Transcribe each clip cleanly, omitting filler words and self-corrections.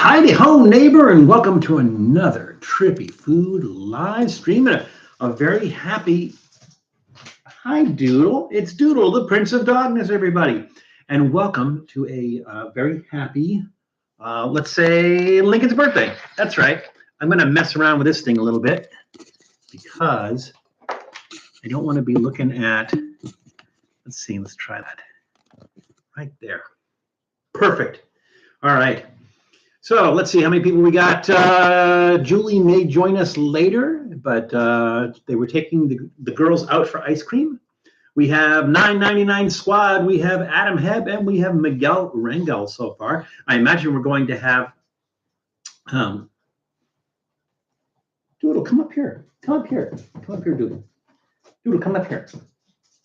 Heidi ho, neighbor, and welcome to another Trippy Food live stream. And a very happy hi, Doodle. It's Doodle, the Prince of Darkness, everybody. And welcome to a very happy, let's say, Lincoln's birthday. That's right. I'm going to mess around with this thing a little bit because I don't want to be looking at, let's see, let's try that. Right there. Perfect. All right. So let's see how many people we got. Julie may join us later, but they were taking the girls out for ice cream. We have 999 Squad, we have Adam Heb, and we have Miguel Rangel so far. I imagine we're going to have Doodle, come up here. Come up here. Come up here, Doodle. Doodle, come up here.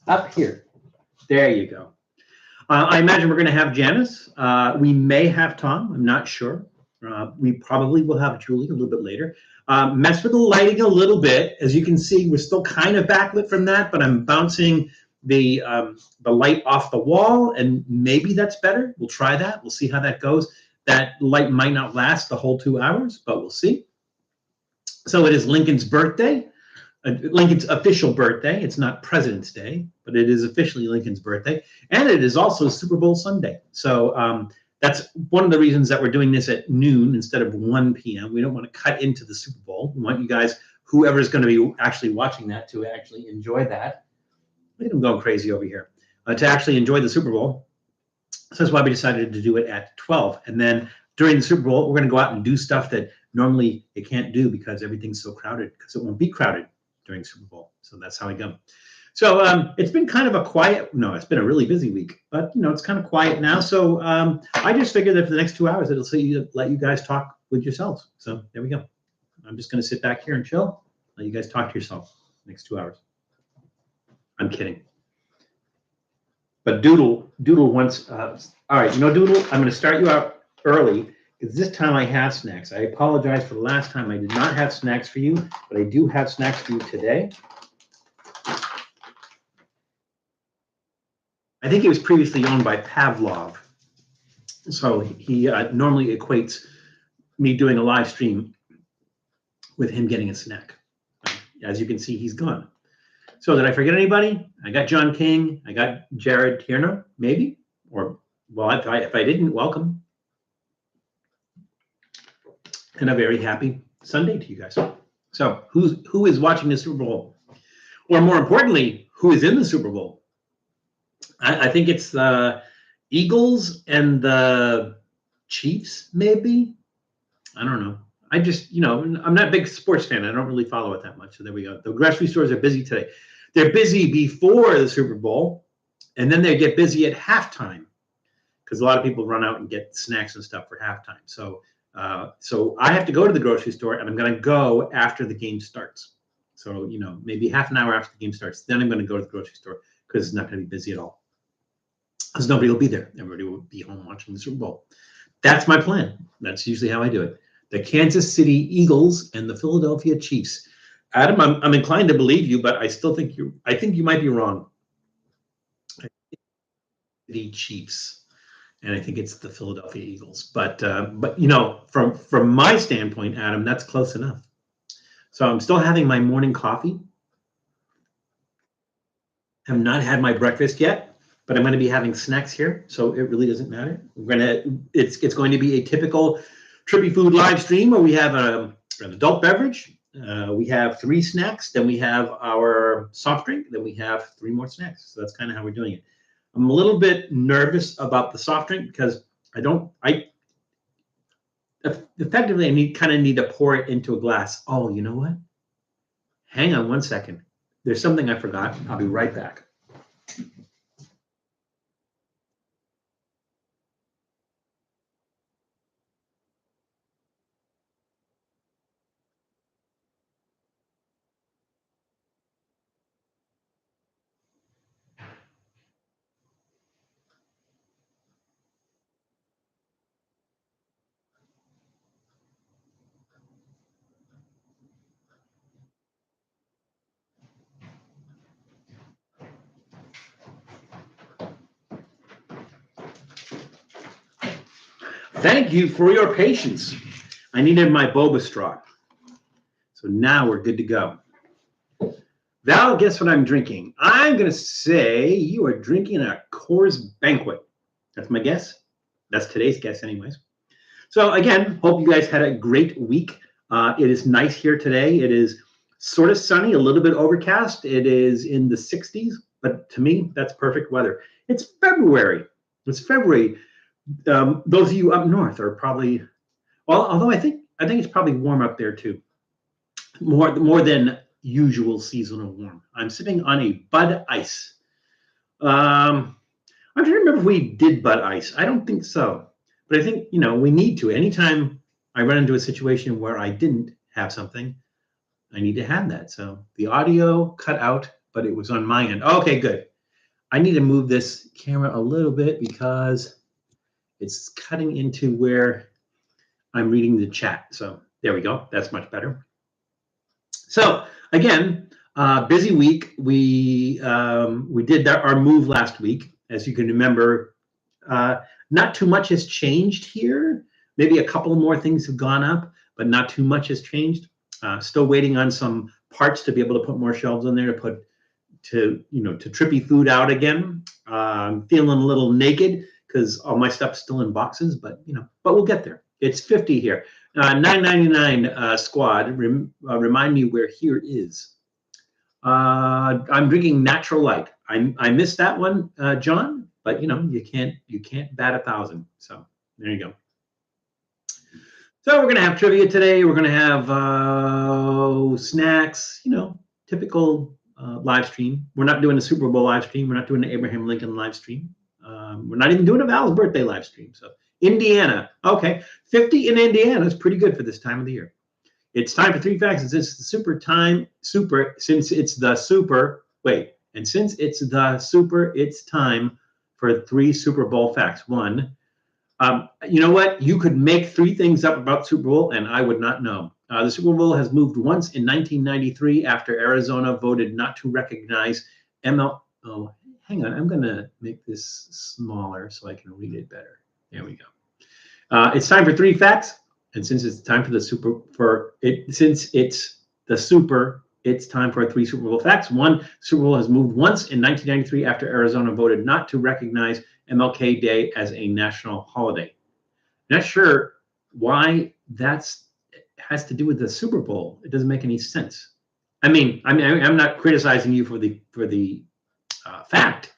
Up here. There you go. I imagine we're going to have Janice. We may have Tom. I'm not sure. We probably will have Julie a little bit later. Mess with the lighting a little bit. As you can see, we're still kind of backlit from that, but I'm bouncing the light off the wall, and maybe that's better. We'll try that. We'll see how that goes. That light might not last the whole 2 hours, but we'll see. So it is Lincoln's birthday. Lincoln's official birthday. It's not President's Day, but it is officially Lincoln's birthday. And it is also Super Bowl Sunday. So that's one of the reasons that we're doing this at noon instead of 1 p.m. We don't want to cut into the Super Bowl. We want you guys, whoever is going to be actually watching that, to actually enjoy that. Look at them going crazy over here. To actually enjoy the Super Bowl. So that's why we decided to do it at 12. And then during the Super Bowl, we're going to go out and do stuff that normally it can't do because everything's so crowded, because it won't be crowded during Super Bowl. So that's how we go. So it's been kind of a quiet, no, it's been a really busy week, but it's kind of quiet now. So I just figured that for the next 2 hours, let you guys talk with yourselves. So there we go. I'm just going to sit back here and chill. Let you guys talk to yourself next 2 hours. I'm kidding. But Doodle wants, all right, Doodle, I'm going to start you out early because this time I have snacks. I apologize for the last time I did not have snacks for you, but I do have snacks for you today. I think he was previously owned by Pavlov. So he normally equates me doing a live stream with him getting a snack. As you can see, he's gone. So did I forget anybody? I got John King. I got Jared Tierno, maybe. Or, well, if I didn't, welcome. And a very happy Sunday to you guys. So who is watching the Super Bowl? Or more importantly, who is in the Super Bowl? I think it's the Eagles and the Chiefs, maybe. I don't know. I just, I'm not a big sports fan. I don't really follow it that much. So there we go. The grocery stores are busy today. They're busy before the Super Bowl, and then they get busy at halftime because a lot of people run out and get snacks and stuff for halftime. So I have to go to the grocery store, and I'm going to go after the game starts. So, maybe half an hour after the game starts, then I'm going to go to the grocery store because it's not going to be busy at all. Because nobody will be there. Everybody will be home watching the Super Bowl. That's my plan. That's usually how I do it. The Kansas City Eagles and the Philadelphia Chiefs. Adam, I'm inclined to believe you, but I still think you might be wrong. The Chiefs, and I think it's the Philadelphia Eagles. But from my standpoint, Adam, that's close enough. So I'm still having my morning coffee. Have not had my breakfast yet, but I'm going to be having snacks here, so it really doesn't matter. It's going to be a typical Trippy Food live stream where we have an adult beverage. We have 3 snacks, then we have our soft drink, then we have 3 more snacks. So that's kind of how we're doing it. I'm a little bit nervous about the soft drink because effectively I need to pour it into a glass. Oh, you know what? Hang on 1 second. There's something I forgot. I'll be right back. Thank you for your patience. I needed my boba straw. So now we're good to go. Val, guess what I'm drinking? I'm going to say you are drinking a Coors Banquet. That's my guess. That's today's guess anyways. So again, hope you guys had a great week. It is nice here today. It is sort of sunny, a little bit overcast. It is in the 60s, but to me, that's perfect weather. It's February. It's February. Those of you up north are probably, well, although I think it's probably warm up there too. More than usual seasonal warm. I'm sitting on a Bud Ice. I'm trying to remember if we did Bud Ice. I don't think so. But I think, we need to. Anytime I run into a situation where I didn't have something, I need to have that. So the audio cut out, but it was on my end. Okay, good. I need to move this camera a little bit because it's cutting into where I'm reading the chat. So there we go. That's much better. So again, busy week. We did our move last week. As you can remember, not too much has changed here. Maybe a couple more things have gone up, but not too much has changed. Still waiting on some parts to be able to put more shelves on there to Trippy food out again. I'm feeling a little naked because all my stuff's still in boxes, but we'll get there. It's 50 here. $9.99 squad. Remind me where here is. I'm drinking Natural Light. I missed that one, John. But you can't bat 1,000. So there you go. So we're gonna have trivia today. We're gonna have snacks. Typical live stream. We're not doing a Super Bowl live stream. We're not doing an Abraham Lincoln live stream. We're not even doing a Val's birthday live stream. So Indiana, okay, 50 in Indiana is pretty good for this time of the year. It's time for 3 facts. Since it's the super, it's time for 3 Super Bowl facts. 1, you know what? You could make 3 things up about Super Bowl, and I would not know. The Super Bowl has moved once in 1993 after Arizona voted not to recognize ML. Oh, hang on. I'm going to make this smaller so I can read it better. There we go. It's time for 3 facts, and since it's time for the it's time for 3 Super Bowl facts. 1, Super Bowl has moved once in 1993 after Arizona voted not to recognize MLK Day as a national holiday. Not sure why that has to do with the Super Bowl. It doesn't make any sense. I'm not criticizing you for the fact.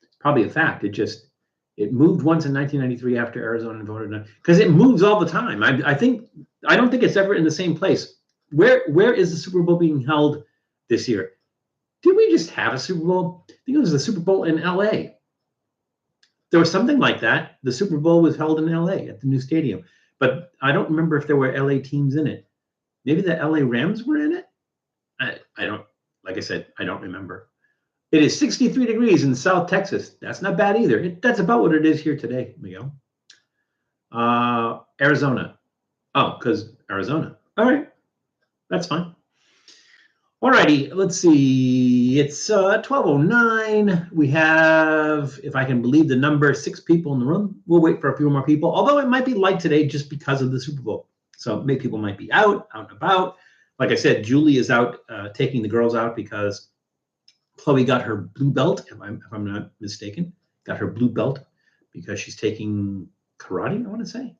It's probably a fact. It moved once in 1993 after Arizona voted not, because it moves all the time. I don't think it's ever in the same place. Where is the Super Bowl being held this year? Did we just have a Super Bowl? I think it was the Super Bowl in LA. There was something like that. The Super Bowl was held in LA at the new stadium, but I don't remember if there were LA teams in it. Maybe the LA Rams were in it. I don't. Like I said, I don't remember. It is 63 degrees in South Texas. That's not bad either. That's about what it is here today, Miguel. Arizona. Oh, because Arizona. All right. That's fine. All righty, let's see. It's 12:09. We have, if I can believe the number, 6 people in the room. We'll wait for a few more people, although it might be light today just because of the Super Bowl. So maybe people might be out and about. Like I said, Julie is out taking the girls out because Chloe got her blue belt, if I'm not mistaken. Got her blue belt because she's taking karate, I want to say.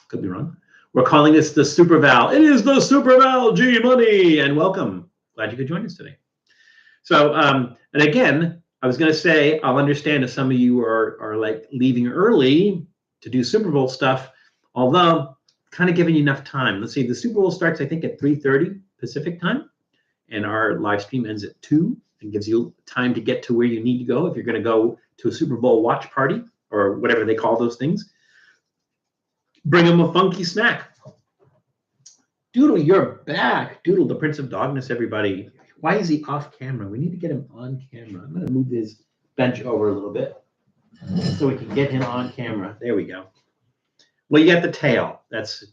Could be wrong. We're calling this the Super Val. It is the Super Val G Money, and welcome. Glad you could join us today. So, and again, I was going to say, I'll understand if some of you are like leaving early to do Super Bowl stuff, although kind of giving you enough time. Let's see, the Super Bowl starts, I think, at 3:30 Pacific time, and our live stream ends at 2 and gives you time to get to where you need to go if you're going to go to a Super Bowl watch party or whatever they call those things. Bring them a funky snack. Doodle, you're back. Doodle, the Prince of Dogness, everybody. Why is he off camera? We need to get him on camera. I'm going to move his bench over a little bit so we can get him on camera. There we go. Well, you got the tail. That's,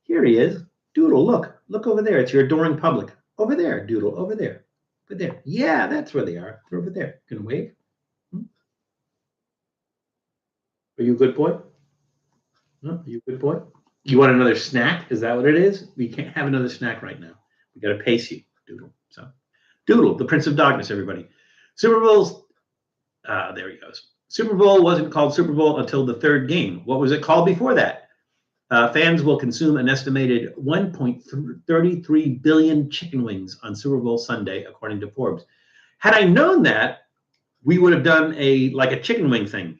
Here he is. Doodle, look. Look over there. It's your adoring public. Over there, Doodle. Over there. Over there. Yeah, that's where they are. They're over there. Going to wave? Are you a good boy? Oh, you good boy? You want another snack? Is that what it is? We can't have another snack right now. We got to pace you, Doodle. So, Doodle, the Prince of Darkness, everybody. Super Bowl's, there he goes. Super Bowl wasn't called Super Bowl until the third game. What was it called before that? Fans will consume an estimated 1.33 billion chicken wings on Super Bowl Sunday, according to Forbes. Had I known that, we would have done a chicken wing thing.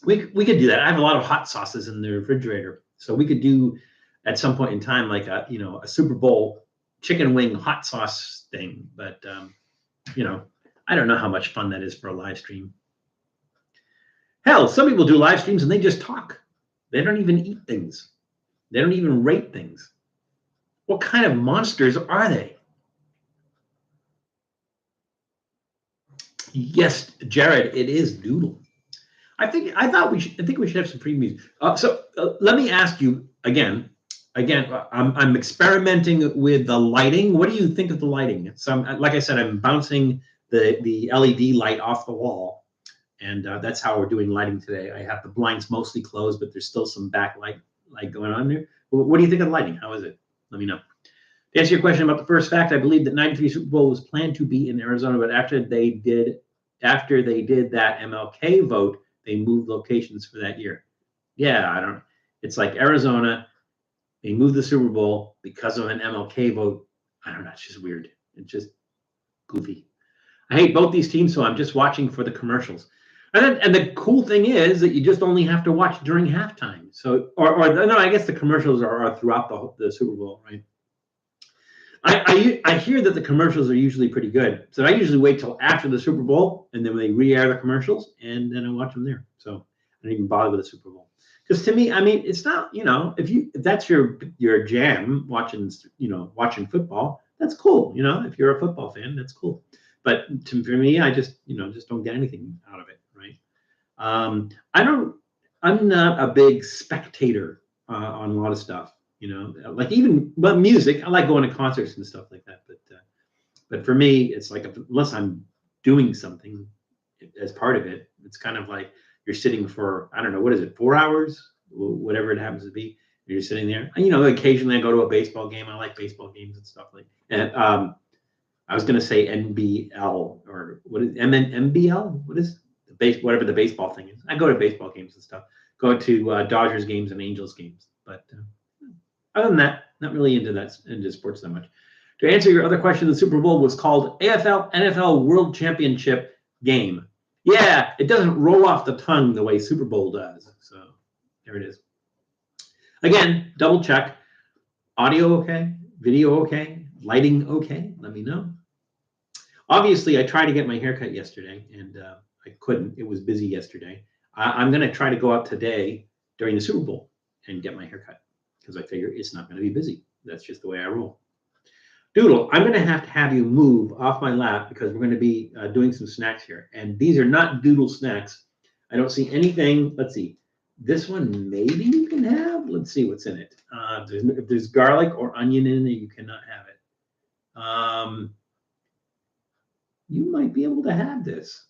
We could do that. I have a lot of hot sauces in the refrigerator, so we could do at some point in time like a Super Bowl chicken wing hot sauce thing. But I don't know how much fun that is for a live stream. Hell, some people do live streams and they just talk. They don't even eat things. They don't even rate things. What kind of monsters are they? Yes, Jared, it is Doodle. I think we should have some previews. Let me ask you again. I'm experimenting with the lighting. What do you think of the lighting? So, like I said, I'm bouncing the LED light off the wall. And that's how we're doing lighting today. I have the blinds mostly closed, but there's still some backlight going on there. What do you think of lighting? How is it? Let me know. To answer your question about the first fact, I believe that '93 Super Bowl was planned to be in Arizona, but after they did that MLK vote, they moved locations for that year. Yeah, it's like Arizona, they moved the Super Bowl because of an MLK vote. I don't know. It's just weird. It's just goofy. I hate both these teams, so I'm just watching for the commercials. And the cool thing is that you just only have to watch during halftime. So, no, I guess the commercials are throughout the Super Bowl, right? I hear that the commercials are usually pretty good. So I usually wait till after the Super Bowl, and then they re-air the commercials, and then I watch them there. So I don't even bother with the Super Bowl. Because to me, I mean, it's not, if that's your jam, watching football, that's cool. If you're a football fan, that's cool. But for me, I just don't get anything out of it, right? I'm not a big spectator on a lot of stuff, but music. I like going to concerts and stuff like that. But for me, it's like unless I'm doing something as part of it, it's kind of like you're sitting for, I don't know, what is it, 4 hours, whatever it happens to be. You're sitting there. And, occasionally I go to a baseball game. I like baseball games and stuff like that. And I was going to say NBL or what is MBL? What is whatever the baseball thing is. I go to baseball games and stuff. Go to Dodgers games and Angels games. But other than that, not really into sports that much. To answer your other question, the Super Bowl was called AFL NFL World Championship Game. Yeah, it doesn't roll off the tongue the way Super Bowl does. So there it is. Again, double check. Audio okay? Video okay? Lighting okay? Let me know. Obviously, I tried to get my haircut yesterday, and I couldn't. It was busy yesterday. I'm going to try to go out today during the Super Bowl and get my haircut because I figure it's not going to be busy. That's just the way I roll. Doodle, I'm going to have you move off my lap because we're going to be doing some snacks here. And these are not Doodle snacks. I don't see anything. Let's see. This one maybe you can have. Let's see what's in it. If there's garlic or onion in it, you cannot have it. You might be able to have this.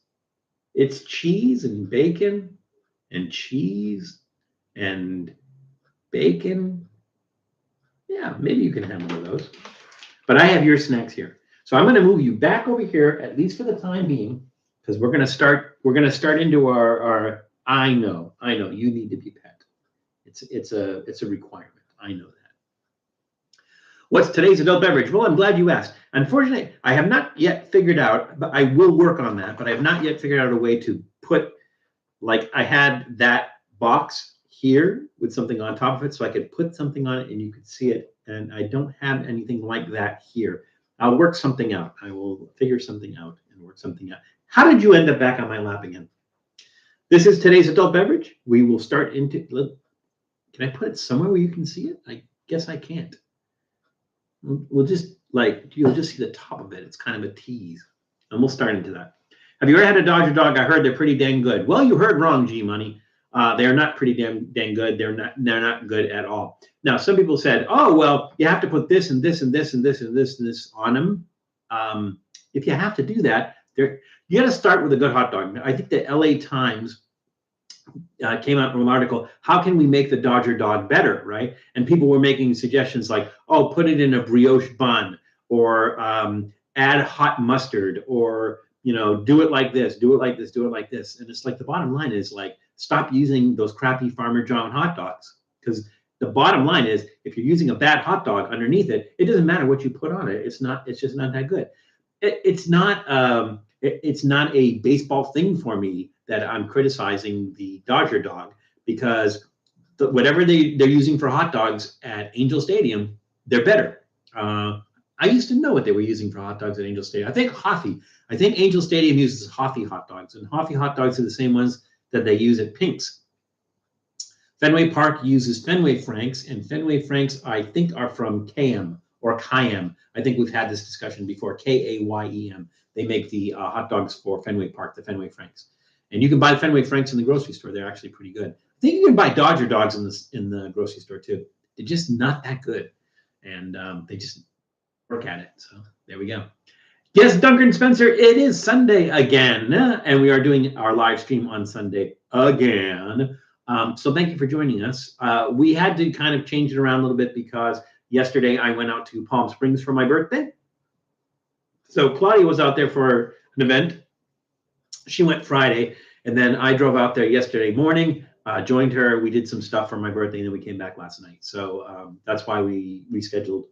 It's cheese and bacon and cheese and bacon. Yeah, maybe you can have one of those. But I have your snacks here. So I'm going to move you back over here, at least for the time being, because we're going to start into our I know, you need to be pet. It's a requirement. I know that. What's today's adult beverage? Well, I'm glad you asked. Unfortunately, I have not yet figured out, but I will work on that, but I have not yet figured out a way to put, like I had that box here with something on top of it, so I could put something on it and you could see it. And I don't have anything like that here. I'll work something out. I will figure something out and work something out. How did you end up back on my lap again? This is today's adult beverage. We will start into, can I put it somewhere where you can see it? I guess I can't. We'll just you'll just see the top of it. It's kind of a tease. And we'll start into that. Have you ever had a Dodger dog? I heard they're pretty dang good. Well, you heard wrong, G Money. They're not pretty dang good. They're not good at all. Now, some people said, oh, well, you have to put this and this and this and this and this and this on them. If you have to do that, you got to start with a good hot dog. I think the LA Times came out from an article, how can we make the Dodger dog better, right? And people were making suggestions like, oh, put it in a brioche bun, or add hot mustard, or do it like this, do it like this, do it like this. And it's like the bottom line is like, stop using those crappy Farmer John hot dogs, because the bottom line is if you're using a bad hot dog underneath it, it doesn't matter what you put on it. It's just not that good. It's not a baseball thing for me that I'm criticizing the Dodger dog, because whatever they're using for hot dogs at Angel Stadium, they're better. I used to know what they were using for hot dogs at Angel Stadium. I think Hoffy. I think Angel Stadium uses Hoffy hot dogs, and Hoffy hot dogs are the same ones that they use at Pink's. Fenway Park uses Fenway Franks, and Fenway Franks, I think, are from KM or Kayem. I think we've had this discussion before. Kayem. They make the hot dogs for Fenway Park, the Fenway Franks. And you can buy Fenway Franks in the grocery store. They're actually pretty good. I think you can buy Dodger dogs in the grocery store too. They're just not that good, and they just work at it. So there we go. Yes, Duncan Spencer, it is Sunday again, and we are doing our live stream on Sunday again. So thank you for joining us. We had to kind of change it around a little bit because yesterday I went out to Palm Springs for my birthday. So Claudia was out there for an event. She went Friday, and then I drove out there yesterday morning, joined her. We did some stuff for my birthday, and then we came back last night. So that's why we rescheduled.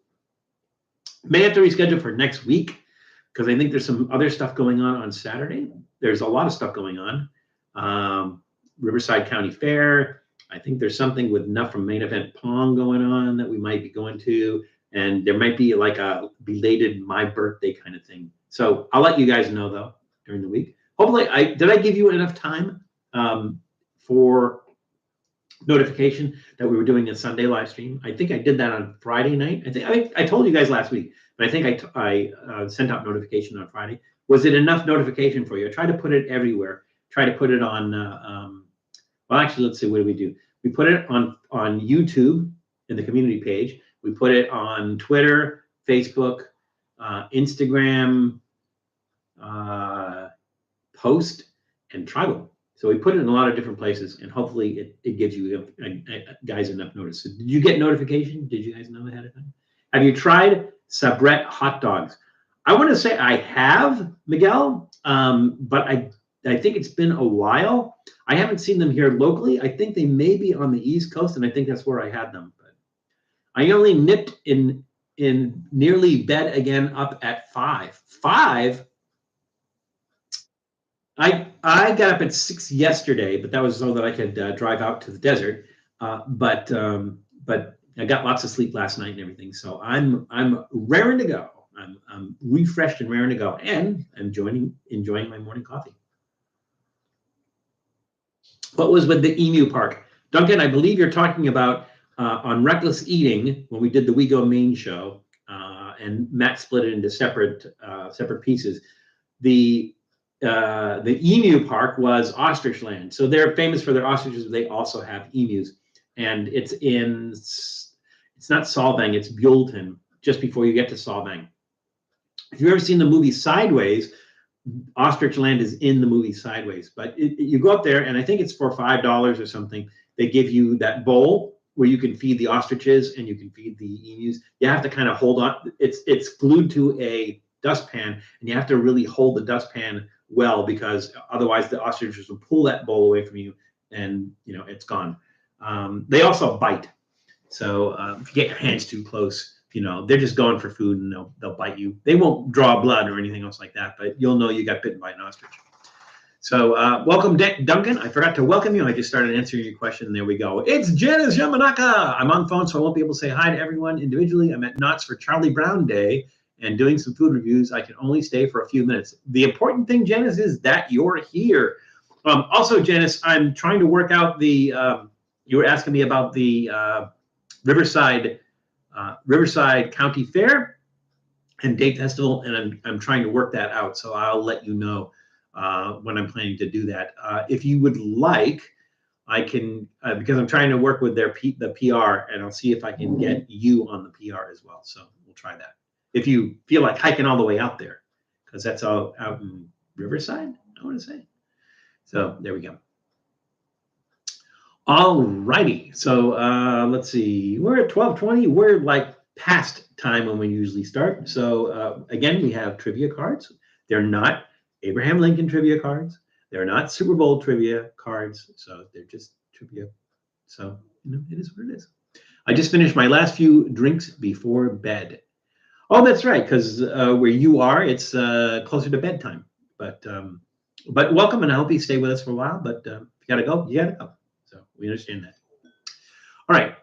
May have to reschedule for next week, because I think there's some other stuff going on Saturday. There's a lot of stuff going on. Riverside County Fair. I think there's something with Nuff from Main Event Pong going on that we might be going to. And there might be like a belated my birthday kind of thing. So I'll let you guys know, though, during the week. Hopefully, did I give you enough time for notification that we were doing a Sunday live stream? I think I did that on Friday night. I told you guys last week, but I think I sent out notification on Friday. Was it enough notification for you? I tried to put it everywhere. Try to put it on, well, actually, let's see, what do we do? We put it on YouTube in the community page. We put it on Twitter, Facebook, Instagram, Post, and Tribal. So we put it in a lot of different places, and hopefully it gives you guys enough notice. So did you get notification? Did you guys know ahead of time? Have you tried Sabrett hot dogs? I want to say I have, Miguel, but I think it's been a while. I haven't seen them here locally. I think they may be on the East Coast, and I think that's where I had them. But I only nipped in nearly bed again up at 5. 5? I got up at 6 yesterday, but that was so that I could drive out to the desert. But I got lots of sleep last night and everything, so I'm raring to go. I'm refreshed and raring to go, and I'm enjoying my morning coffee. What was with the emu park? Duncan, I believe you're talking about on Reckless Eating when we did the We Go Maine show, and Matt split it into separate pieces. The emu park was ostrich land, so they're famous for their ostriches. But they also have emus, and it's not Solvang, it's Buellton, just before you get to Solvang. If you've ever seen the movie Sideways, Ostrich Land is in the movie Sideways. But you go up there, and I think it's for $5 or something. They give you that bowl where you can feed the ostriches and you can feed the emus. You have to kind of hold on. It's glued to a dustpan, and you have to really hold the dustpan well, because otherwise the ostriches will pull that bowl away from you, and it's gone. They also bite. So if you get your hands too close, they're just going for food, and they'll bite you. They won't draw blood or anything else like that, but you'll know you got bitten by an ostrich. So welcome, Duncan. I forgot to welcome you. I just started answering your question. There we go. It's Janice Yamanaka. I'm on phone, so I won't be able to say hi to everyone individually. I'm at Knott's for Charlie Brown Day and doing some food reviews. I can only stay for a few minutes. The important thing, Janice, is that you're here. Also, Janice, I'm trying to work out the, you were asking me about the Riverside County Fair and Day Festival, and I'm trying to work that out. So I'll let you know when I'm planning to do that. If you would like, I can, because I'm trying to work with the PR, and I'll see if I can get you on the PR as well. So we'll try that. If you feel like hiking all the way out there, because that's all out in Riverside, I want to say. So there we go. All righty. So let's see. We're at 12:20. We're like past time when we usually start. So again, we have trivia cards. They're not Abraham Lincoln trivia cards. They're not Super Bowl trivia cards. So they're just trivia. So it is what it is. I just finished my last few drinks before bed. Oh, that's right, because where you are, it's closer to bedtime. But welcome, and I hope you stay with us for a while. But if you gotta go, you gotta go. So we understand that. All right.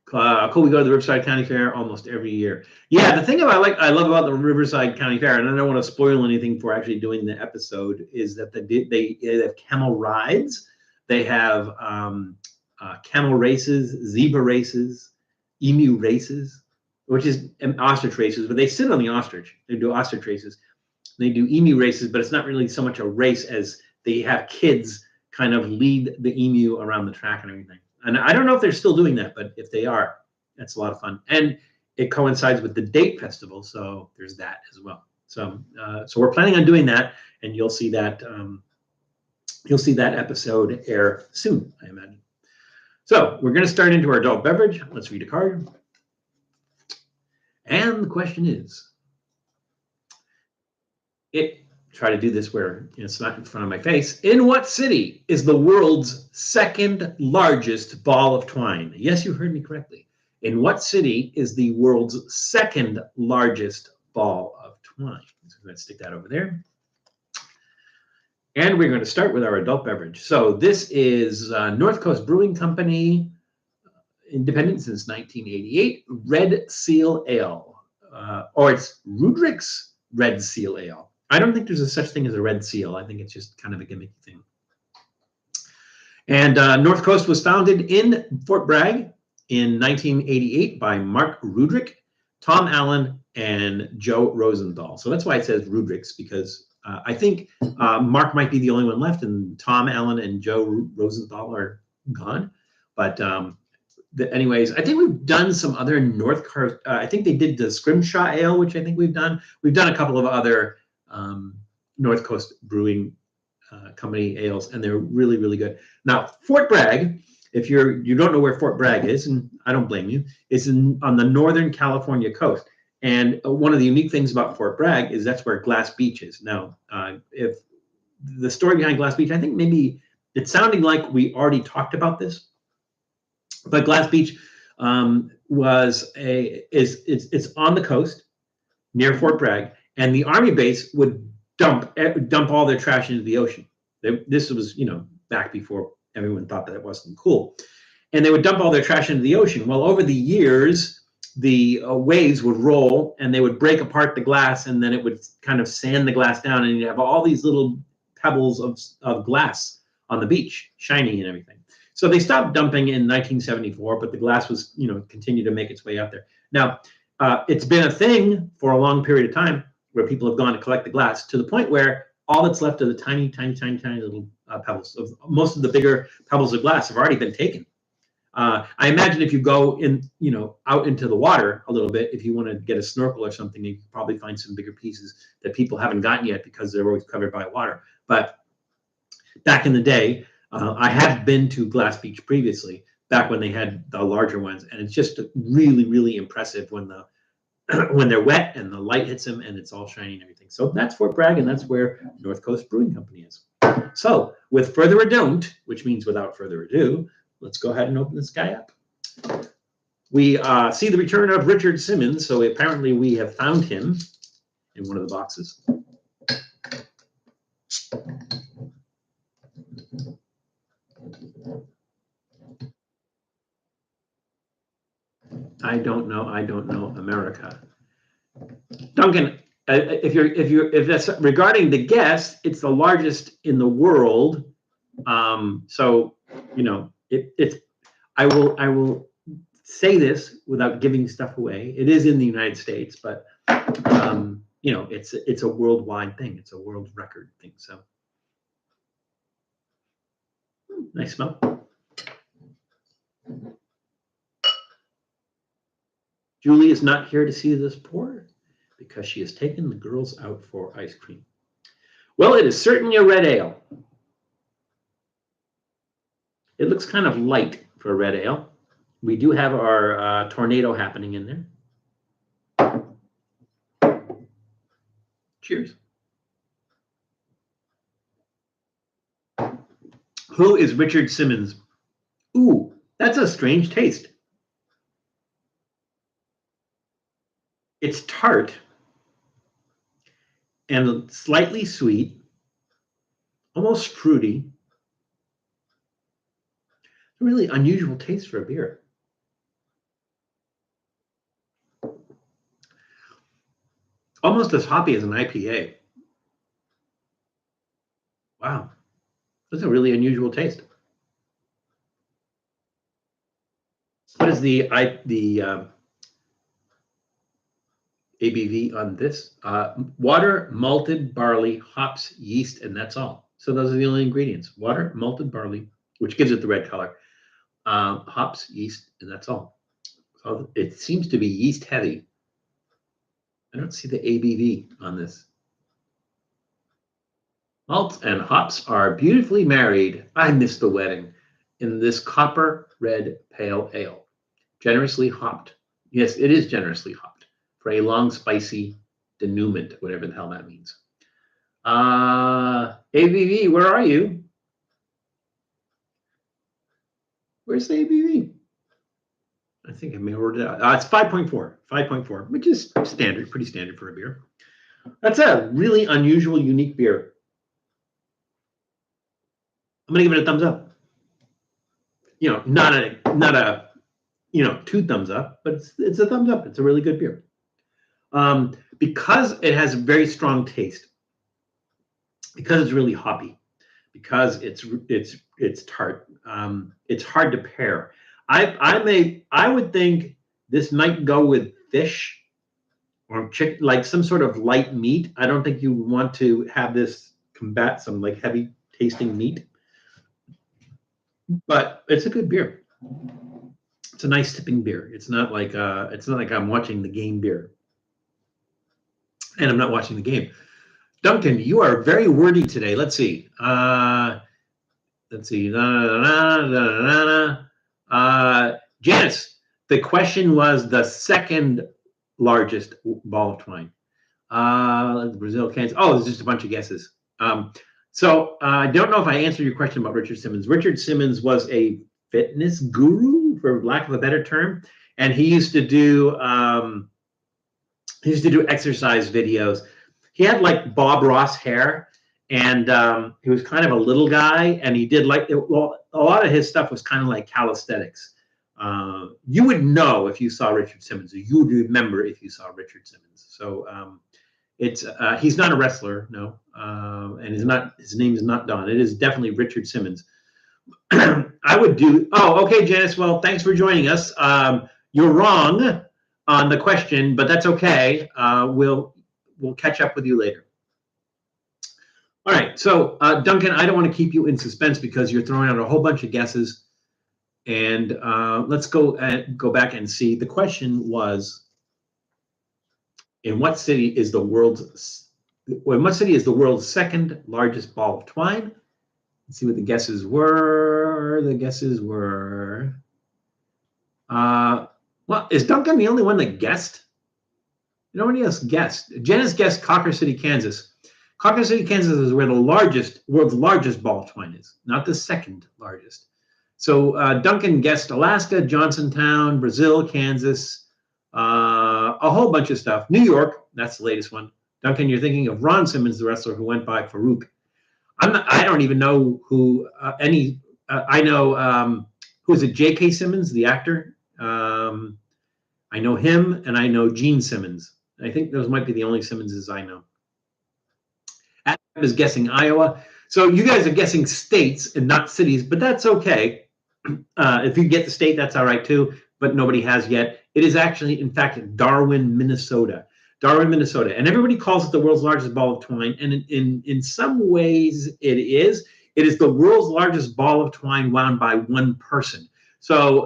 Cool. We go to the Riverside County Fair almost every year. Yeah, the thing I love about the Riverside County Fair, and I don't want to spoil anything for actually doing the episode, is that they have camel rides. They have camel races, zebra races, emu races, which is ostrich races, but they sit on the ostrich. They do ostrich races. They do emu races, but it's not really so much a race as they have kids kind of lead the emu around the track and everything. And I don't know if they're still doing that, but if they are, that's a lot of fun. And it coincides with the date festival, so there's that as well. So we're planning on doing that, and you'll see that episode air soon, I imagine. So we're going to start into our adult beverage. Let's read a card. And the question is, try to do this where it's not in front of my face. In what city is the world's second largest ball of twine? Yes, you heard me correctly. In what city is the world's second largest ball of twine? So I'm going to stick that over there. And we're going to start with our adult beverage. So this is North Coast Brewing Company, independent since 1988, Red Seal Ale, or it's Rudrick's Red Seal Ale. I don't think there's a such thing as a red seal. I think it's just kind of a gimmicky thing. And North Coast was founded in Fort Bragg in 1988 by Mark Rudrick, Tom Allen, and Joe Rosenthal. So that's why it says Rudrick's, because I think Mark might be the only one left, and Tom Allen and Joe Rosenthal are gone. But anyways, I think we've done some other North Coast. I think they did the Scrimshaw Ale, which I think we've done. We've done a couple of other North Coast Brewing Company ales, and they're really, really good. Now, Fort Bragg, if you don't know where Fort Bragg is, and I don't blame you, it's on the Northern California coast. And one of the unique things about Fort Bragg is that's where Glass Beach is. Now, if the story behind Glass Beach, I think maybe it's sounding like we already talked about this, but Glass Beach is on the coast near Fort Bragg. And the Army base would dump all their trash into the ocean. This was, back before everyone thought that it wasn't cool. And they would dump all their trash into the ocean. Well, over the years, the waves would roll, and they would break apart the glass, and then it would kind of sand the glass down, and you'd have all these little pebbles of glass on the beach, shiny and everything. So they stopped dumping in 1974, but the glass was, continued to make its way out there. Now, it's been a thing for a long period of time, where people have gone to collect the glass, to the point where all that's left are the tiny, tiny, tiny, tiny little pebbles. Most of the bigger pebbles of glass have already been taken. I imagine if you go in, out into the water a little bit, if you want to get a snorkel or something, you can probably find some bigger pieces that people haven't gotten yet because they're always covered by water. But back in the day, I have been to Glass Beach previously, back when they had the larger ones, and it's just really, really impressive when they're wet and the light hits them and it's all shiny and everything. So that's Fort Bragg, and that's where North Coast Brewing Company is. So with further ado, which means without further ado, let's go ahead and open this guy up. We see the return of Richard Simmons. So apparently we have found him in one of the boxes. I don't know America. Duncan, if that's regarding the guest, it's the largest in the world. So it's I will say this without giving stuff away. It is in the United States, but it's a worldwide thing. It's a world record thing. So nice smell. Julie is not here to see this pour because she has taken the girls out for ice cream. Well, it is certainly a red ale. It looks kind of light for a red ale. We do have our tornado happening in there. Cheers. Who is Richard Simmons? Ooh, that's a strange taste. It's tart and slightly sweet, almost fruity. A really unusual taste for a beer. Almost as hoppy as an IPA. Wow, that's a really unusual taste. What is the ABV on this? Water, malted barley, hops, yeast, and that's all. So those are the only ingredients. Water, malted barley, which gives it the red color. Hops, yeast, and that's all. So it seems to be yeast heavy. I don't see the ABV on this. Malts and hops are beautifully married. I missed the wedding in this copper red pale ale. Generously hopped. Yes, it is generously hopped for a long, spicy denouement, whatever the hell that means. ABV, where are you? Where's the ABV? I think I may order it out. It's 5.4, 5.4, which is standard, pretty standard for a beer. That's a really unusual, unique beer. I'm gonna give it a thumbs up. You know, not a you know, 2 thumbs up, but it's a thumbs up. It's a really good beer. Because it has a very strong taste, because it's really hoppy, because it's tart. It's hard to pair. I would think this might go with fish or chicken, like some sort of light meat. I don't think you want to have this combat some like heavy tasting meat, but it's a good beer. It's a nice sipping beer. It's not like I'm watching the game beer, and I'm not watching the game. Duncan, you are very wordy today. Let's see. Janice, the question was the second largest ball of twine. Brazil, Kansas. Oh, there's just a bunch of guesses. So I don't know if I answered your question about Richard Simmons. Richard Simmons was a fitness guru, for lack of a better term, and he used to do exercise videos. He had like Bob Ross hair, and he was kind of a little guy, and he did like, well, a lot of his stuff was kind of like calisthenics. You would know if you saw Richard Simmons, or you would remember if you saw Richard Simmons. So he's not a wrestler, no, and his name is not Don. It is definitely Richard Simmons. I would do. Oh, okay, Janice. Well, thanks for joining us. You're wrong on the question, but that's okay. We'll catch up with you later. All right. So, Duncan, I don't want to keep you in suspense because you're throwing out a whole bunch of guesses, and let's go back and see. The question was, in what city is the world's second largest ball of twine? Let's see what the guesses were. Well, is Duncan the only one that guessed? Nobody else guessed. Janice guessed Cawker City, Kansas. Cawker City, Kansas is where the world's largest ball of twine is, not the second largest. So Duncan guessed Alaska, Johnsontown, Brazil, Kansas, a whole bunch of stuff. New York, that's the latest one. Duncan, you're thinking of Ron Simmons, the wrestler who went by Farouk. I don't even know who I know who is it? J.K. Simmons, the actor. I know him, and I know Gene Simmons. I think those might be the only Simmonses I know. Adam is guessing Iowa. So you guys are guessing states and not cities, but that's okay. If you get the state, that's all right too, but nobody has yet. It is actually, in fact, Darwin, Minnesota. Darwin, Minnesota. And everybody calls it the world's largest ball of twine. And in some ways it is. It is the world's largest ball of twine wound by one person. So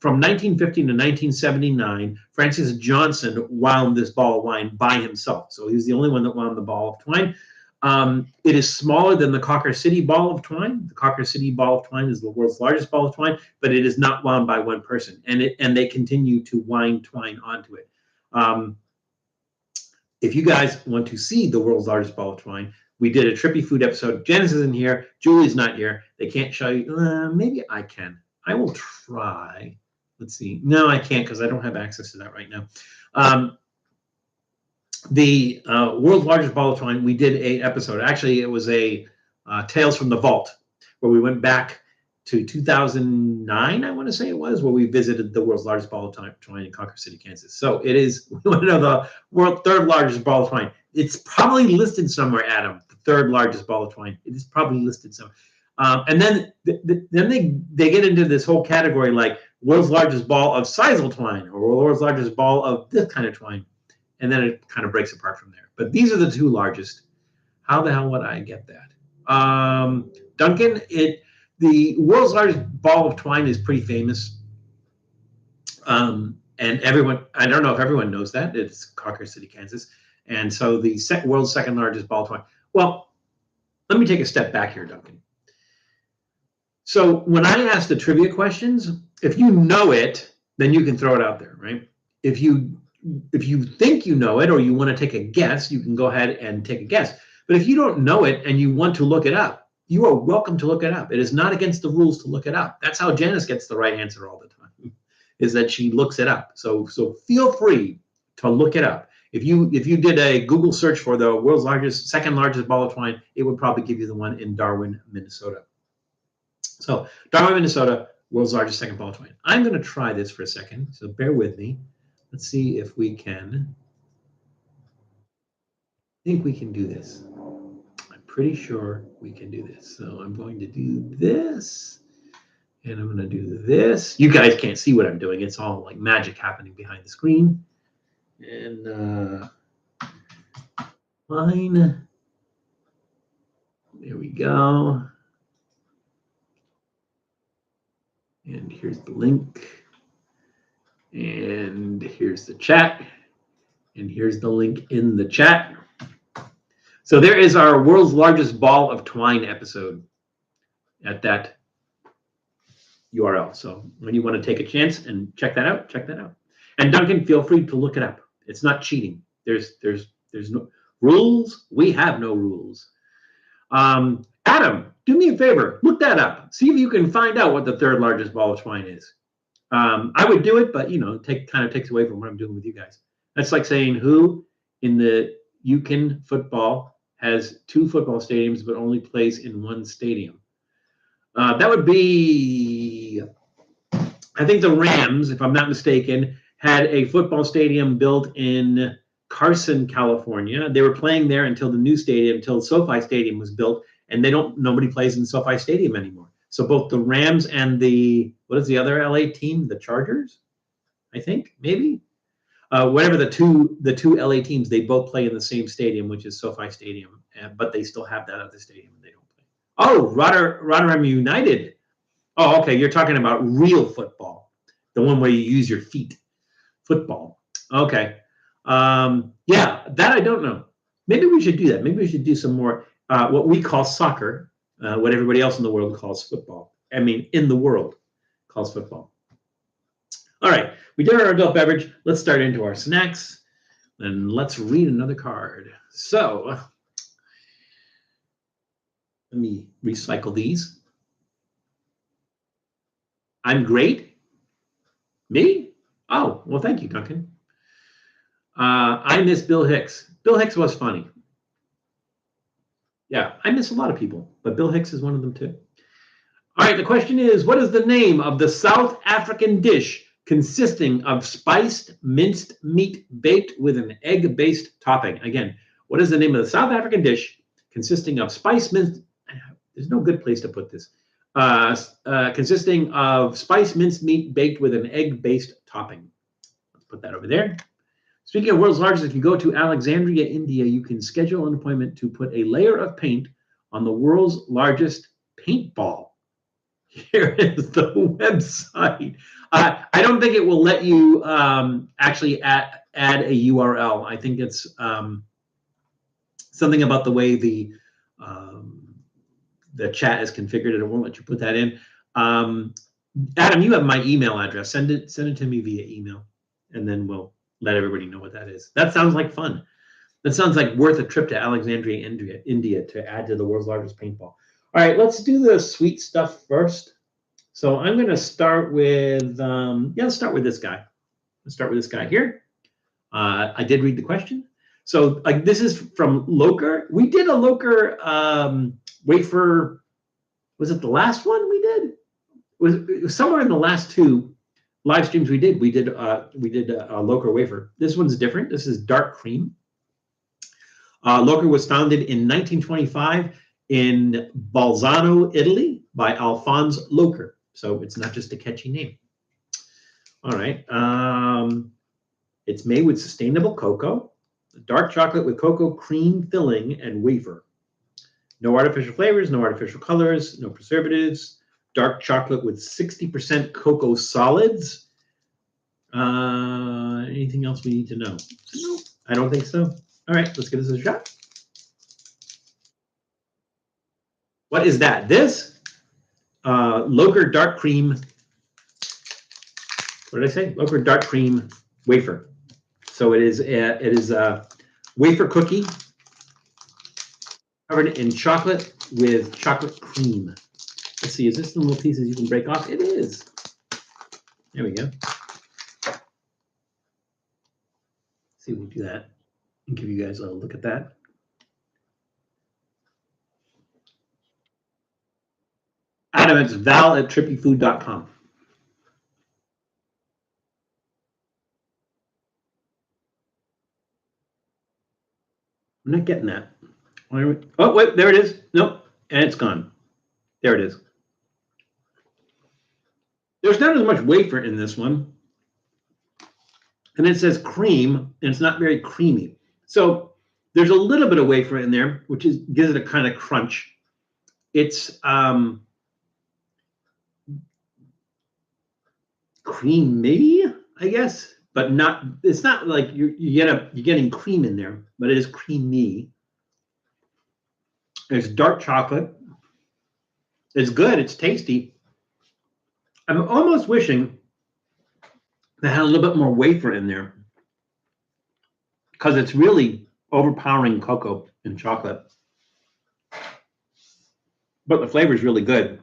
from 1950 to 1979, Francis Johnson wound this ball of twine by himself. So he was the only one that wound the ball of twine. It is smaller than the Cawker City ball of twine. The Cawker City ball of twine is the world's largest ball of twine, but it is not wound by one person, and they continue to wind twine onto it. If you guys want to see the world's largest ball of twine, we did a Trippy food episode. Janice isn't here. Julie's not here. They can't show you. Maybe I can. I will try. Let's see. No, I can't because I don't have access to that right now. The world's largest ball of twine, we did an episode. Actually, it was a Tales from the Vault, where we went back to 2009, I want to say it was, where we visited the world's largest ball of twine in Cawker City, Kansas. So it is, we want to know the world's third largest ball of twine. It's probably listed somewhere, Adam, the third largest ball of twine. It is probably listed somewhere. And then they get into this whole category like world's largest ball of sisal twine or world's largest ball of this kind of twine. And then it kind of breaks apart from there. But these are the two largest. How the hell would I get that? Duncan, the world's largest ball of twine is pretty famous. And everyone, I don't know if everyone knows that. It's Cawker City, Kansas. And so the world's second largest ball of twine. Well, let me take a step back here, Duncan. So when I ask the trivia questions, if you know it, then you can throw it out there, right? If you think you know it or you want to take a guess, you can go ahead and take a guess. But if you don't know it and you want to look it up, you are welcome to look it up. It is not against the rules to look it up. That's how Janice gets the right answer all the time, is that she looks it up. So feel free to look it up. If you did a Google search for the world's second largest ball of twine, it would probably give you the one in Darwin, Minnesota. So Darwin, Minnesota, world's largest second ball of twine. I'm going to try this for a second, so bear with me. Let's see if we can. I think we can do this. I'm pretty sure we can do this. So I'm going to do this, and I'm going to do this. You guys can't see what I'm doing. It's all like magic happening behind the screen. And fine. There we go. And here's the link. And here's the chat. And here's the link in the chat. So there is our world's largest ball of twine episode at that URL. So when you want to take a chance and check that out, check that out. And Duncan, feel free to look it up. It's not cheating. There's no rules. We have no rules. Adam, do me a favor. Look that up. See if you can find out what the third largest ball of twine is. I would do it, but kind of takes away from what I'm doing with you guys. That's like saying who in the Yukon football has two football stadiums but only plays in one stadium. That would be, I think the Rams, if I'm not mistaken, had a football stadium built in Carson, California. They were playing there until the new stadium, until SoFi Stadium was built, and nobody plays in SoFi Stadium anymore. So both the Rams and what is the other LA team? The Chargers, I think, maybe. Whatever the two LA teams, they both play in the same stadium, which is SoFi Stadium, but they still have that other stadium and they don't play. Oh, Rotterdam United. Oh, okay, you're talking about real football, the one where you use your feet. Football. Okay. Yeah, that I don't know. Maybe we should do that. Maybe we should do some more what we call soccer, what everybody else in the world calls football. I mean, in the world calls football. All right, we did our adult beverage. Let's start into our snacks, and let's read another card. So let me recycle these. I'm great. Me? Oh, well, thank you, Duncan. I miss Bill Hicks. Bill Hicks was funny. Yeah, I miss a lot of people, but Bill Hicks is one of them too. All right, the question is, what is the name of the South African dish consisting of spiced minced meat baked with an egg-based topping? Again, what is the name of the South African dish consisting of spiced minced, there's no good place to put this, consisting of spiced minced meat baked with an egg-based topping? Let's put that over there. Speaking of world's largest, if you go to Alexandria, India, you can schedule an appointment to put a layer of paint on the world's largest paintball. Here is the website. I don't think it will let you actually add a URL. I think it's something about the way the chat is configured, and it won't let you put that in. Adam, you have my email address. Send it to me via email, and then we'll let everybody know what that is. That sounds like fun. That sounds like worth a trip to Alexandria, India to add to the world's largest paintball. All right, let's do the sweet stuff first. So I'm going to start with, let's start with this guy. Let's start with this guy here. I did read the question. So this is from Loacker. We did a Loacker wafer. Was it the last one we did? It was somewhere in the last two live streams we did. We did a Loacker wafer. This one's different. This is dark cream. Loacker was founded in 1925 in Bolzano, Italy, by Alphonse Loacker. So it's not just a catchy name. All right. It's made with sustainable cocoa, dark chocolate with cocoa cream filling and wafer. No artificial flavors, no artificial colors, no preservatives. Dark chocolate with 60% cocoa solids. Anything else we need to know? No, I don't think so. All right, let's give this a shot. What is that? This Loacker dark cream. What did I say? Loacker dark cream wafer. So it is a wafer cookie covered in chocolate with chocolate cream. Let's see, is this the little pieces you can break off? It is. There we go. Let's see, we'll do that and give you guys a look at that. Adam, it's val@trippyfood.com. I'm not getting that. Oh, wait, there it is. Nope, and it's gone. There it is. There's not as much wafer in this one. And it says cream, and it's not very creamy. So there's a little bit of wafer in there, which gives it a kind of crunch. It's creamy, I guess, but not. It's not like you're getting cream in there, but it is creamy. It's dark chocolate. It's good. It's tasty. I'm almost wishing they had a little bit more wafer in there because it's really overpowering cocoa and chocolate. But the flavor is really good.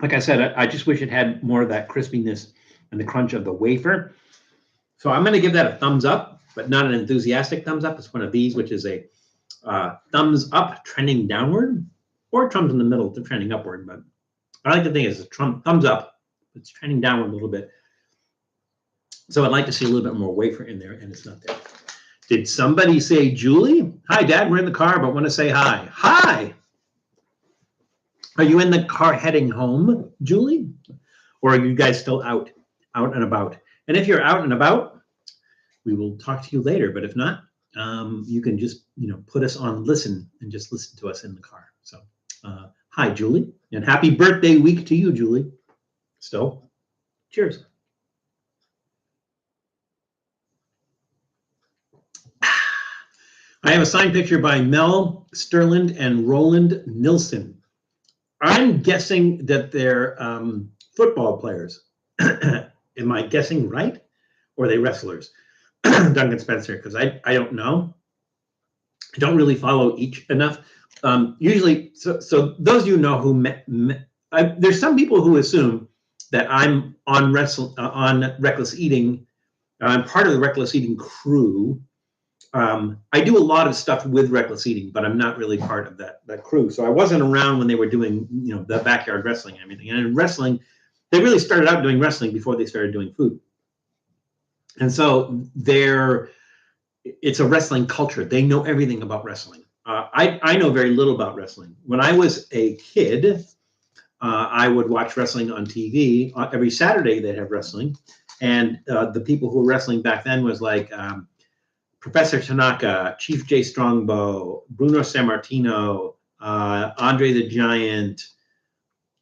Like I said, I just wish it had more of that crispiness and the crunch of the wafer. So I'm going to give that a thumbs up, but not an enthusiastic thumbs up. It's one of these, which is a thumbs up trending downward, or thumbs in the middle to trending upward. But I like to think it's a thumbs up. It's trending downward a little bit. So I'd like to see a little bit more wafer in there, and it's not there. Did somebody say Julie? Hi, Dad. We're in the car, but want to say hi. Hi. Are you in the car heading home, Julie? Or are you guys still out and about? And if you're out and about, we will talk to you later. But if not, you can just put us on listen and just listen to us in the car. So hi, Julie, and happy birthday week to you, Julie. Still, cheers. I have a signed picture by Mel Sterland and Roland Nilsson. I'm guessing that they're football players. Am I guessing right? Or are they wrestlers? Duncan Spencer, because I don't know. I don't really follow each enough. Usually, so those of you know who there's some people who assume that I'm on Reckless Eating. I'm part of the Reckless Eating crew. I do a lot of stuff with Reckless Eating, but I'm not really part of that crew. So I wasn't around when they were doing the backyard wrestling and everything. And in wrestling, they really started out doing wrestling before they started doing food. And so it's a wrestling culture. They know everything about wrestling. I know very little about wrestling. When I was a kid, I would watch wrestling on TV. Every Saturday they'd have wrestling. And the people who were wrestling back then was like Professor Tanaka, Chief J. Strongbow, Bruno Sammartino, Andre the Giant,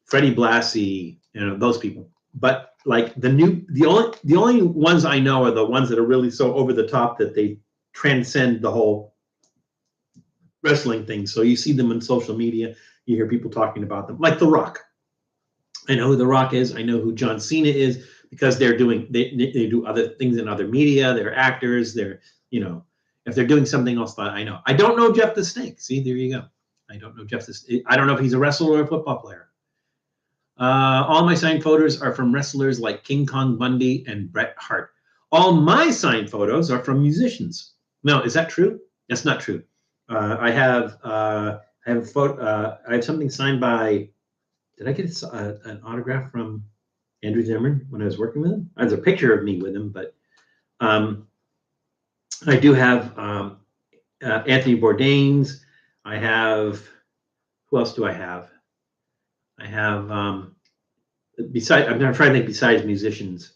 Freddie Blassie, those people. But like the only ones I know are the ones that are really so over the top that they transcend the whole wrestling things. So you see them on social media. You hear people talking about them, like The Rock. I know who The Rock is. I know who John Cena is because they do other things in other media. They're actors. They're, if they're doing something else, I know. I don't know Jeff the Snake. See, there you go. I don't know Jeff the Snake. I don't know if he's a wrestler or a football player. All my signed photos are from wrestlers like King Kong Bundy and Bret Hart. All my signed photos are from musicians. No, is that true? That's not true. I have something signed by. Did I get an autograph from Andrew Zimmern when I was working with him? There's a picture of me with him, but I do have Anthony Bourdain's. I have, who else do I have? I have, I'm trying to think besides musicians.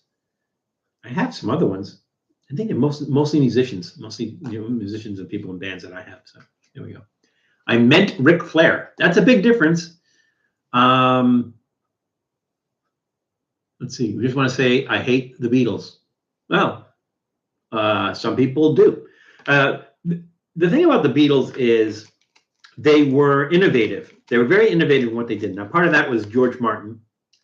I have some other ones. I think mostly musicians, musicians and people in bands that I have. So there we go. I meant Ric Flair. That's a big difference. Let's see. We just want to say I hate the Beatles. Well, some people do. The thing about the Beatles is they were innovative. They were very innovative in what they did. Now, part of that was George Martin.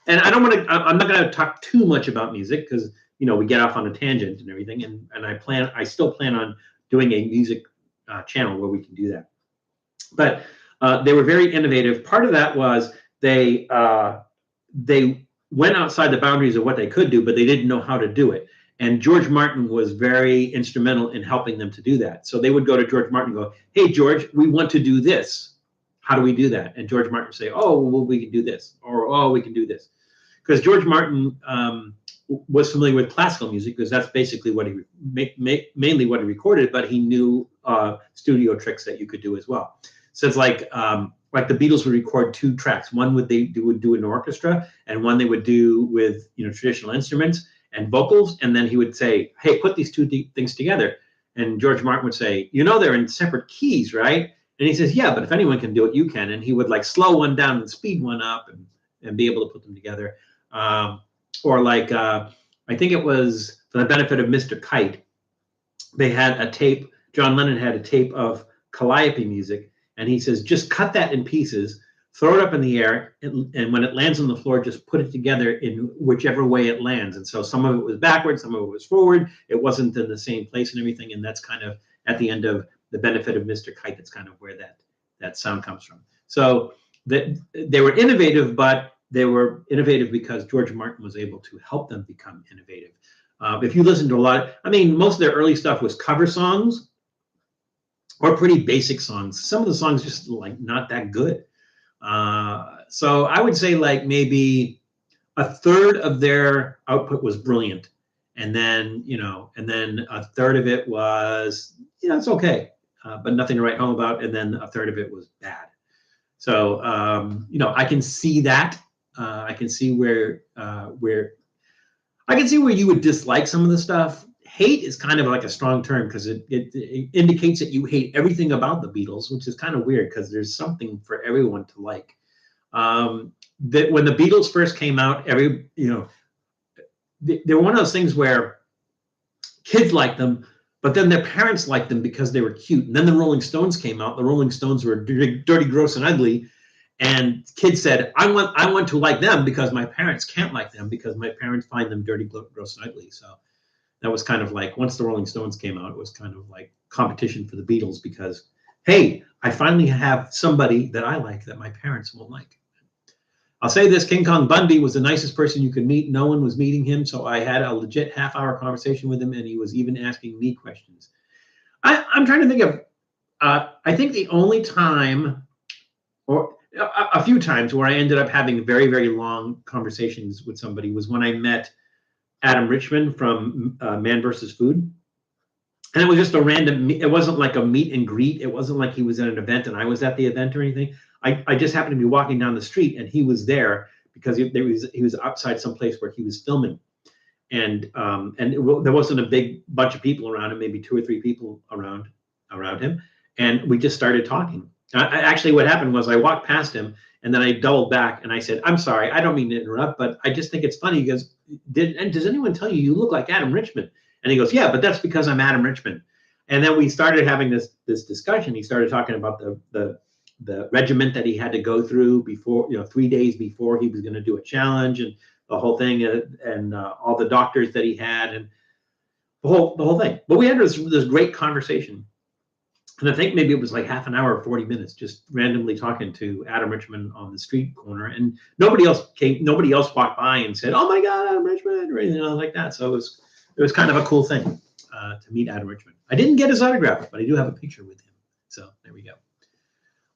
And I'm not going to talk too much about music because, we get off on a tangent and everything. And I still plan on doing a music channel where we can do that. But they were very innovative. Part of that was they went outside the boundaries of what they could do, but they didn't know how to do it. And George Martin was very instrumental in helping them to do that. So they would go to George Martin and go, "Hey, George, we want to do this. How do we do that?" And George Martin would say, "Oh, well, we can do this," or "Oh, we can do this." Because George Martin was familiar with classical music because that's basically what he mainly what he recorded, but he knew studio tricks that you could do as well. So it's like the Beatles would record 2 tracks. One would do in orchestra, and one they would do with traditional instruments and vocals. And then he would say, "Hey, put these 2 things together." And George Martin would say, "They're in separate keys, right?" And he says, "Yeah, but if anyone can do it, you can." And he would slow one down and speed one up and be able to put them together. I think it was for the benefit of Mr. Kite. They had a tape. John Lennon had a tape of Calliope music. And he says, "Just cut that in pieces, throw it up in the air, and when it lands on the floor, just put it together in whichever way it lands." And so some of it was backwards, some of it was forward. It wasn't in the same place and everything. And that's kind of at the end of the benefit of Mr. Kite. That's kind of where that sound comes from. So they were innovative, but they were innovative because George Martin was able to help them become innovative. If you listen to most of their early stuff was cover songs or pretty basic songs. Some of the songs just not that good. So I would say maybe a third of their output was brilliant. And then, a third of it was, it's okay, but nothing to write home about. And then a third of it was bad. So, I can see that. I can see where you would dislike some of the stuff. Hate is kind of like a strong term because it indicates that you hate everything about the Beatles, which is kind of weird because there's something for everyone to like. That when the Beatles first came out, they were one of those things where kids liked them, but then their parents liked them because they were cute. And then the Rolling Stones came out. The Rolling Stones were dirty, gross, and ugly. And kids said, I want to like them because my parents can't like them because my parents find them dirty, gross, and ugly. So that was kind of once the Rolling Stones came out, it was kind of like competition for the Beatles because, hey, I finally have somebody that I like that my parents won't like. I'll say this, King Kong Bundy was the nicest person you could meet. No one was meeting him, so I had a legit half-hour conversation with him, and he was even asking me questions. I'm trying to think of, I think the only time, or a few times where I ended up having very, very long conversations with somebody was when I met Adam Richman from Man vs. Food. And it was just a random, it wasn't like a meet and greet. It wasn't like he was at an event and I was at the event or anything. I just happened to be walking down the street and he was there because he was outside someplace where he was filming. And there wasn't a big bunch of people around him, maybe 2 or 3 people around him. And we just started talking. Actually, what happened was I walked past him and then I doubled back and I said, "I'm sorry, I don't mean to interrupt, but I just think it's funny." He goes, does anyone tell you look like Adam Richman? And he goes, "Yeah, but that's because I'm Adam Richman." And then we started having this discussion. He started talking about the regiment that he had to go through before, 3 days before he was going to do a challenge, and the whole thing, and all the doctors that he had, and the whole thing. But we had this great conversation. And I think maybe it was like half an hour or 40 minutes, just randomly talking to Adam Richmond on the street corner, and nobody else walked by and said, "Oh my God, Adam Richmond," or anything like that. So it was kind of a cool thing to meet Adam Richmond. I didn't get his autograph, but I do have a picture with him. So there we go.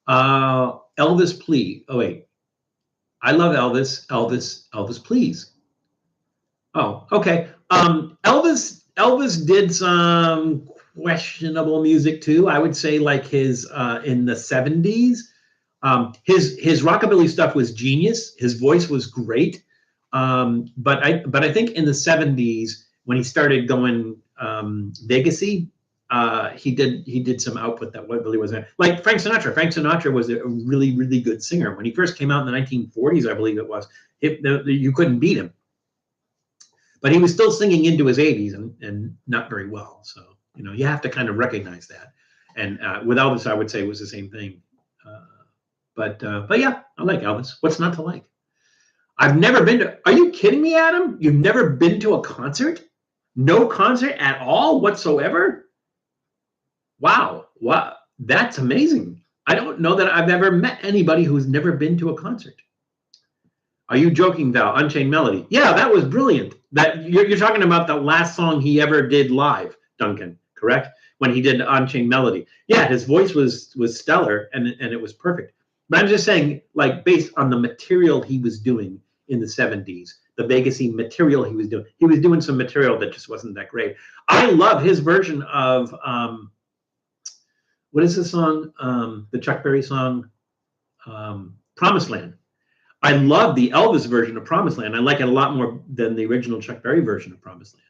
Elvis, please. Oh wait, I love Elvis. Elvis, please. Oh, okay. Elvis did some questionable music too. I would say like his in the 70s. His rockabilly stuff was genius. His voice was great. But I think in the 70s when he started going Vegas-y, he did some output that really wasn't like Frank Sinatra. Frank Sinatra was a really, really good singer. When he first came out in the 1940s, I believe it was, you couldn't beat him. But he was still singing into his 80s and not very well. So, you have to kind of recognize that. And with Elvis, I would say it was the same thing. But yeah, I like Elvis. What's not to like? I've never been to, are you kidding me, Adam? You've never been to a concert? No concert at all whatsoever? Wow. That's amazing. I don't know that I've ever met anybody who's never been to a concert. Are you joking, Val? Unchained Melody. Yeah, that was brilliant. That you're talking about the last song he ever did live, Duncan, correct? When he did Unchained Melody. Yeah, his voice was stellar and it was perfect. But I'm just saying, like, based on the material he was doing in the 70s, the Vegas-y material he was doing some material that just wasn't that great. I love his version of what is the song? The Chuck Berry song, Promised Land. I love the Elvis version of Promised Land. I like it a lot more than the original Chuck Berry version of Promised Land.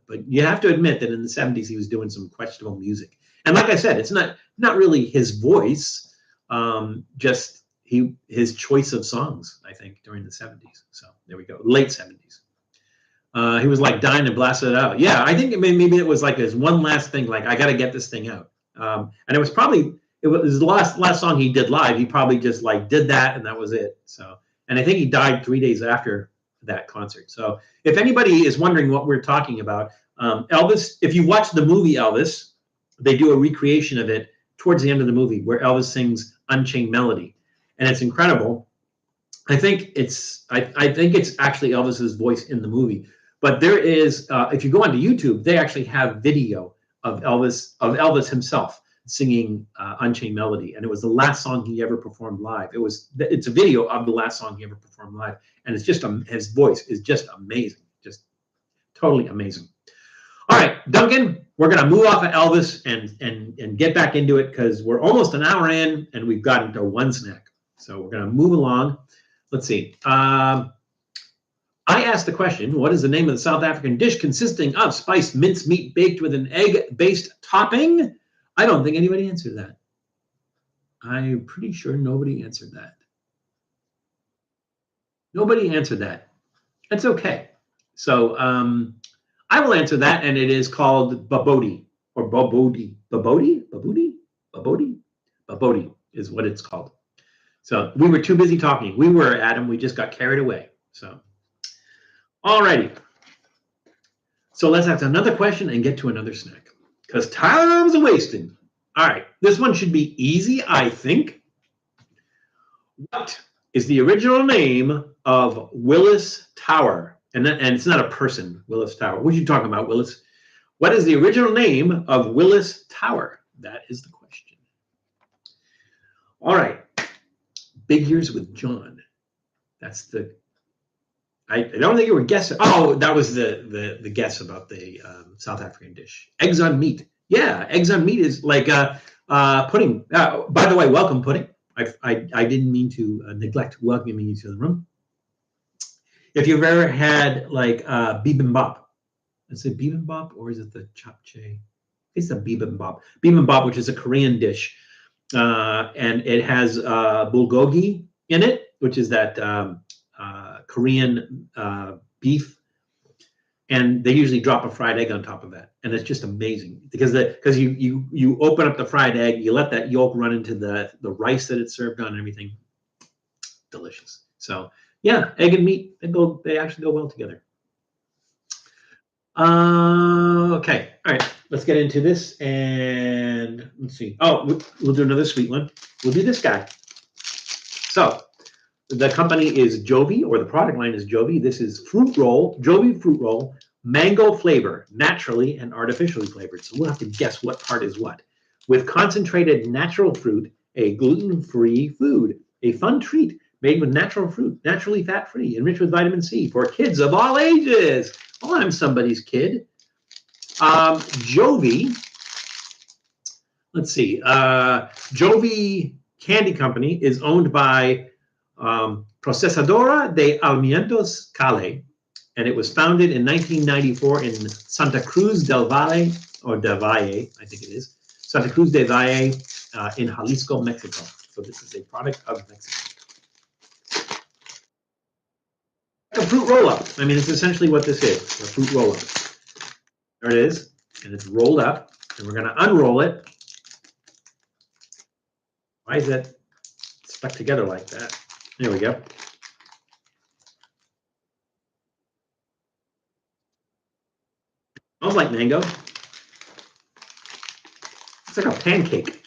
But you have to admit that in the 70s he was doing some questionable music. And like I said, it's not really his voice, just his choice of songs, I think, during the 70s. So there we go, late 70s. He was like dying to blast it out. Yeah, I think maybe it was like his one last thing, like I got to get this thing out. And it was the last song he did live. He probably just like did that and that was it. So, and I think he died 3 days after that concert. So if anybody is wondering what we're talking about, Elvis, if you watch the movie Elvis, they do a recreation of it towards the end of the movie where Elvis sings Unchained Melody. And it's incredible. I think it's actually Elvis's voice in the movie. But there is, if you go onto YouTube, they actually have video of Elvis himself singing Unchained Melody, and it was the last song he ever performed live. It's a video of the last song he ever performed live, and it's just his voice is just amazing, just totally amazing. All right, Duncan, we're gonna move off of Elvis and get back into it because we're almost an hour in and we've gotten to one snack. So we're gonna move along. Let's see. I asked the question, what is the name of the South African dish consisting of spiced mincemeat baked with an egg-based topping? I don't think anybody answered that. I'm pretty sure nobody answered that. Nobody answered that. That's okay. So I will answer that, and it is called babodi or babodi. Babodi? Babodi? Babodi? Babodi is what it's called. So we were too busy talking. We were, Adam. We just got carried away. So. All righty. So let's ask another question and get to another snack because time's wasting. All right. This one should be easy, I think. What is the original name of Willis Tower? And it's not a person, Willis Tower. What are you talking about, Willis? What is the original name of Willis Tower? That is the question. All right. Big Ears with John. That's the... I don't think you were guessing. Oh, that was the guess about the South African dish. Eggs on meat. Yeah, eggs on meat is like pudding. By the way, welcome, pudding. I didn't mean to neglect welcoming you to the room. If you've ever had like bibimbap, is it bibimbap or is it the japchae? It's the bibimbap. Bibimbap, which is a Korean dish, and it has bulgogi in it, which is that Korean beef, and they usually drop a fried egg on top of that, and it's just amazing because you open up the fried egg, you let that yolk run into the rice that it's served on, and everything. Delicious. So yeah, egg and meat, they actually go well together. Okay, all right, let's get into this, and let's see. Oh, we'll do another sweet one. We'll do this guy. So the company is Jovy, or the product line is Jovy. This is fruit roll, Jovy fruit roll, mango flavor, naturally and artificially flavored. So we'll have to guess what part is what. With concentrated natural fruit, a gluten-free food, a fun treat made with natural fruit, naturally fat-free, enriched with vitamin C for kids of all ages. Oh, I'm somebody's kid. Jovy, let's see. Jovy Candy Company is owned by Procesadora de Alimentos Cali, and it was founded in 1994 in Santa Cruz del Valle, or del Valle, I think it is, Santa Cruz del Valle in Jalisco, Mexico. So this is a product of Mexico. A fruit roll-up. I mean, it's essentially what this is, a fruit roll-up. There it is, and it's rolled up, and we're going to unroll it. Why is that stuck together like that? There we go. Smells like mango. It's like a pancake.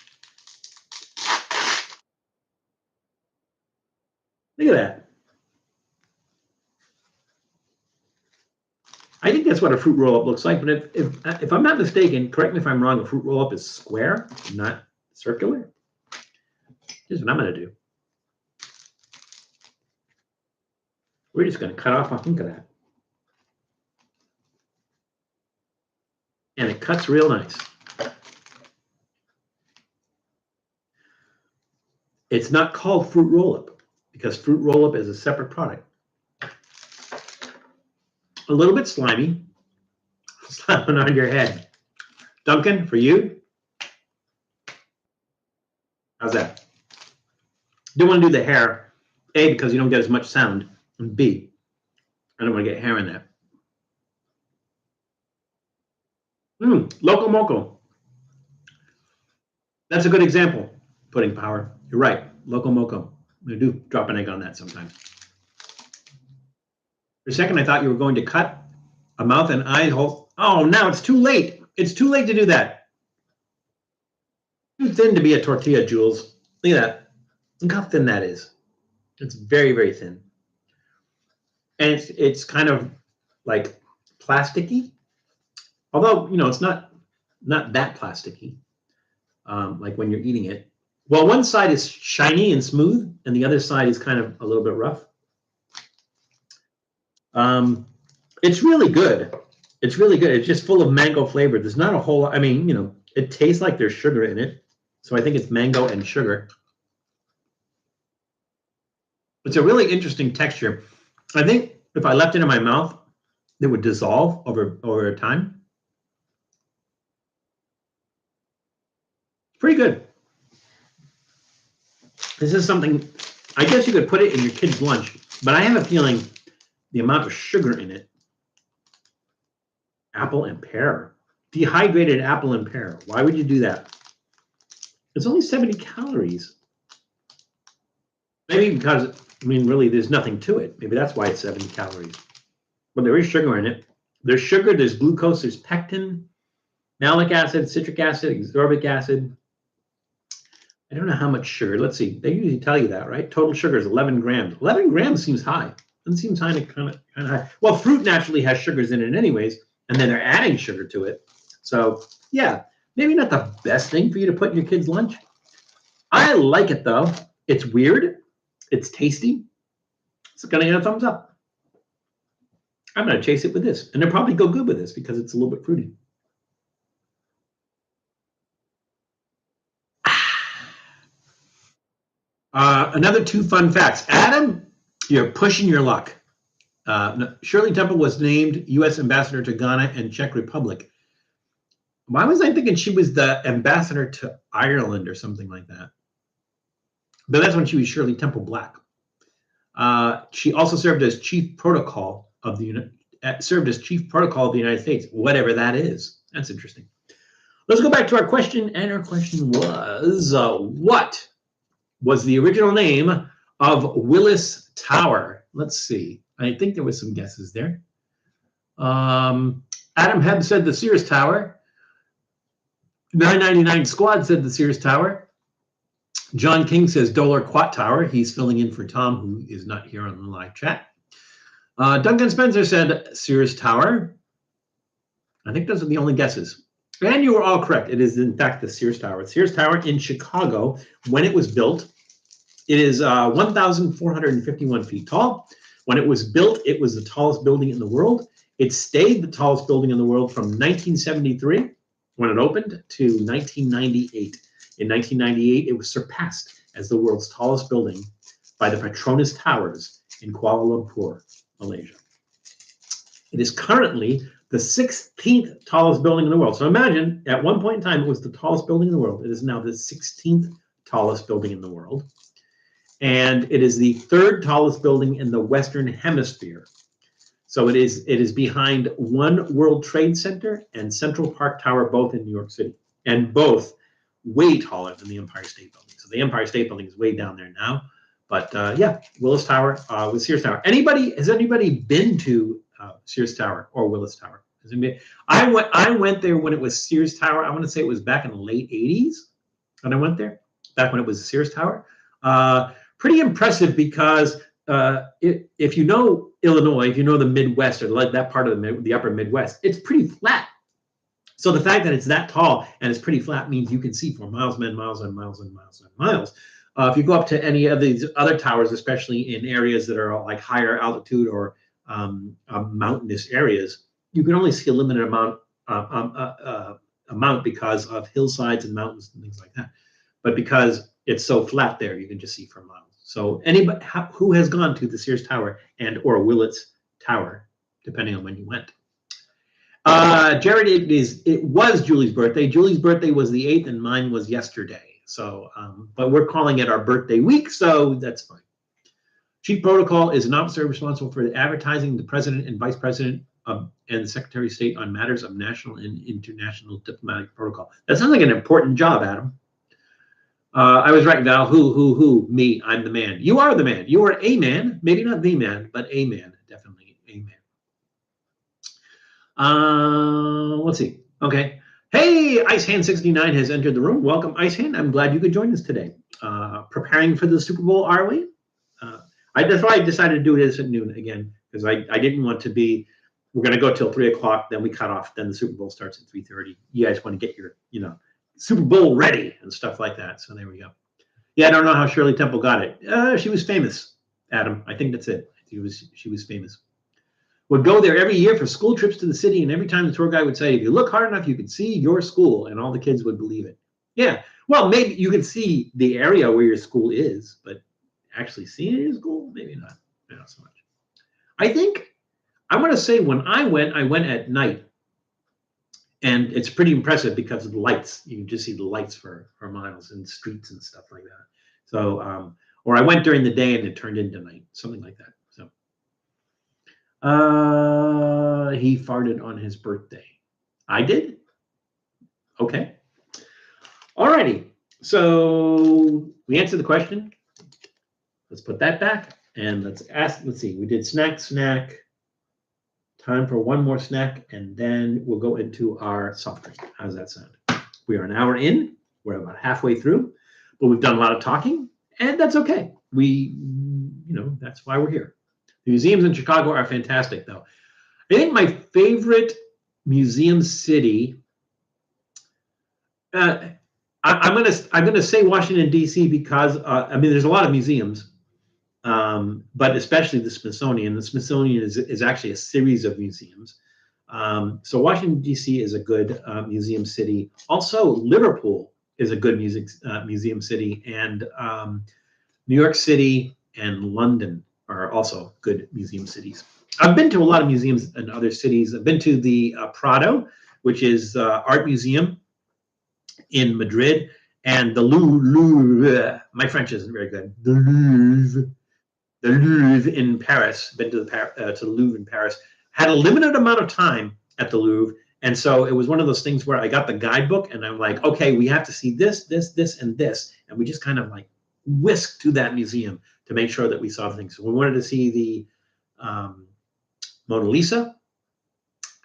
Look at that. I think that's what a fruit roll-up looks like, but if I'm not mistaken, correct me if I'm wrong, a fruit roll-up is square, not circular. Here's what I'm going to do. We're just going to cut off a hunk of that. And it cuts real nice. It's not called fruit roll-up because fruit roll-up is a separate product. A little bit slimy, slapping on your head. Duncan, for you, how's that? Don't want to do the hair, A, because you don't get as much sound, and B, I don't want to get hair in that. Loco moco. That's a good example. Pudding power. You're right. Loco moco. I do drop an egg on that sometimes. For a second, I thought you were going to cut a mouth and eye hole. Oh, now it's too late. It's too late to do that. Too thin to be a tortilla, Jules. Look at that. Look how thin that is. It's very, very thin. And it's kind of like plasticky. Although, you know, it's not that plasticky, like when you're eating it. Well, one side is shiny and smooth, and the other side is kind of a little bit rough. It's really good. It's really good. It's just full of mango flavor. There's not a whole lot. I mean, you know, it tastes like there's sugar in it. So I think it's mango and sugar. It's a really interesting texture. I think if I left it in my mouth, it would dissolve over time. Pretty good. This is something, I guess you could put it in your kid's lunch, but I have a feeling the amount of sugar in it. Apple and pear. Dehydrated apple and pear. Why would you do that? It's only 70 calories. Maybe because, I mean, really, there's nothing to it. Maybe that's why it's 70 calories. But there is sugar in it. There's sugar, there's glucose, there's pectin, malic acid, citric acid, ascorbic acid. I don't know how much sugar. Let's see. They usually tell you that, right? Total sugar is 11 grams. 11 grams seems high. It seems kind of high. Well, fruit naturally has sugars in it anyways, and then they're adding sugar to it. So, yeah, maybe not the best thing for you to put in your kid's lunch. I like it, though. It's weird. It's tasty. It's going to get a thumbs up. I'm going to chase it with this. And they'll probably go good with this because it's a little bit fruity. Another 2 fun facts. Adam, you're pushing your luck. Shirley Temple was named U.S. Ambassador to Ghana and Czech Republic. Why was I thinking she was the ambassador to Ireland or something like that? But that's when she was Shirley Temple Black. She also served as chief protocol of the served as chief protocol of the United States, whatever that is. That's interesting. Let's go back to our question, and our question was, what was the original name of Willis Tower? Let's see. I think there was some guesses there. Adam Hebb said the Sears Tower. 999 Squad said the Sears Tower. John King says Dollar Quat Tower. He's filling in for Tom, who is not here on the live chat. Duncan Spencer said Sears Tower. I think those are the only guesses. And you were all correct. It is, in fact, the Sears Tower. The Sears Tower in Chicago, when it was built, it is 1,451 feet tall. When it was built, it was the tallest building in the world. It stayed the tallest building in the world from 1973, when it opened, to 1998. In 1998, it was surpassed as the world's tallest building by the Petronas Towers in Kuala Lumpur, Malaysia. It is currently the 16th tallest building in the world. So imagine, at one point in time, it was the tallest building in the world. It is now the 16th tallest building in the world. And it is the third tallest building in the Western Hemisphere. So it is behind One World Trade Center and Central Park Tower, both in New York City, and both way taller than the Empire State Building. So the Empire State Building is way down there now. But yeah, Willis Tower with Sears Tower. Has anybody been to Sears Tower or Willis Tower? I went there when it was Sears Tower. I want to say it was back in the late 80s when I went there, back when it was Sears Tower. Pretty impressive because if you know Illinois, if you know the Midwest or like that part of the upper Midwest, it's pretty flat. So the fact that it's that tall and it's pretty flat means you can see for miles and miles and miles and miles and miles. If you go up to any of these other towers, especially in areas that are like higher altitude or mountainous areas, you can only see a limited amount because of hillsides and mountains and things like that. But because it's so flat there, you can just see for miles. So anybody who has gone to the Sears Tower and or Willits Tower, depending on when you went. Jared, it was Julie's birthday. Julie's birthday was the 8th and mine was yesterday. So, but we're calling it our birthday week, so that's fine. Chief Protocol is an officer responsible for advertising the president and vice president and the Secretary of State on matters of national and international diplomatic protocol. That sounds like an important job, Adam. I was right, Val. Who? Me. I'm the man. You are the man. You are a man. Maybe not the man, but a man. Definitely a man. Let's see. Okay. Hey, Icehand69 has entered the room. Welcome, Icehand. I'm glad you could join us today. Preparing for the Super Bowl, are we? That's why I decided to do this at noon again, because I didn't want to be, we're going to go till 3 o'clock, then we cut off, then the Super Bowl starts at 3:30. You guys want to get your, Super Bowl ready and stuff like that. So there we go. Yeah, I don't know how Shirley Temple got it. She was famous, Adam. I think that's it. She was famous. Would go there every year for school trips to the city, and every time the tour guide would say, if you look hard enough, you can see your school, and all the kids would believe it. Yeah, well, maybe you can see the area where your school is, but actually seeing your school, maybe not so much. I think, I want to say when I went at night, and it's pretty impressive because of the lights. You can just see the lights for miles and streets and stuff like that. So, or I went during the day and it turned into night, something like that. So, he farted on his birthday. I did? Okay. All righty. So we answered the question. Let's put that back and let's see. We did snack. Time for one more snack, and then we'll go into our soft drink. How does that sound? We are an hour in. We're about halfway through, but we've done a lot of talking, and that's okay. That's why we're here. The museums in Chicago are fantastic, though. I think my favorite museum city. I'm gonna say Washington D.C. because there's a lot of museums. But especially the Smithsonian. The Smithsonian is actually a series of museums. So Washington, D.C. is a good museum city. Also, Liverpool is a good museum city. And New York City and London are also good museum cities. I've been to a lot of museums in other cities. I've been to the Prado, which is art museum in Madrid, and the Louvre. My French isn't very good. The Louvre in Paris. Been to the Louvre in Paris. had a limited amount of time at the Louvre. And so it was one of those things where I got the guidebook and I'm like, okay, we have to see this, this, this, and this. And we just kind of like whisked to that museum to make sure that we saw things. So we wanted to see the Mona Lisa.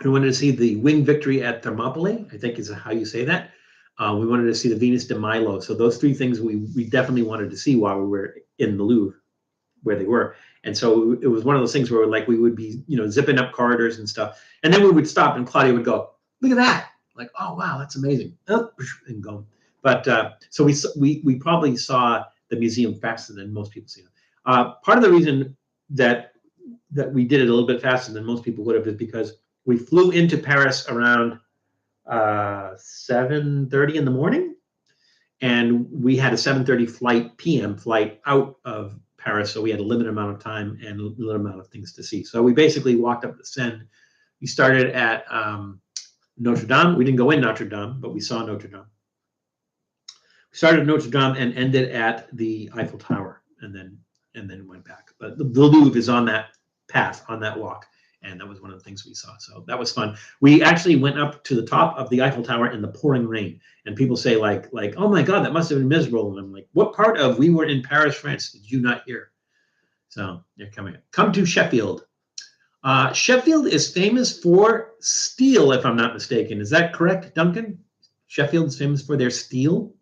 We wanted to see the Winged Victory at Thermopylae, I think is how you say that. We wanted to see the Venus de Milo. So those three things we definitely wanted to see while we were in the Louvre, where they were. And so it was one of those things where like we would be, zipping up corridors and stuff. And then we would stop and Claudia would go, look at that. Like, oh, wow, that's amazing. And go. But so we probably saw the museum faster than most people see it. Part of the reason that we did it a little bit faster than most people would have is because we flew into Paris around 7:30 in the morning, and we had a 7:30 p.m. flight out of Paris, so we had a limited amount of time and a limited amount of things to see. So we basically walked up the Seine. We started at Notre Dame. We didn't go in Notre Dame, but we saw Notre Dame. We started at Notre Dame and ended at the Eiffel Tower, and then went back. But the Louvre is on that path, on that walk. And that was one of the things we saw. So that was fun. We actually went up to the top of the Eiffel Tower in the pouring rain. And people say like, oh my God, that must have been miserable. And I'm like, what part of we were in Paris, France did you not hear? So they're coming up. Come to Sheffield. Sheffield is famous for steel, if I'm not mistaken. Is that correct, Duncan? Sheffield is famous for their steel.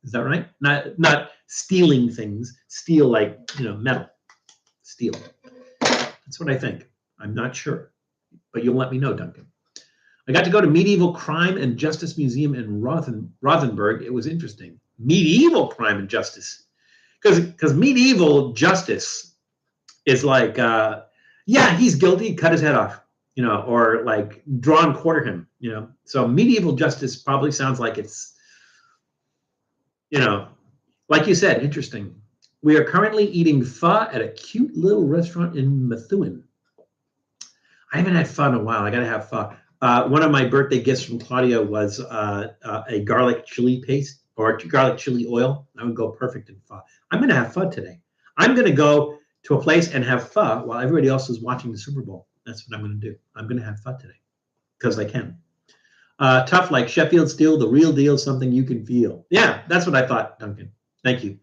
Is that right? Not stealing things. Steel like, metal. Steel. That's what I think. I'm not sure, but you'll let me know, Duncan. I got to go to Medieval Crime and Justice Museum in Rothenburg. It was interesting. Medieval Crime and Justice. Because medieval justice is like, yeah, he's guilty, cut his head off, or like draw and quarter him, So medieval justice probably sounds like it's, like you said, interesting. We are currently eating pho at a cute little restaurant in Methuen. I haven't had pho in a while. I got to have pho. One of my birthday gifts from Claudia was a garlic chili paste or garlic chili oil. That would go perfect in pho. I'm going to have pho today. I'm going to go to a place and have pho while everybody else is watching the Super Bowl. That's what I'm going to do. I'm going to have pho today because I can. Tough like Sheffield Steel, the real deal, something you can feel. Yeah, that's what I thought, Duncan. Thank you.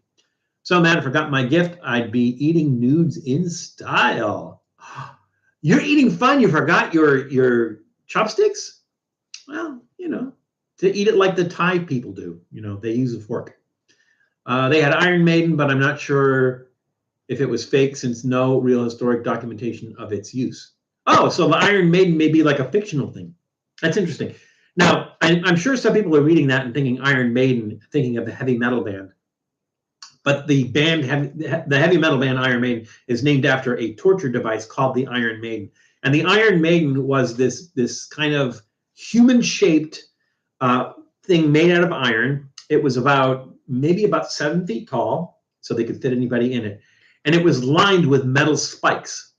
So, man, I forgot my gift. I'd be eating nudes in style. You're eating fun. You forgot your chopsticks? Well, to eat it like the Thai people do. They use a fork. They had Iron Maiden, but I'm not sure if it was fake since no real historic documentation of its use. Oh, so the Iron Maiden may be like a fictional thing. That's interesting. Now, I'm sure some people are reading that and thinking Iron Maiden, thinking of the heavy metal band. But the heavy metal band Iron Maiden is named after a torture device called the Iron Maiden. And the Iron Maiden was this kind of human-shaped thing made out of iron. It was maybe about 7 feet tall, so they could fit anybody in it. And it was lined with metal spikes.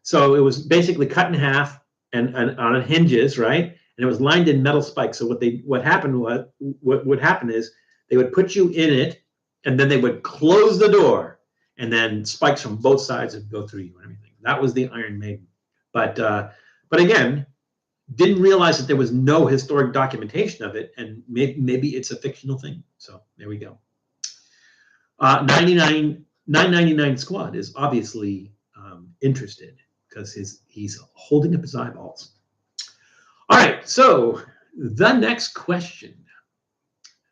So it was basically cut in half and on hinges, right? And it was lined in metal spikes. So what would happen is they would put you in it, and then they would close the door, and then spikes from both sides would go through you and everything. That was the Iron Maiden. But again, didn't realize that there was no historic documentation of it, and maybe it's a fictional thing. So there we go. 999 Squad is obviously interested because he's holding up his eyeballs. All right, so the next question.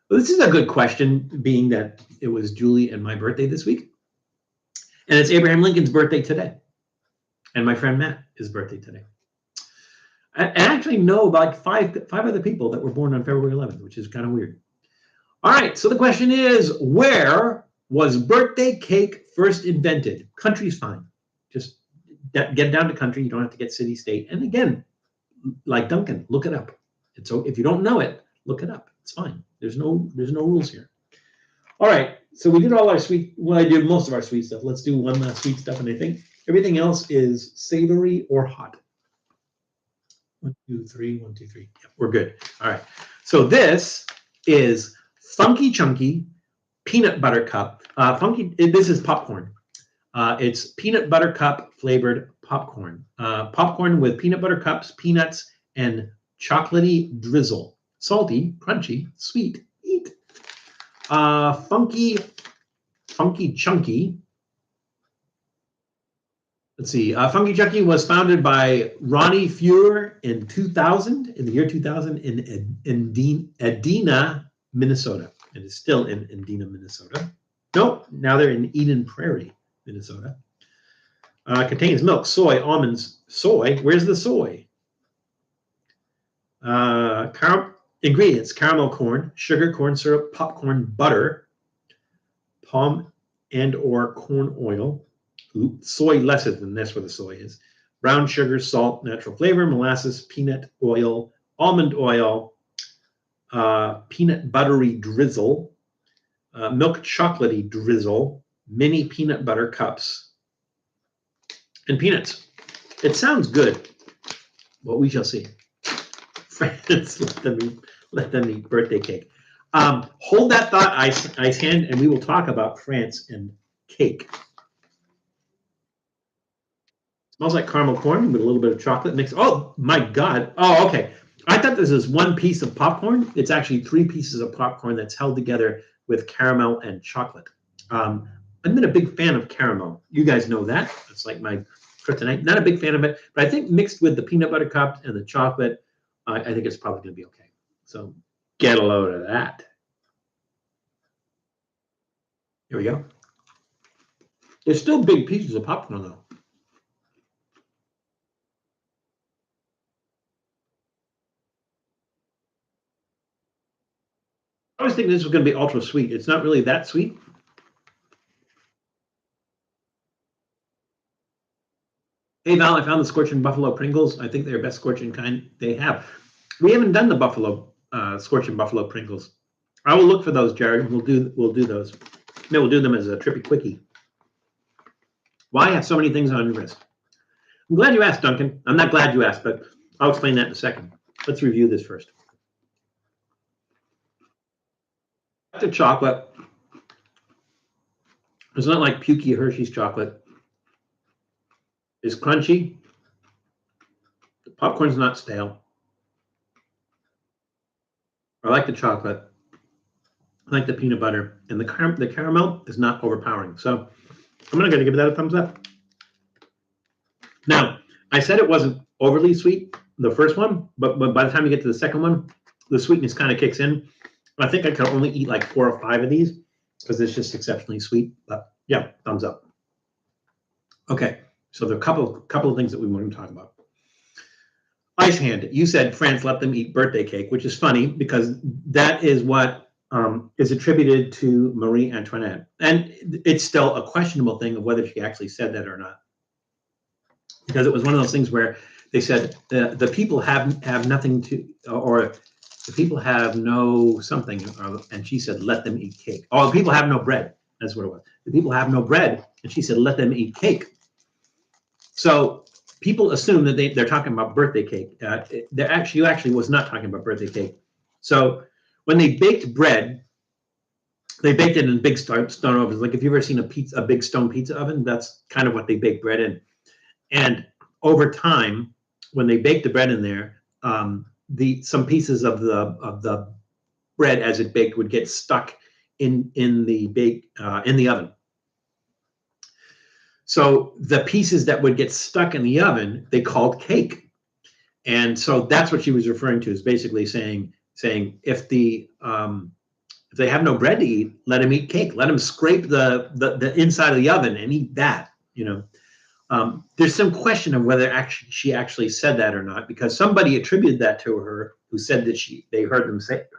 Well, this is a good question, being that it was Julie and my birthday this week. And it's Abraham Lincoln's birthday today. And my friend Matt, his birthday today. I actually know about five other people that were born on February 11th, which is kind of weird. All right, so the question is, where was birthday cake first invented? Country's fine. Just get down to country. You don't have to get city, state. And again, like Duncan, look it up. So if you don't know it, look it up. It's fine. There's no rules here. All right. So we did all our sweet. Well, I did most of our sweet stuff. Let's do one last sweet stuff, and I think everything else is savory or hot. 1, 2, 3. 1, 2, 3. Yep, we're good. All right. So this is Funky Chunky Peanut Butter Cup. This is popcorn. It's peanut butter cup flavored popcorn. Popcorn with peanut butter cups, peanuts, and chocolatey drizzle. Salty, crunchy, sweet. Eat. Funky Chunky. Let's see. Funky Chunky was founded by Ronnie Fuhr in 2000, in the year 2000, in Edina, Minnesota. It is still in Edina, Minnesota. Nope, now they're in Eden Prairie, Minnesota. Contains milk, soy, almonds, soy. Where's the soy? Ingredients: caramel corn, sugar, corn syrup, popcorn, butter, palm and or corn oil. Soy lesser than this, where the soy is. Brown sugar, salt, natural flavor, molasses, peanut oil, almond oil, peanut buttery drizzle, milk chocolatey drizzle, mini peanut butter cups, and peanuts. It sounds good, but we shall see. Friends, let them eat birthday cake. Hold that thought, ice hand, and we will talk about France and cake. Smells like caramel corn with a little bit of chocolate mix. Oh my God. Oh, okay. I thought this is one piece of popcorn. It's actually 3 pieces of popcorn that's held together with caramel and chocolate. I've been a big fan of caramel. You guys know that. It's like my kryptonite. Not a big fan of it, but I think mixed with the peanut butter cups and the chocolate, I think it's probably going to be okay. So get a load of that. Here we go. There's still big pieces of popcorn though. I was thinking this was going to be ultra sweet. It's not really that sweet. Hey Val, I found the scorching buffalo Pringles. I think they're best scorching kind they have. We haven't done the buffalo scorching buffalo Pringles. I will look for those, Jared. We'll do those. No, we'll do them as a Trippy quickie. Why have so many things on your wrist? I'm glad you asked, Duncan. I'm not glad you asked, but I'll explain that in a second. Let's review this first. The chocolate. It's not like pukey Hershey's chocolate. It's crunchy. The popcorn's not stale. I like the chocolate. I like the peanut butter. And the caramel is not overpowering. So I'm going to give that a thumbs up. Now, I said it wasn't overly sweet, the first one, but by the time you get to the second one, the sweetness kind of kicks in. I think I could only eat like 4 or 5 of these because it's just exceptionally sweet. But yeah, thumbs up. Okay, so there are a couple of things that we want to talk about. Ice hand, you said France let them eat birthday cake, which is funny because that is what is attributed to Marie Antoinette. And it's still a questionable thing of whether she actually said that or not. Because it was one of those things where they said the people have nothing to, or the people have no something, and she said, let them eat cake. Oh, the people have no bread. That's what it was. The people have no bread, and she said, let them eat cake. So people assume that they're talking about birthday cake. You actually was not talking about birthday cake. So when they baked bread, they baked it in big stone ovens. Like if you've ever seen a big stone pizza oven, that's kind of what they bake bread in. And over time, when they baked the bread in there, some pieces of the bread as it baked would get stuck in the oven. So the pieces that would get stuck in the oven, they called cake. And so that's what she was referring to, is basically saying if they have no bread to eat, let them eat cake. Let them scrape the inside of the oven and eat that. There's some question of whether she actually said that or not, because somebody attributed that to her who said that they heard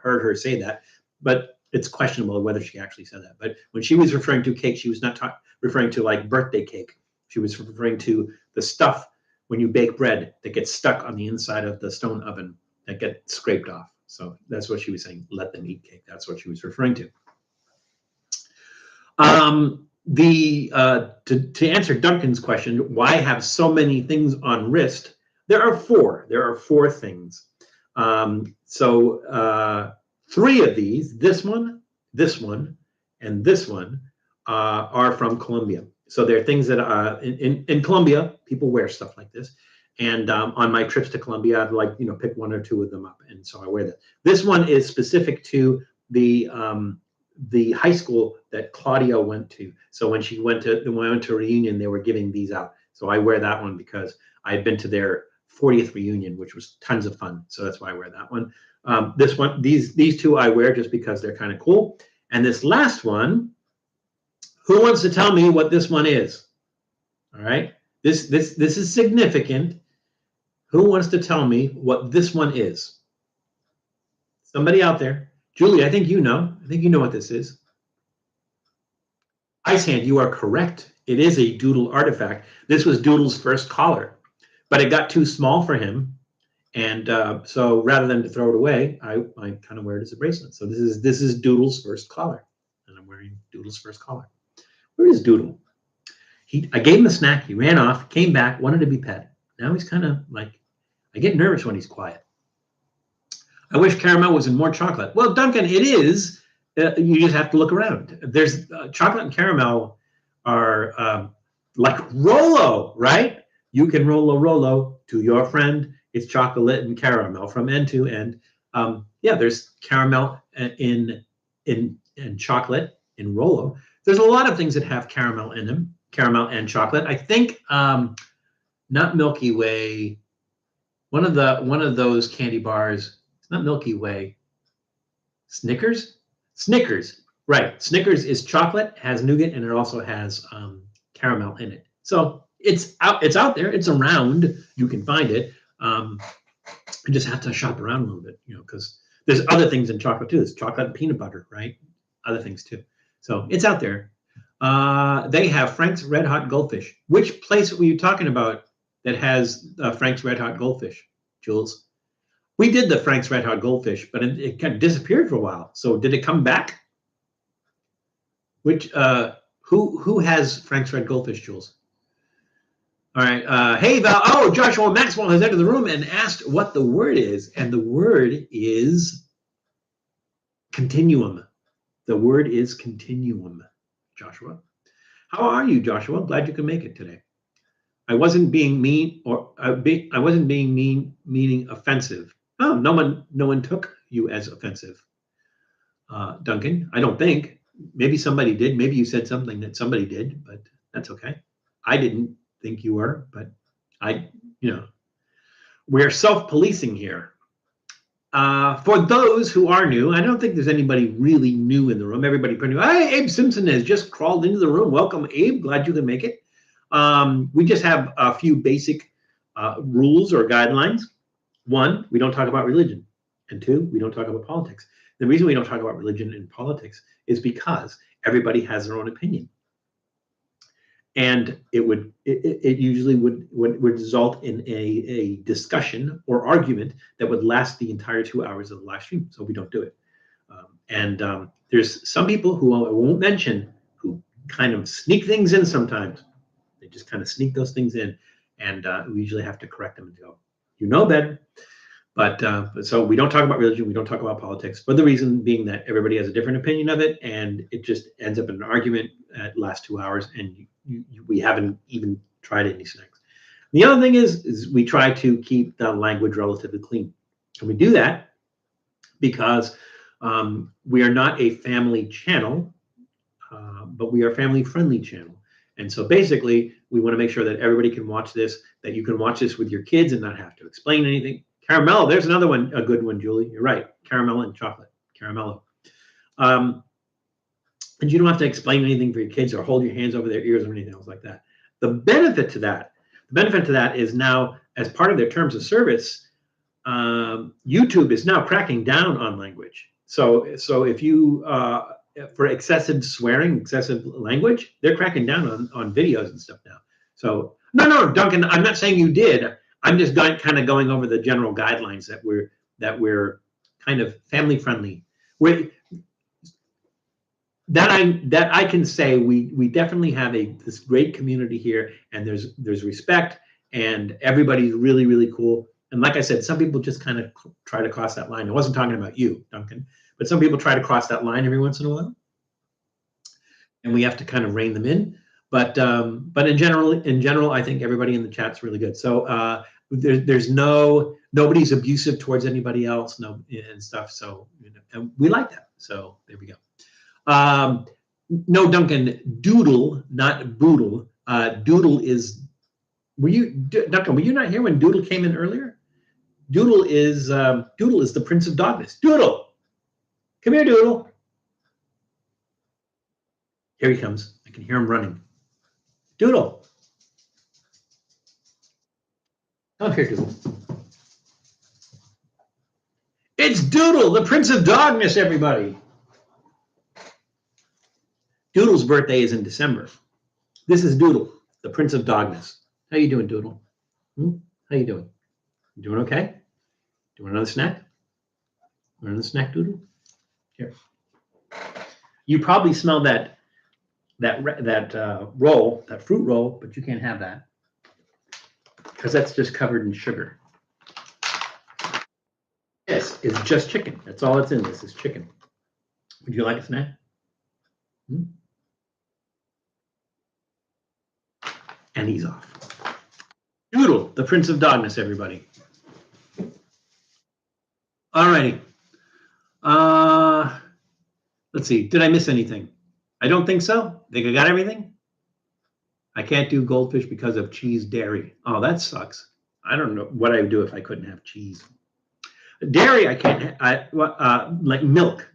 her say that, but it's questionable whether she actually said that. But when she was referring to cake, she was not referring to like birthday cake. She was referring to the stuff when you bake bread that gets stuck on the inside of the stone oven that get scraped off. So that's what she was saying. Let them eat cake. That's what she was referring to. To answer Duncan's question, why have so many things on wrist? There are 4. There are 4 things. 3 of these, this one, and this one, are from Colombia. So there are things that in Colombia, people wear stuff like this. And on my trips to Colombia, I'd like, pick one or two of them up. And so I wear that. This one is specific to the high school that Claudia went to. So when we went to a reunion, they were giving these out. So I wear that one because I had been to their 40th reunion, which was tons of fun. So that's why I wear that one. This one, these two I wear just because they're kind of cool. And this last one, who wants to tell me what this one is? All right, this is significant. Who wants to tell me what this one is? Somebody out there. Julie, I think you know. I think you know what this is. Ice Hand, you are correct. It is a Doodle artifact. This was Doodle's first collar, but it got too small for him. And so rather than to throw it away, I kind of wear it as a bracelet. So this is Doodle's first collar. And I'm wearing Doodle's first collar. Where is Doodle? I gave him a snack. He ran off, came back, wanted to be pet. Now he's kind of like, I get nervous when he's quiet. I wish caramel was in more chocolate. Well, Duncan, it is. You just have to look around. There's chocolate and caramel are like Rollo, right? You can Rollo to your friend. It's chocolate and caramel from end to end. Yeah, there's caramel in chocolate in Rollo. There's a lot of things that have caramel in them, caramel and chocolate. I think not Milky Way. One of those candy bars. It's not Milky Way. Snickers, right? Snickers is chocolate, has nougat, and it also has caramel in it. So it's out there. It's around. You can find it. You just have to shop around a little bit, because there's other things in chocolate too. There's chocolate and peanut butter, right? Other things too. So it's out there. They have Frank's Red Hot Goldfish. Which place were you talking about that has Frank's Red Hot Goldfish, Jules? We did the Frank's Red Hot Goldfish, but it kind of disappeared for a while. So did it come back? Which who has Frank's Red Goldfish, Jules? All right. Hey, Val. Oh, Joshua Maxwell has entered the room and asked what the word is. And the word is continuum. The word is continuum, Joshua. How are you, Joshua? Glad you could make it today. I wasn't being mean, or I wasn't being mean, meaning offensive. Oh, no one took you as offensive, Duncan. I don't think. Maybe somebody did. Maybe you said something that somebody did, but that's okay. I didn't think you were, but we're self-policing here. For those who are new, I don't think there's anybody really new in the room. Everybody pretty new. Hey, Abe Simpson has just crawled into the room. Welcome, Abe. Glad you can make it. We just have a few basic rules or guidelines. One, we don't talk about religion. And two, we don't talk about politics. The reason we don't talk about religion and politics is because everybody has their own opinion. And it usually would result in a discussion or argument that would last the entire 2 hours of the live stream. So we don't do it. There's some people who I won't mention who kind of sneak things in sometimes. They just kind of sneak those things in, and we usually have to correct them and go, you know better. But so we don't talk about religion, we don't talk about politics, but the reason being that everybody has a different opinion of it, and it just ends up in an argument at last 2 hours, and we haven't even tried any snacks. The other thing is we try to keep the language relatively clean. And we do that because we are not a family channel, but we are a family-friendly channel. And so basically, we want to make sure that everybody can watch this, that you can watch this with your kids and not have to explain anything. Caramel, there's another one, a good one, Julie. You're right. Caramel and chocolate. Caramello. And you don't have to explain anything for your kids or hold your hands over their ears or anything else like that. The benefit to that is now, as part of their terms of service, YouTube is now cracking down on language. So if you for excessive swearing, excessive language, they're cracking down on videos and stuff now. So no, Duncan, I'm not saying you did. I'm just kind of going over the general guidelines that we're kind of family friendly. That I can say we definitely have this great community here, and there's respect, and everybody's really, really cool. And like I said, some people just kind of try to cross that line. I wasn't talking about you, Duncan, but some people try to cross that line every once in a while, and we have to kind of rein them in. But in general, I think everybody in the chat's really good. So there's nobody's abusive towards anybody else, and stuff. So and we like that. So there we go. No, Duncan, doodle, not boodle. Doodle is. Duncan? Were you not here when Doodle came in earlier? Doodle is the Prince of Darkness. Doodle, come here, Doodle. Here he comes. I can hear him running. Doodle. Come up here, Doodle. It's Doodle, the Prince of Darkness, everybody. Doodle's birthday is in December. This is Doodle, the Prince of Darkness. How you doing, Doodle? How you doing? You doing okay? Do you want another snack? Want another snack, Doodle? Here. You probably smell that roll, that fruit roll, but you can't have that because that's just covered in sugar. This is just chicken. That's all that's in this is chicken. Would you like a snack? And he's off. Doodle, the Prince of Darkness, everybody. All righty. Let's see. Did I miss anything? I don't think so. Think I got everything? I can't do goldfish because of cheese dairy. Oh, that sucks. I don't know what I would do if I couldn't have cheese. Dairy, I can't. Like milk.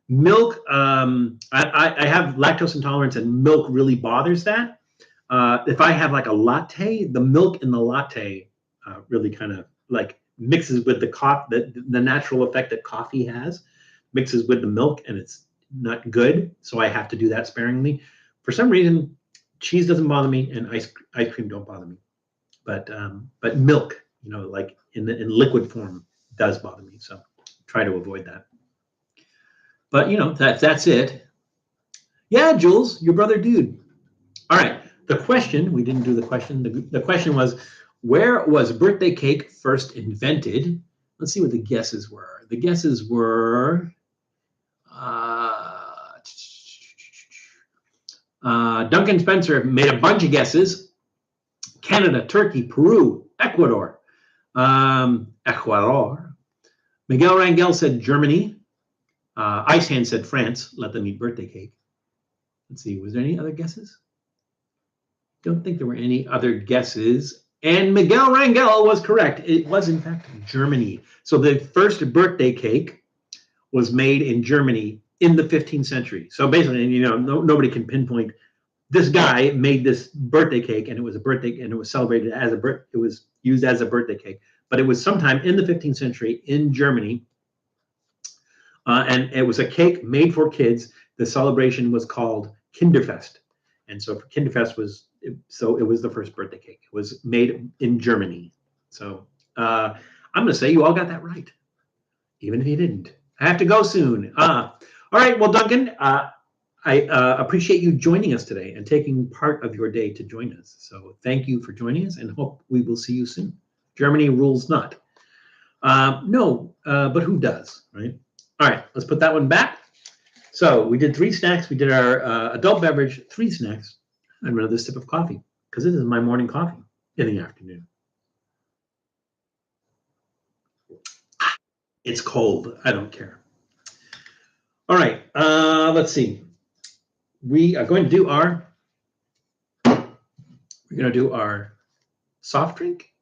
Milk. I have lactose intolerance, and milk really bothers that. If I have like a latte, the milk in the latte really kind of like mixes with the natural effect that coffee has, mixes with the milk, and it's not good. So I have to do that sparingly. For some reason, cheese doesn't bother me, and ice cream don't bother me. But milk, like in liquid form, does bother me. So try to avoid that. But that's it. Yeah, Jules, your brother dude. All right. The question, we didn't do the question. The question was, where was birthday cake first invented? Let's see what the guesses were. The guesses were Duncan Spencer made a bunch of guesses. Canada, Turkey, Peru, Ecuador. Ecuador. Miguel Rangel said Germany. Ice Hand said France. Let them eat birthday cake. Let's see. Was there any other guesses? Don't think there were any other guesses. And Miguel Rangel was correct. It was, in fact, Germany. So the first birthday cake was made in Germany in the 15th century. So basically, nobody can pinpoint. This guy made this birthday cake, and it was a birthday, and it was celebrated as it was used as a birthday cake. But it was sometime in the 15th century in Germany, and it was a cake made for kids. The celebration was called Kinderfest, and so for Kinderfest it was the first birthday cake. It was made in Germany. So I'm going to say you all got that right, even if you didn't. I have to go soon. All right. Well, Duncan, I appreciate you joining us today and taking part of your day to join us. So thank you for joining us, and hope we will see you soon. Germany rules not. No, but who does, right? All right. Let's put that one back. So we did 3 snacks. We did our adult beverage, 3 snacks, and another sip of coffee, because this is my morning coffee in the afternoon. It's cold. I don't care. All right. Let's see. We are going to do our soft drink.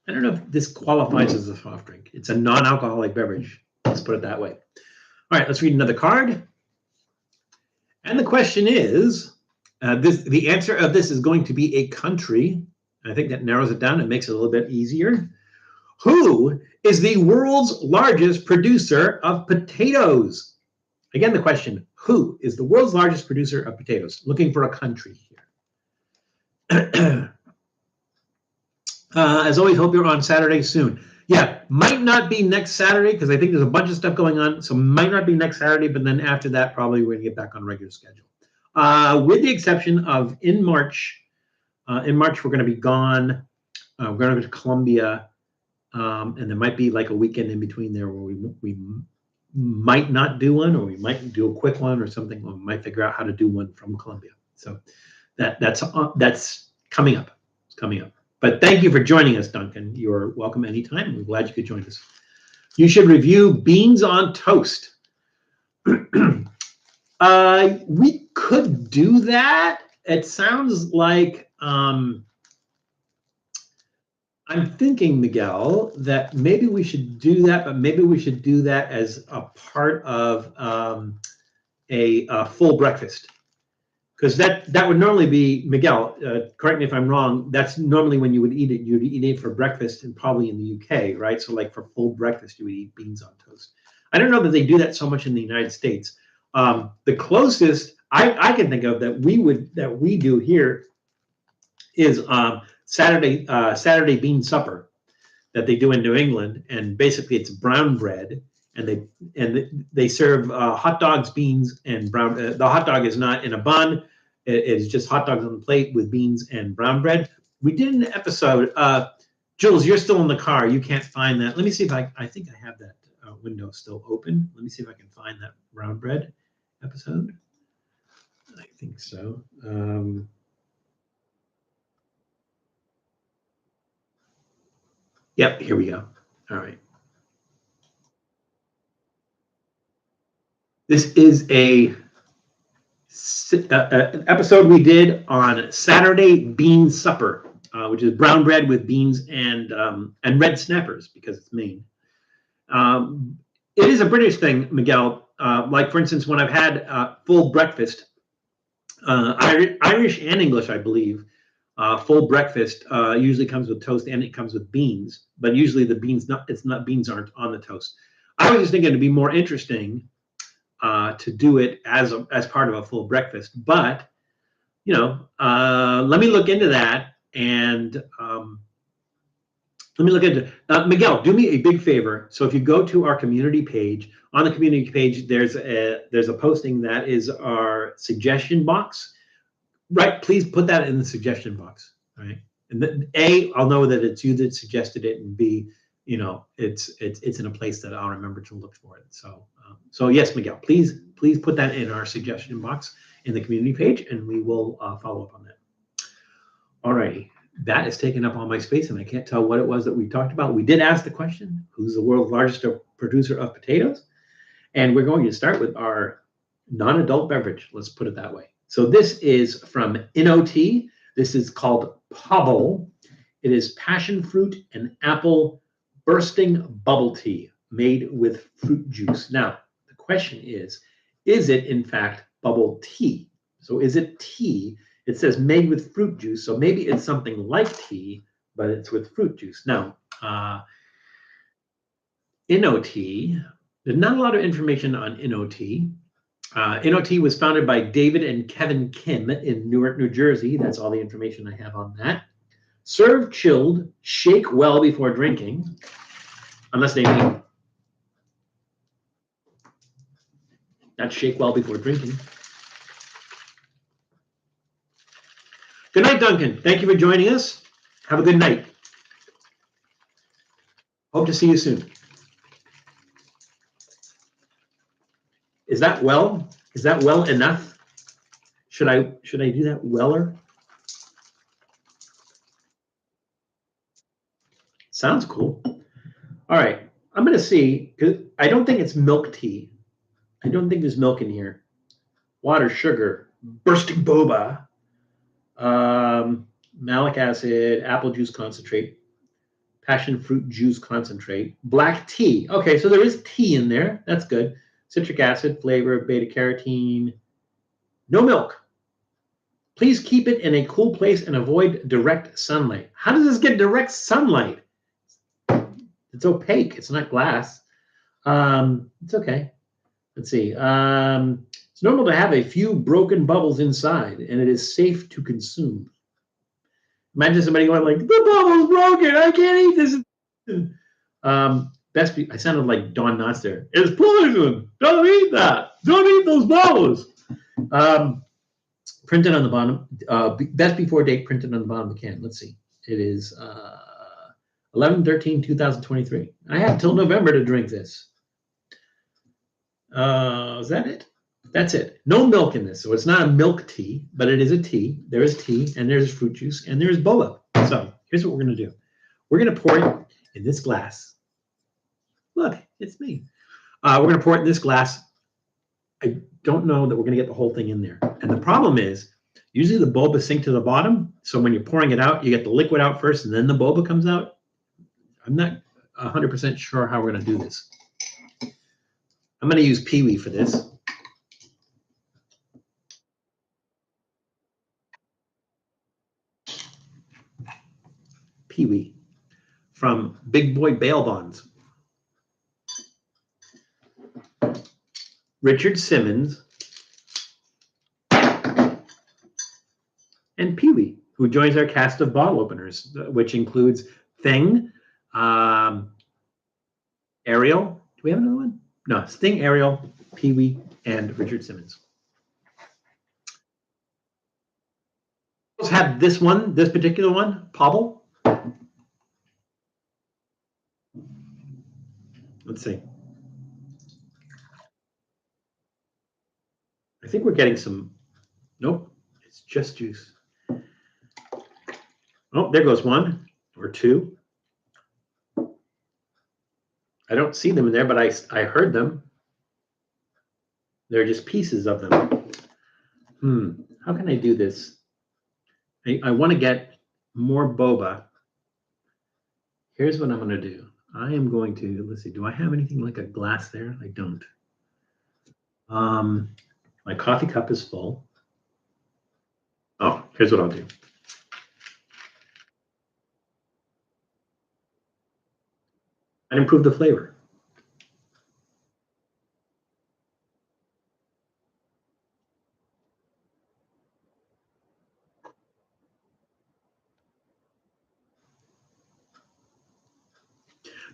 I don't know if this qualifies as a soft drink. It's a non-alcoholic beverage. Let's put it that way. All right. Let's read another card. And the question is, the answer of this is going to be a country. I think that narrows it down and makes it a little bit easier. Who is the world's largest producer of potatoes? Again, the question, who is the world's largest producer of potatoes? Looking for a country here. As always, hope you're on Saturday soon. Yeah, might not be next Saturday because I think there's a bunch of stuff going on. So might not be next Saturday, but then after that, probably we're going to get back on regular schedule. With the exception of in March. In March, we're going to be gone. We're going to go to Colombia. And there might be like a weekend in between there where we might not do one, or we might do a quick one or something. We might figure out how to do one from Colombia. So that's coming up. It's coming up. But thank you for joining us, Duncan. You're welcome anytime. We're glad you could join us. You should review beans on toast. We could do that. It sounds like I'm thinking, Miguel, that maybe we should do that, but maybe we should do that as a part of a full breakfast. Because that would normally be, Miguel, correct me if I'm wrong, that's normally when you would eat it. You'd eat it for breakfast and probably in the UK, right? So like for full breakfast, you would eat beans on toast. I don't know that they do that so much in the United States. The closest I can think of that we do here is Saturday bean supper that they do in New England, and basically it's brown bread, and they serve hot dogs, beans, and brown. The hot dog is not in a bun; it's just hot dogs on the plate with beans and brown bread. We did an episode. Jules, you're still in the car. You can't find that. Let me see if I think I have that window still open. Let me see if I can find that brown bread episode. I think so. Yep, here we go. All right. This is an episode we did on Saturday bean supper, which is brown bread with beans and red snappers because it's Maine. It is a British thing, Miguel. Like for instance, when I've had full breakfast, Irish and English, I believe, full breakfast usually comes with toast and it comes with beans, but usually the beans beans aren't on the toast. I was just thinking it'd be more interesting to do it as part of a full breakfast, but let me look into that, and let me look into Miguel, do me a big favor. So if you go to our community page, on the community page, there's a posting that is our suggestion box. Right, please put that in the suggestion box. Right, and A, I'll know that it's you that suggested it, and B, it's in a place that I'll remember to look for it. So yes, Miguel, please put that in our suggestion box in the community page, and we will follow up on that. All righty, that has taken up all my space, and I can't tell what it was that we talked about. We did ask the question, who's the world's largest producer of potatoes? And we're going to start with our non-adult beverage. Let's put it that way. So this is from Inotea. This is called Pobble. It is passion fruit and apple bursting bubble tea made with fruit juice. Now, the question is it in fact bubble tea? So is it tea? It says made with fruit juice, so maybe it's something like tea, but it's with fruit juice. Now, Inotea, there's not a lot of information on Inotea. Inotea was founded by David and Kevin Kim in Newark, New Jersey. That's all the information I have on that. Serve chilled, shake well before drinking, unless they mean not shake well before drinking. Good night, Duncan. Thank you for joining us. Have a good night. Hope to see you soon. Is that well? Is that well enough? Should I do that weller? Sounds cool. All right, I'm gonna see, because I don't think it's milk tea. I don't think there's milk in here. Water, sugar, bursting boba, malic acid, apple juice concentrate, passion fruit juice concentrate, black tea. Okay, so there is tea in there. That's good. Citric acid, flavor, beta carotene. No milk. Please keep it in a cool place and avoid direct sunlight. How does this get direct sunlight? It's opaque. It's not glass. It's okay. Let's see. It's normal to have a few broken bubbles inside, and it is safe to consume. Imagine somebody going like, the bubble's broken. I can't eat this. I sounded like Don Knotts there. It's poison. Don't eat that. Don't eat those bubbles. Printed on the bottom. Best before date printed on the bottom of the can. Let's see. It is 11/13/2023. I have till November to drink this. Is that it? That's it. No milk in this. So it's not a milk tea, but it is a tea. There is tea, and there's fruit juice, and there's boba. So here's what we're going to do. We're going to pour it in this glass. Look, it's me. We're going to pour it in this glass. I don't know that we're going to get the whole thing in there. And the problem is, usually the boba sink to the bottom. So when you're pouring it out, you get the liquid out first, and then the boba comes out. I'm not 100% sure how we're going to do this. I'm going to use Pee-wee for this. Pee-wee from Big Boy Bail Bonds. Richard Simmons and Pee-wee, who joins our cast of bottle openers, which includes Thing, Ariel. Do we have another one? No, Sting, Ariel, Pee-wee, and Richard Simmons. Let's have this one, this particular one, Pobble. Let's see. I think we're getting some. Nope, it's just juice. Oh, there goes one or two. I don't see them in there, but I heard them. They're just pieces of them. How can I do this? I want to get more boba. Here's what I'm going to do. I am going to, let's see, do I have anything like a glass there? I don't. My coffee cup is full. Oh, here's what I'll do. I'd improve the flavor.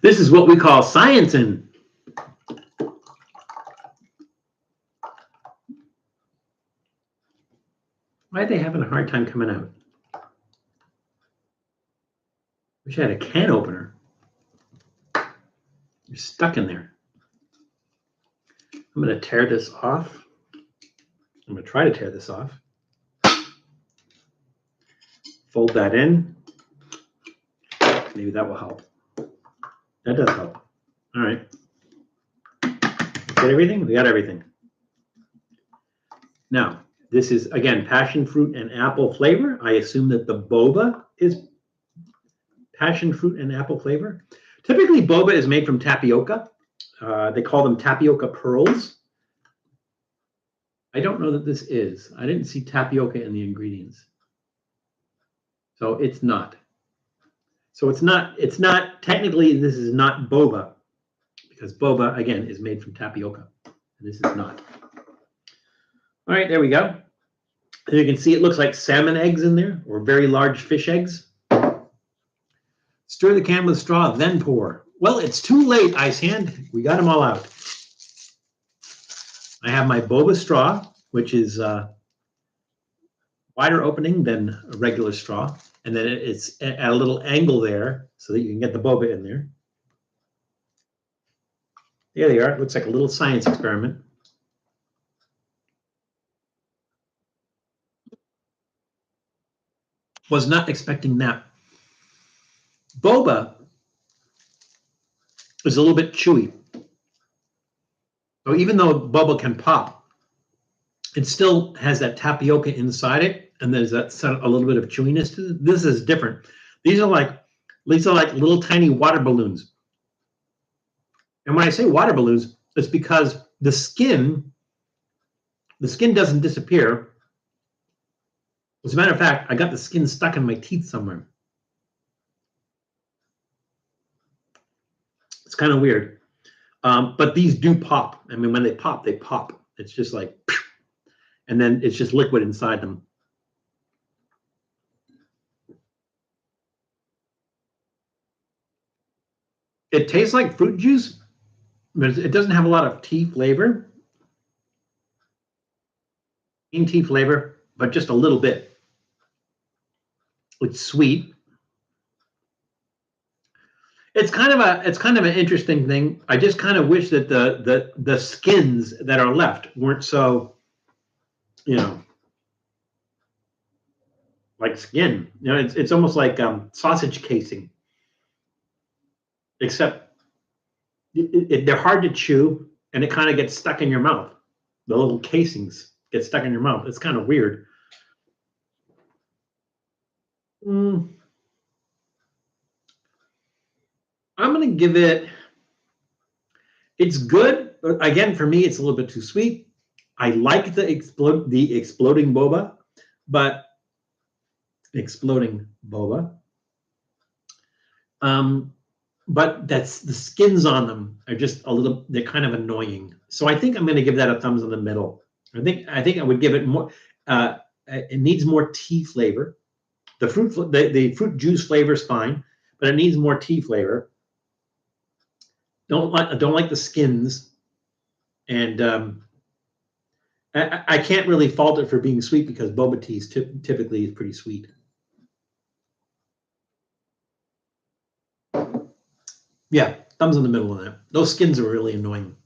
This is what we call sciencing. Why are they having a hard time coming out? Wish I had a can opener. You're stuck in there. I'm going to tear this off. I'm going to try to tear this off. Fold that in. Maybe that will help. That does help. All right. Get everything? We got everything. Now, this is, again, passion fruit and apple flavor. I assume that the boba is passion fruit and apple flavor. Typically, boba is made from tapioca. They call them tapioca pearls. I don't know that this is. I didn't see tapioca in the ingredients. So it's not. So it's not, technically, this is not boba, because boba, again, is made from tapioca. And this is not. All right, there we go. And you can see it looks like salmon eggs in there, or very large fish eggs. Stir the can with straw, then pour. Well, it's too late, Ice Hand. We got them all out. I have my boba straw, which is wider opening than a regular straw. And then it's at a little angle there so that you can get the boba in there. There they are. It looks like a little science experiment. Was not expecting that. Boba is a little bit chewy. So even though boba can pop, it still has that tapioca inside it, and there's that a little bit of chewiness to it. This is different. These are like little tiny water balloons. And when I say water balloons, it's because the skin doesn't disappear. As a matter of fact, I got the skin stuck in my teeth somewhere. It's kind of weird. But these do pop. I mean, when they pop, they pop. It's just like, and then it's just liquid inside them. It tastes like fruit juice, but it doesn't have a lot of tea flavor. Green tea flavor, but just a little bit. It's sweet. It's kind of an interesting thing. I just kind of wish that the skins that are left weren't so, you know, like skin. You know, it's almost like sausage casing, except they're hard to chew and it kind of gets stuck in your mouth. The little casings get stuck in your mouth. It's kind of weird. I'm gonna give it. It's good. But again, for me, it's a little bit too sweet. I like the exploding boba, but exploding boba. But that's the skins on them are just a little. They're kind of annoying. So I think I'm going to give that a thumbs in the middle. I think I would give it more. It needs more tea flavor. The fruit juice flavor is fine, but it needs more tea flavor. Don't like the skins, and I can't really fault it for being sweet because boba tea is typically pretty sweet. Yeah, thumbs in the middle of that. Those skins are really annoying.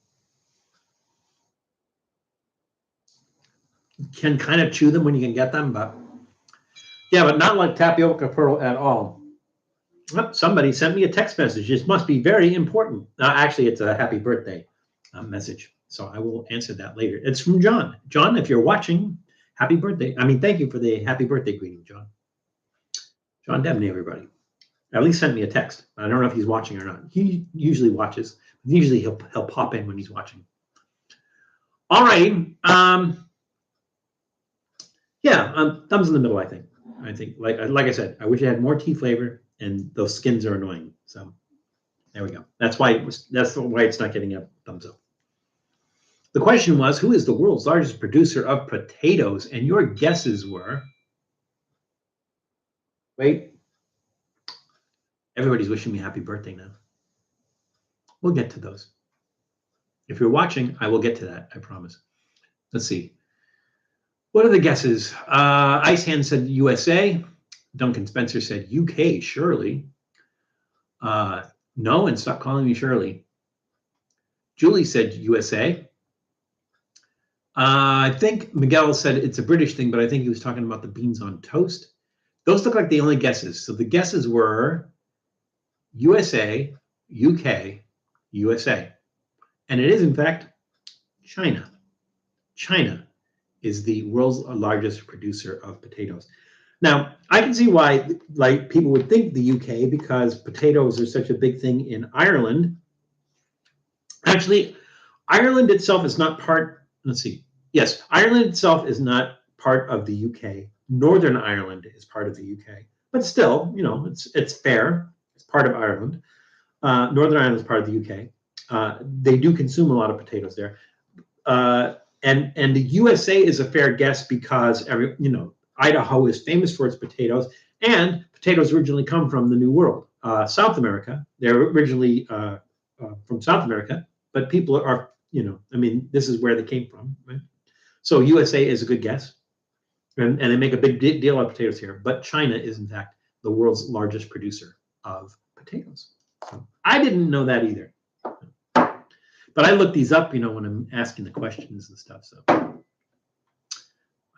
You can kind of chew them when you can get them, but yeah, but not like tapioca pearl at all. Oh, somebody sent me a text message. This must be very important. Actually, it's a happy birthday message. So I will answer that later. It's from John. John, if you're watching, happy birthday. I mean, thank you for the happy birthday greeting, John. John Debney, everybody. At least sent me a text. I don't know if he's watching or not. He usually watches. Usually he'll pop in when he's watching. All right. Yeah, thumbs in the middle, I think. I think, like I said, I wish it had more tea flavor, and those skins are annoying. So there we go. That's why it's not getting a thumbs up. The question was, who is the world's largest producer of potatoes? And your guesses were, wait, everybody's wishing me happy birthday now. We'll get to those. If you're watching, I will get to that, I promise. Let's see. What are the guesses? Ice Hand said USA. Duncan Spencer said UK, Shirley. No, and stop calling me Shirley. Julie said USA. I think Miguel said it's a British thing, but I think he was talking about the beans on toast. Those look like the only guesses. So the guesses were USA, UK, USA. And it is, in fact, China. China is the world's largest producer of potatoes. Now, I can see why like people would think the UK because potatoes are such a big thing in Ireland. Actually, Ireland itself is not part, let's see. Yes, Ireland itself is not part of the UK. Northern Ireland is part of the UK. But still, you know, it's fair. It's part of Ireland. Northern Ireland is part of the UK. They do consume a lot of potatoes there. And the USA is a fair guess because Idaho is famous for its potatoes, and potatoes originally come from the New World, South America. They're originally from South America, but people are, this is where they came from, right? So USA is a good guess, and they make a big deal of potatoes here. But China is, in fact, the world's largest producer of potatoes. So I didn't know that either. But I look these up, when I'm asking the questions and stuff. So I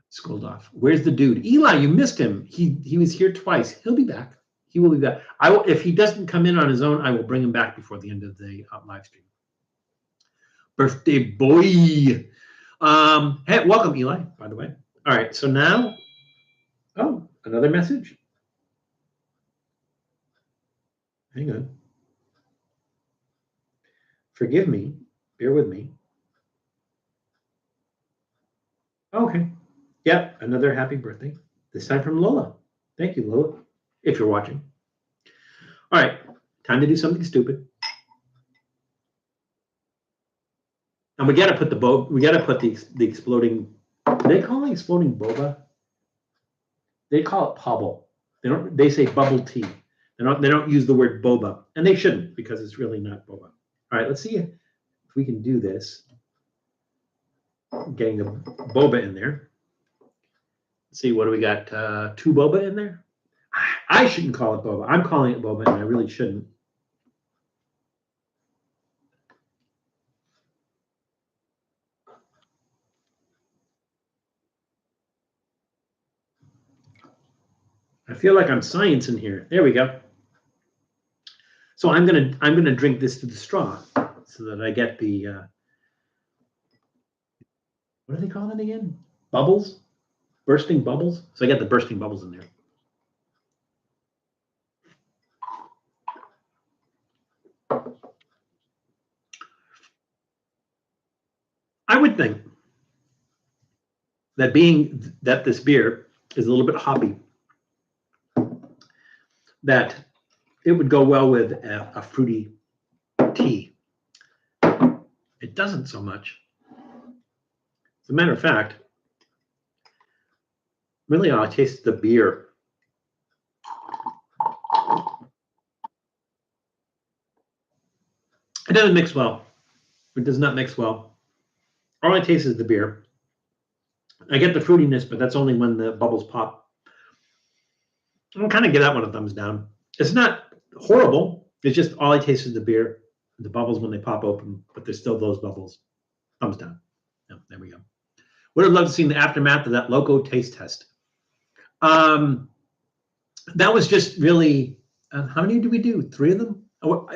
scrolled off. Where's the dude? Eli, you missed him. He was here twice. He'll be back. He will be back. If he doesn't come in on his own, I will bring him back before the end of the live stream. Birthday boy. Hey, welcome, Eli, by the way. All right, so now, another message. Hang on. Forgive me. Bear with me. Okay. Yep, another happy birthday. This time from Lola. Thank you, Lola, if you're watching. All right, time to do something stupid. And we got to put the exploding. Do they call it exploding boba? They call it Pobble. They say bubble tea. They don't use the word boba, and they shouldn't because it's really not boba. All right, let's see if we can do this. Getting the boba in there. Let's see, what do we got? 2 boba in there? I shouldn't call it boba. I'm calling it boba, and I really shouldn't. I feel like I'm science in here. There we go. So I'm gonna drink this to the straw so that I get the what do they call it again? Bubbles, bursting bubbles. So I get the bursting bubbles in there. I would think that being that this beer is a little bit hoppy, that it would go well with a fruity tea. It doesn't so much. As a matter of fact, really, I taste the beer. It doesn't mix well. It does not mix well. All I taste is the beer. I get the fruitiness, but that's only when the bubbles pop. I'll kind of give that one a thumbs down. It's not horrible. It's just all I taste is the beer, the bubbles when they pop open, but there's still those bubbles. Thumbs down. Yeah, there we go. Would have loved to see the aftermath of that Loco taste test. That was just really, how many did we do? 3 of them?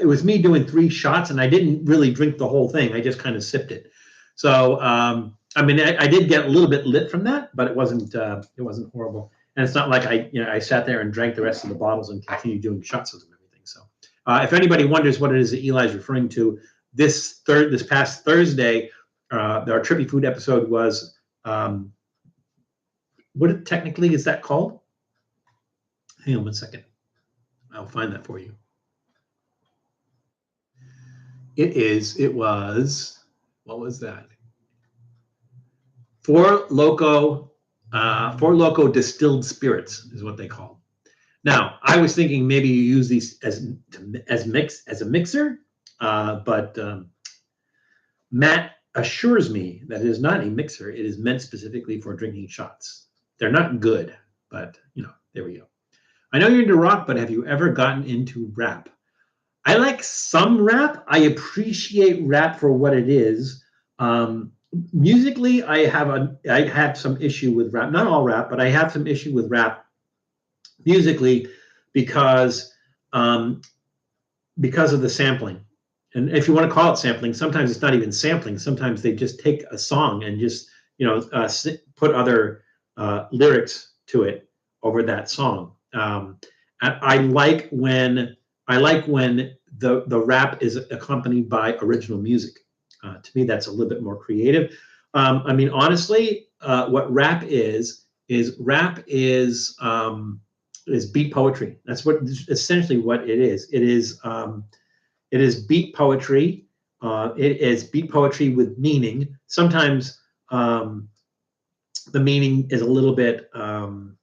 It was me doing 3 shots, and I didn't really drink the whole thing. I just kind of sipped it. So, I mean, I did get a little bit lit from that, but it wasn't horrible. And it's not like I sat there and drank the rest of the bottles and continued doing shots of them and everything. So, if anybody wonders what it is that Eli's referring to, this past Thursday, our Trippy Food episode was, what technically is that called? Hang on one second. I'll find that for you. It was, what was that? Four Loco distilled spirits is what they call. Now, I was thinking maybe you use these as a mixer, but Matt assures me that it is not a mixer. It is meant specifically for drinking shots. They're not good, but there we go. I know you're into rock, but have you ever gotten into rap? I like some rap. I appreciate rap for what it is. Musically, I have some issue with rap. Not all rap, but I have some issue with rap musically because of the sampling. And if you want to call it sampling, sometimes it's not even sampling. Sometimes they just take a song and just put other lyrics to it over that song. I like when the rap is accompanied by original music. To me, that's a little bit more creative. I mean, honestly, what rap is beat poetry. That's essentially what it is. It is beat poetry. It is beat poetry with meaning. Sometimes the meaning is a little bit, the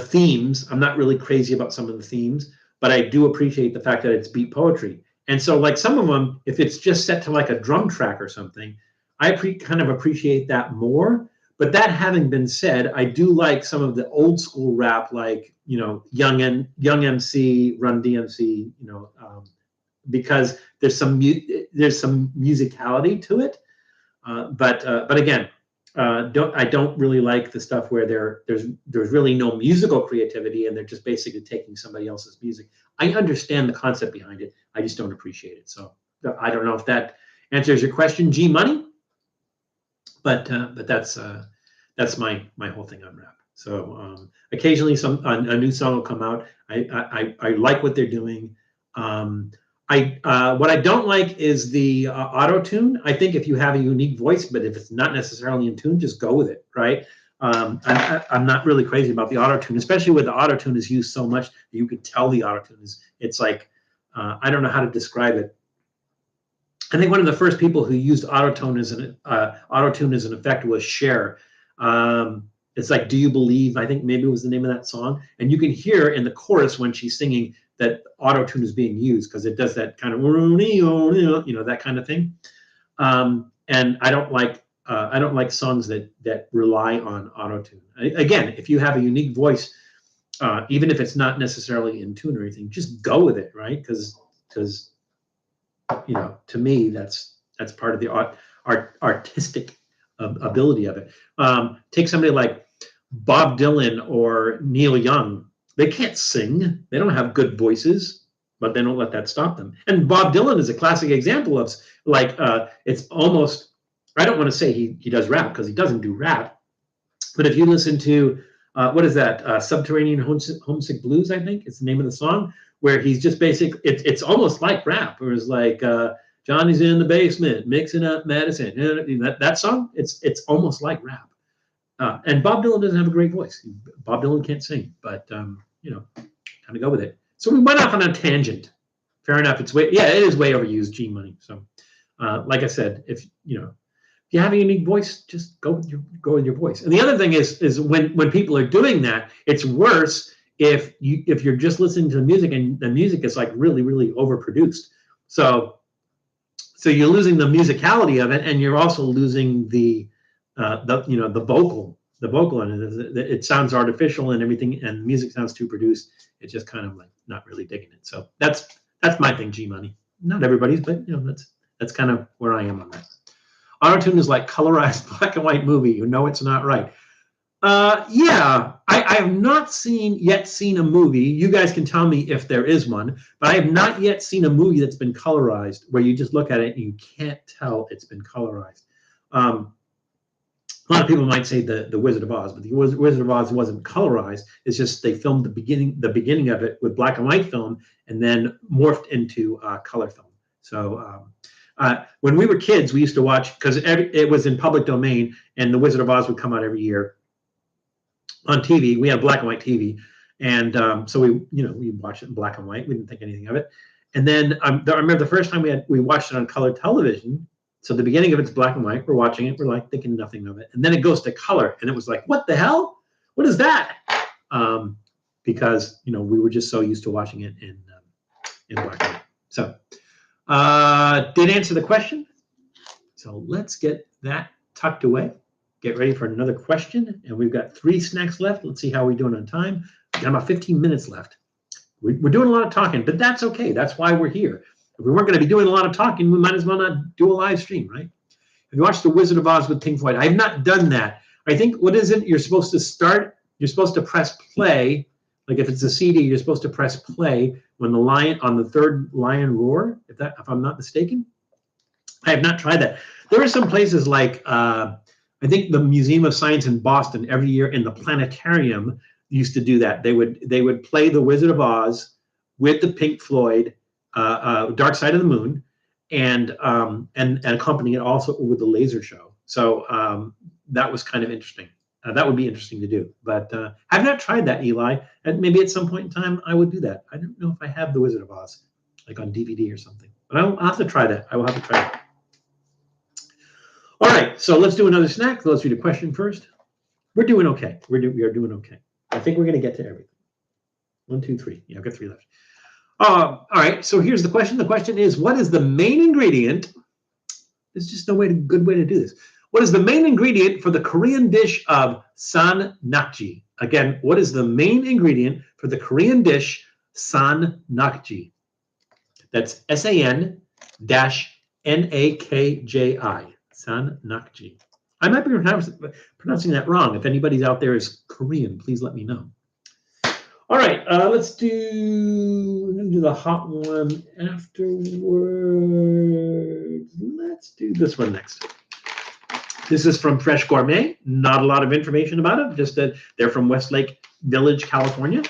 themes. I'm not really crazy about some of the themes, but I do appreciate the fact that it's beat poetry. And so, like some of them, if it's just set to like a drum track or something, I kind of appreciate that more. But that having been said, I do like some of the old school rap, like Young MC, Run DMC, because there's some musicality to it. But again, I don't really like the stuff where there's really no musical creativity and they're just basically taking somebody else's music. I understand the concept behind it. I just don't appreciate it. So I don't know if that answers your question, G Money. But that's my whole thing on rap. So occasionally a new song will come out. I like what they're doing. What I don't like is the auto tune. I think if you have a unique voice, but if it's not necessarily in tune, just go with it, right? I'm not really crazy about the auto tune, especially when the auto tune is used so much that you could tell the auto tune is. It's like I don't know how to describe it. I think one of the first people who used auto tune as an effect was Cher. It's like, "Do You Believe?" I think maybe it was the name of that song, and you can hear in the chorus when she's singing that auto tune is being used because it does that kind of that kind of thing. And I don't like songs that rely on auto tune. Again, if you have a unique voice, even if it's not necessarily in tune or anything, just go with it, right? Because to me, that's part of the artistic ability of it. Take somebody like Bob Dylan or Neil Young. They can't sing. They don't have good voices, but they don't let that stop them. And Bob Dylan is a classic example of like it's almost. I don't want to say he does rap because he doesn't do rap, but if you listen to what is that? Subterranean Homesick Blues, I think is the name of the song, where he's just it's almost like rap. Where it's like Johnny's in the basement mixing up medicine. That song, it's almost like rap. And Bob Dylan doesn't have a great voice. Bob Dylan can't sing, but kind of go with it. So we went off on a tangent. Fair enough. It is way overused, G Money. So, like I said, if you have a unique voice, just go with your voice. And the other thing is when people are doing that, it's worse if you're just listening to the music and the music is like really, really overproduced. So you're losing the musicality of it, and you're also losing the vocal in it. It sounds artificial and everything, and the music sounds too produced. It's just kind of like not really digging it. So that's my thing, G Money. Not everybody's, but that's kind of where I am on that. Auto-tune is like colorized black and white movie. You know it's not right. Yeah, I have not yet seen a movie. You guys can tell me if there is one, but I have not yet seen a movie that's been colorized where you just look at it and you can't tell it's been colorized. A lot of people might say the Wizard of Oz, but the Wizard of Oz wasn't colorized. It's just they filmed the beginning of it with black and white film and then morphed into color film. So when we were kids, we used to watch, because it was in public domain, and the Wizard of Oz would come out every year on TV. We had black and white TV, and so we watched it in black and white. We didn't think anything of it. And then I remember the first time we watched it on color television. So the beginning of it's black and white. We're watching it. We're like thinking nothing of it. And then it goes to color. And it was like, what the hell? What is that? Because, we were just so used to watching it in black and white. So did answer the question. So let's get that tucked away. Get ready for another question. And we've got 3 snacks left. Let's see how we're doing on time. We've got about 15 minutes left. We're doing a lot of talking, but that's okay. That's why we're here. If we weren't going to be doing a lot of talking, we might as well not do a live stream, right? If you watch The Wizard of Oz with Pink Floyd, I have not done that. I think, what is it? You're supposed to press play. Like if it's a CD, you're supposed to press play when the lion, on the third lion roar, if I'm not mistaken. I have not tried that. There are some places like, I think the Museum of Science in Boston every year in the planetarium used to do that. They would play The Wizard of Oz with the Pink Floyd Dark Side of the Moon, and accompanying it also with the laser show. So that was kind of interesting. That would be interesting to do. But I've not tried that, Eli. And maybe at some point in time I would do that. I don't know if I have The Wizard of Oz, like on DVD or something. But I'll have to try that. I will have to try that. All right, so let's do another snack. Let's read a question first. We're doing okay. We are doing okay. I think we're going to get to everything. 1, 2, 3. Yeah, I've got 3 left. All right, so here's the question. The question is, what is the main ingredient? There's just no good way to do this. What is the main ingredient for the Korean dish of san-nakji? Again, what is the main ingredient for the Korean dish san-nakji? That's san-nakji. San-nakji. I might be pronouncing that wrong. If anybody's out there is Korean, please let me know. All right, let's do the hot one afterwards. Let's do this one next. This is from Fresh Gourmet. Not a lot of information about it, just that they're from Westlake Village, California.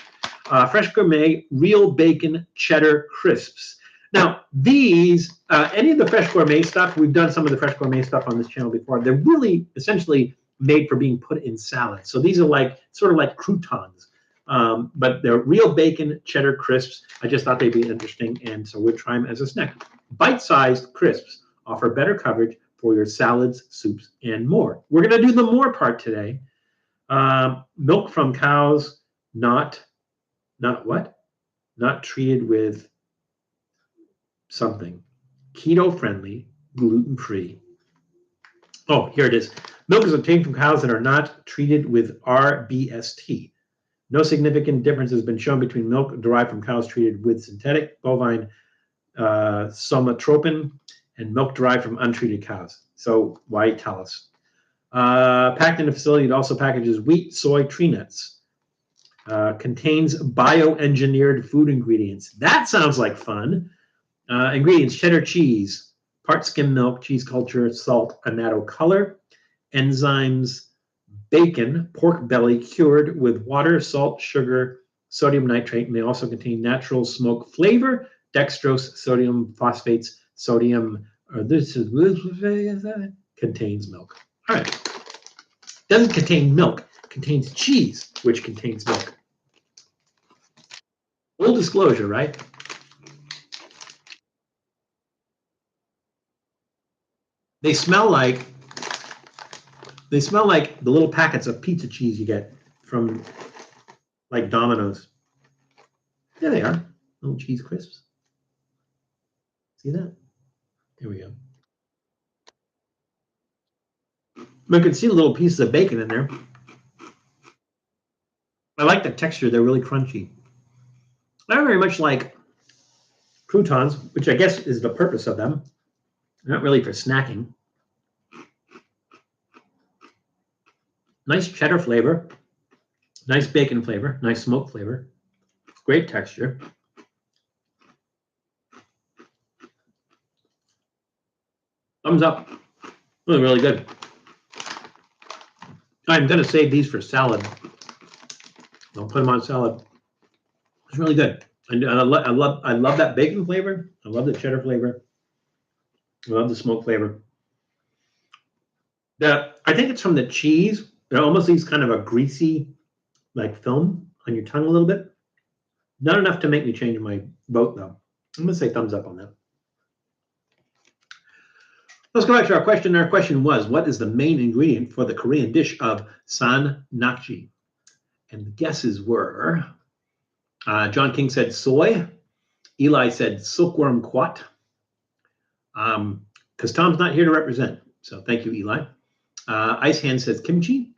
Fresh Gourmet real bacon cheddar crisps. Now, these, any of the Fresh Gourmet stuff, we've done some of the Fresh Gourmet stuff on this channel before. They're really essentially made for being put in salads. So these are sort of like croutons. But they're real bacon cheddar crisps. I just thought they'd be interesting, and so we'll try them as a snack. Bite-sized crisps offer better coverage for your salads, soups, and more. We're going to do the more part today. Milk from cows, not what? Not treated with something. Keto-friendly, gluten-free. Oh, here it is. Milk is obtained from cows that are not treated with RBST. No significant difference has been shown between milk derived from cows treated with synthetic bovine somatropin and milk derived from untreated cows. So why tell us? Packed in a facility, it also packages wheat, soy, tree nuts. Contains bioengineered food ingredients. That sounds like fun. Ingredients: cheddar cheese, part skim milk, cheese culture, salt, annatto color, enzymes, bacon, pork belly cured with water, salt, sugar, sodium nitrate, may also contain natural smoke flavor, dextrose, sodium phosphates, sodium, contains milk. All right. Doesn't contain milk, contains cheese, which contains milk. Full disclosure, right? They smell like the little packets of pizza cheese you get from like Domino's. There they are, little cheese crisps. See that? Here we go. I can see the little pieces of bacon in there. I like the texture. They're really crunchy. They're very much like croutons, which I guess is the purpose of them. Not really for snacking. Nice cheddar flavor. Nice bacon flavor. Nice smoke flavor. Great texture. Thumbs up. Really, really good. I'm going to save these for salad. I'll put them on salad. It's really good. And I love that bacon flavor. I love the cheddar flavor. I love the smoke flavor. I think it's from the cheese. It almost leaves kind of a greasy, like film on your tongue a little bit. Not enough to make me change my vote, though. I'm going to say thumbs up on that. Let's go back to our question. Our question was, what is the main ingredient for the Korean dish of san nakji? And the guesses were, John King said soy. Eli said silkworm quat. Because Tom's not here to represent. So thank you, Eli. Ice Hand says kimchi.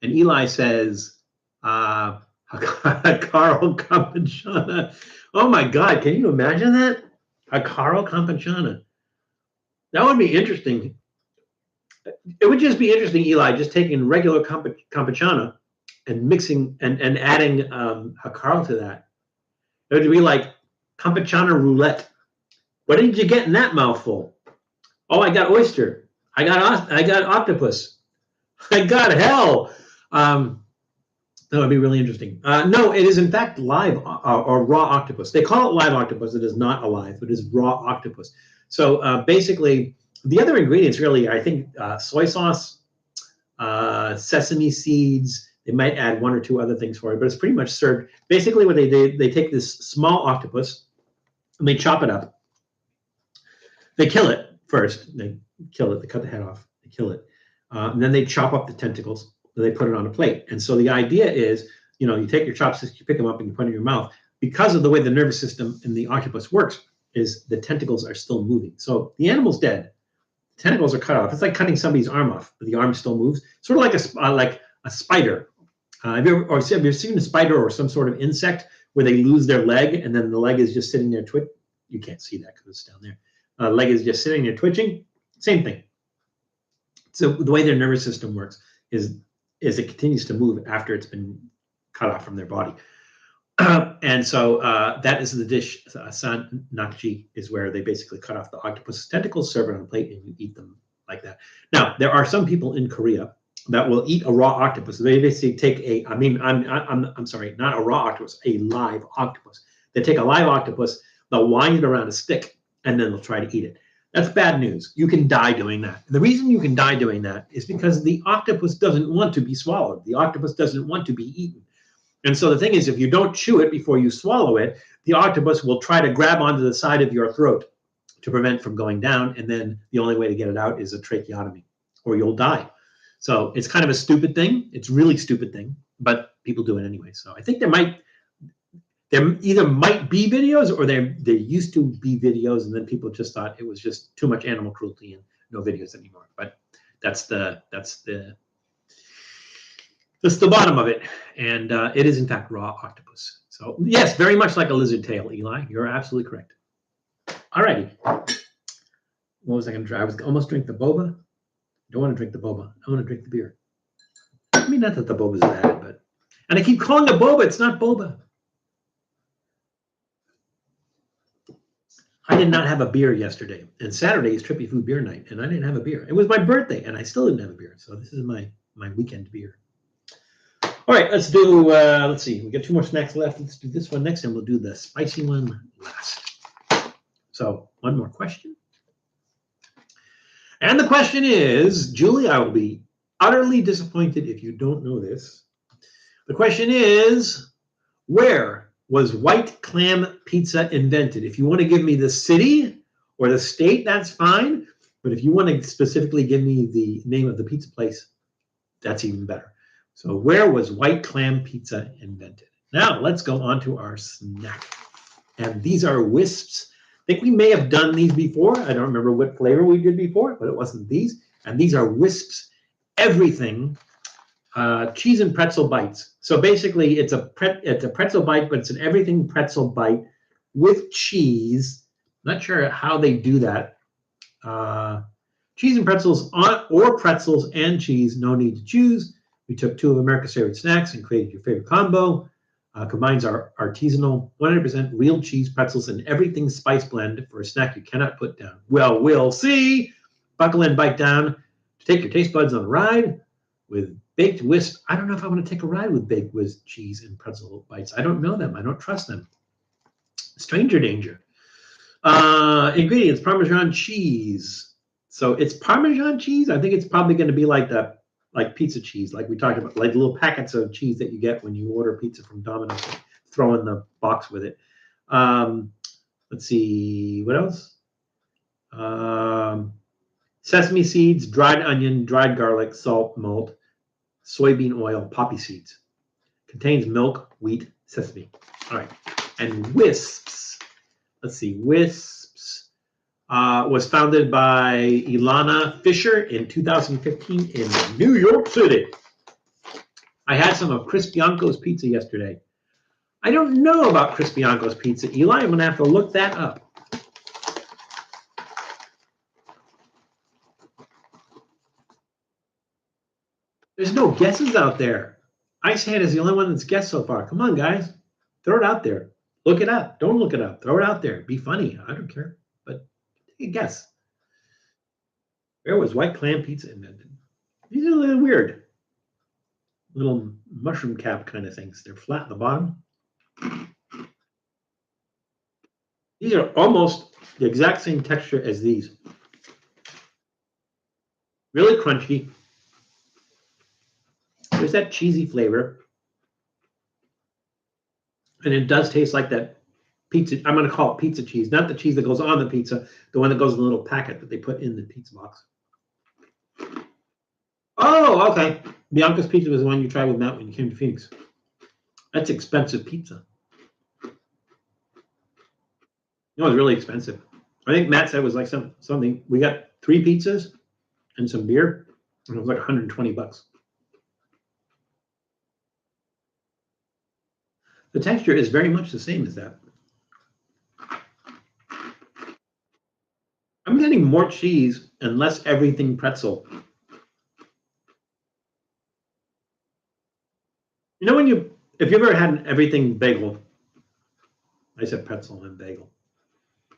And Eli says Carl Campachana. Oh my God, can you imagine that? A Carl Campachana. That would be interesting. It would just be interesting, Eli, just taking regular campachana and mixing and adding a Carl to that. It would be like campachana roulette. What did you get in that mouthful? Oh, I got oyster. I got octopus. I got hell. That would be really interesting. No, it is in fact live or raw octopus. They call it live octopus. It is not alive. It is raw octopus. So basically, the other ingredients really, I think, soy sauce, sesame seeds. They might add one or two other things for it, but it's pretty much served. Basically, what they do, they take this small octopus and they chop it up. They kill it first. They kill it. They cut the head off. They kill it. And then they chop up the tentacles. And they put it on a plate. And so the idea is, you take your chopsticks, you pick them up, and you put it in your mouth. Because of the way the nervous system in the octopus works, is the tentacles are still moving. So the animal's dead. The tentacles are cut off. It's like cutting somebody's arm off, but the arm still moves. Sort of like a spider. Have you ever seen a spider or some sort of insect where they lose their leg and then the leg is just sitting there twitching? You can't see that because it's down there. Leg is just sitting there twitching. Same thing. So the way their nervous system works is it continues to move after it's been cut off from their body. And so that is the dish. San nakji is where they basically cut off the octopus tentacles, serve it on a plate, and you eat them like that. Now, there are some people in Korea that will eat a raw octopus. They basically take I'm sorry, not a raw octopus, a live octopus. They take a live octopus, they'll wind it around a stick, and then they'll try to eat it. That's bad news. You can die doing that. The reason you can die doing that is because the octopus doesn't want to be swallowed. The octopus doesn't want to be eaten. And so the thing is, if you don't chew it before you swallow it, the octopus will try to grab onto the side of your throat to prevent from going down. And then the only way to get it out is a tracheotomy, or you'll die. So it's kind of a stupid thing. It's a really stupid thing, but people do it anyway. So I think there either might be videos or there used to be videos, and then people just thought it was just too much animal cruelty and no videos anymore. But that's the bottom of it, and it is in fact raw octopus. So yes, very much like a lizard tail, Eli. You're absolutely correct. All righty. What was I going to try? I was almost drink the boba. Don't want to drink the boba. I want to drink the beer. I mean, not that the boba is bad, but... And I keep calling it boba. It's not boba. I did not have a beer yesterday. And Saturday is Trippy Food Beer Night, and I didn't have a beer. It was my birthday, and I still didn't have a beer. So this is my weekend beer. All right, let's do, let's see. We got 2 more snacks left. Let's do this one next, and we'll do the spicy one last. So 1 more question. And the question is, Julie, I will be utterly disappointed if you don't know this. The question is, where was white clam pizza invented? If you want to give me the city or the state, that's fine. But if you want to specifically give me the name of the pizza place, that's even better. So where was white clam pizza invented? Now let's go on to our snack. And these are Whisps. I think we may have done these before. I don't remember what flavor we did before, but it wasn't these. And these are Whisps Everything cheese and pretzel bites. So basically, it's a pretzel bite, but it's an everything pretzel bite with cheese. Not sure how they do that. Cheese and pretzels or pretzels and cheese. No need to choose. We took 2 of America's favorite snacks and created your favorite combo. Combines our artisanal 100% real cheese pretzels and everything spice blend for a snack you cannot put down. Well, we'll see. Buckle in, bite down. Take your taste buds on a ride with baked Wisp. I don't know if I want to take a ride with baked Wisp cheese and pretzel bites. I don't know them. I don't trust them. Stranger danger. Ingredients: Parmesan cheese. So it's Parmesan cheese. I think it's probably going to be like pizza cheese, like we talked about, like little packets of cheese that you get when you order pizza from Domino's. Throw in the box with it. Let's see, what else? Sesame seeds, dried onion, dried garlic, salt, malt, soybean oil, poppy seeds. Contains milk, wheat, sesame. All right. And Whisps. Let's see. Whisps was founded by Ilana Fisher in 2015 in New York City. I had some of Chris Bianco's pizza yesterday. I don't know about Chris Bianco's pizza, Eli. I'm going to have to look that up. There's no guesses out there. Ice Hand is the only one that's guessed so far. Come on, guys. Throw it out there. Look it up. Don't look it up. Throw it out there. Be funny. I don't care. But take a guess. Where was white clam pizza invented? These are a little weird. Little mushroom cap kind of things. They're flat at the bottom. These are almost the exact same texture as these. Really crunchy. There's that cheesy flavor. And it does taste like that pizza. I'm going to call it pizza cheese, not the cheese that goes on the pizza, the one that goes in the little packet that they put in the pizza box. Oh, okay. Bianca's pizza was the one you tried with Matt when you came to Phoenix. That's expensive pizza. It was really expensive. I think Matt said it was like something. We got 3 pizzas and some beer, and it was like $120. The texture is very much the same as that. I'm getting more cheese and less everything pretzel. You know, if you've ever had an everything bagel, I said pretzel and bagel. If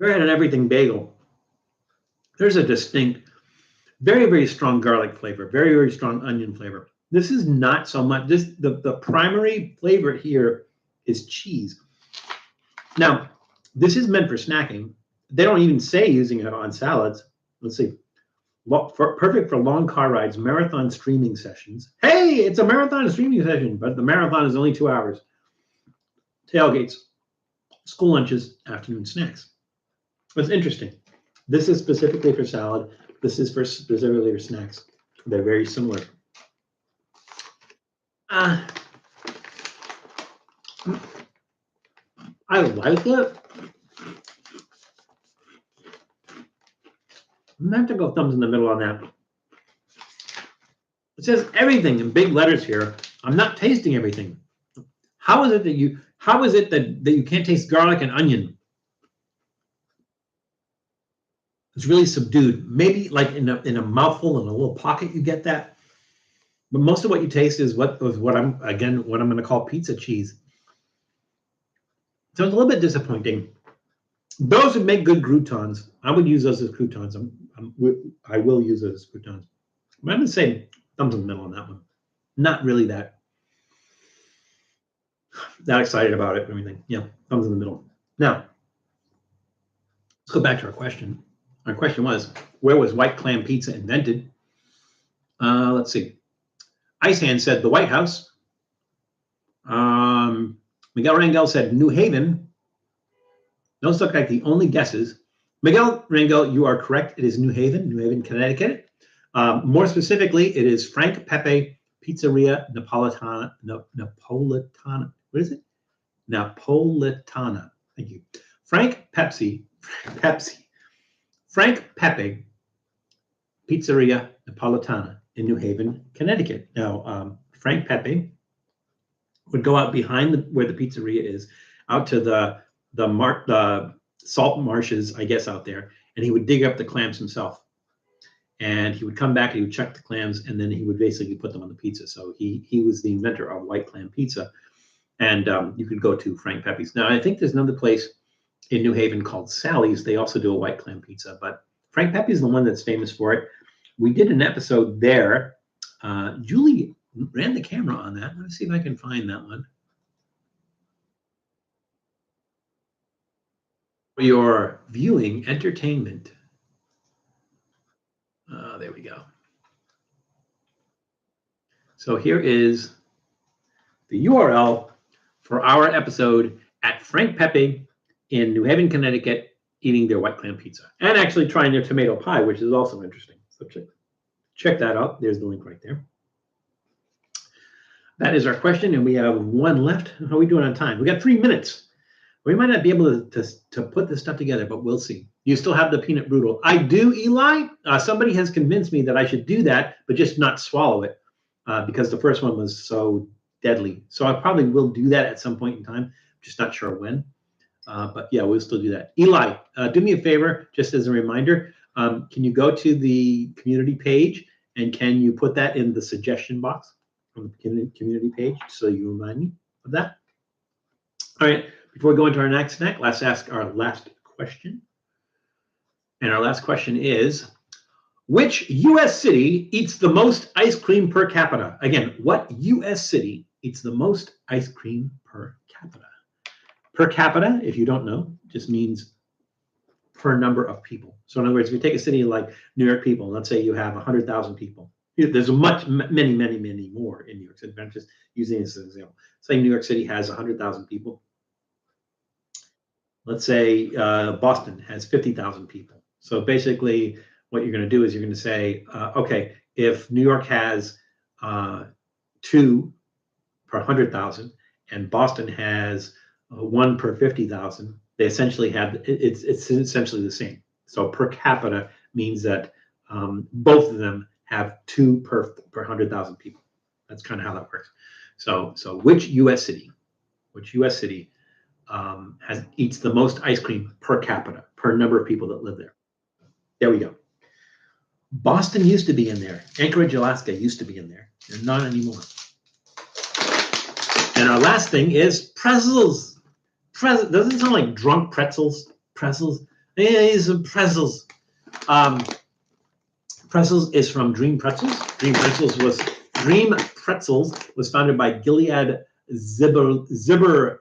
you've ever had an everything bagel, there's a distinct, very, very strong garlic flavor, very, very strong onion flavor. This is not so much. The primary flavor here is cheese. Now, this is meant for snacking. They don't even say using it on salads. Let's see. Perfect for long car rides, marathon streaming sessions. Hey, it's a marathon streaming session, but the marathon is only 2 hours. Tailgates, school lunches, afternoon snacks. What's interesting, this is specifically for salad. This is specifically for snacks. They're very similar. I like it. I'm going to have to go thumbs in the middle on that. It says everything in big letters here. I'm not tasting everything. How is it that you can't taste garlic and onion? It's really subdued. Maybe like in a mouthful, in a little pocket, you get that. But most of what you taste is what I'm going to call pizza cheese. So it's a little bit disappointing. Those would make good croutons. I would use those as croutons. I will use those as croutons. But I'm going to say thumbs in the middle on that one. Not really that excited about it. Everything. Yeah, thumbs in the middle. Now, let's go back to our question. Our question was, where was white clam pizza invented? Let's see. Icehand said the White House. Miguel Rangel said New Haven. Those look like the only guesses. Miguel Rangel, you are correct. It is New Haven, Connecticut. More specifically, it is Frank Pepe Pizzeria Napolitana. What is it? Napolitana. Thank you. Frank Pepe Pizzeria Napolitana in New Haven, Connecticut. Now, Frank Pepe would go out behind where the pizzeria is, out to the salt marshes, I guess, out there, and he would dig up the clams himself. And he would come back and he would check the clams, and then he would basically put them on the pizza. So he was the inventor of white clam pizza. And you could go to Frank Pepe's. Now, I think there's another place in New Haven called Sally's. They also do a white clam pizza, but Frank Pepe's is the one that's famous for it. We did an episode there. Julie ran the camera on that. Let me see if I can find that one. For your viewing entertainment. There we go. So here is the URL for our episode at Frank Pepe in New Haven, Connecticut, eating their white clam pizza and actually trying their tomato pie, which is also interesting. So check that out. There's the link right there. That is our question, and we have one left. How are we doing on time? We got 3 minutes. We might not be able to put this stuff together, but we'll see. You still have the peanut brittle. I do, Eli. Somebody has convinced me that I should do that, but just not swallow it because the first one was so deadly. So I probably will do that at some point in time. Just not sure when. But yeah, we'll still do that. Eli, do me a favor, just as a reminder. Can you go to the community page and can you put that in the suggestion box on the community page so you remind me of that? All right. Before we go into our next snack, let's ask our last question. And our last question is, which U.S. city eats the most ice cream per capita? Again, what U.S. city eats the most ice cream per capita? Per capita, if you don't know, just means per number of people. So in other words, if you take a city like New York people, let's say you have 100,000 people. There's many more in New York City. I'm just using this as an example. Say New York City has 100,000 people. Let's say Boston has 50,000 people. So basically what you're going to do is you're going to say, okay, if New York has 2 per 100,000 and Boston has 1 per 50,000, they essentially have, it's essentially the same. So per capita means that both of them have 2 per 100,000 people. That's kind of how that works. So which U.S. city eats the most ice cream per capita, per number of people that live there? There we go. Boston used to be in there. Anchorage, Alaska used to be in there. They're not anymore. And our last thing is Pretzels. Doesn't it sound like drunk pretzels? Pretzels. Yeah, some Pretzels. Pretzels is from Dream Pretzels. Dream Pretzels was founded by Gilead Zilberberg.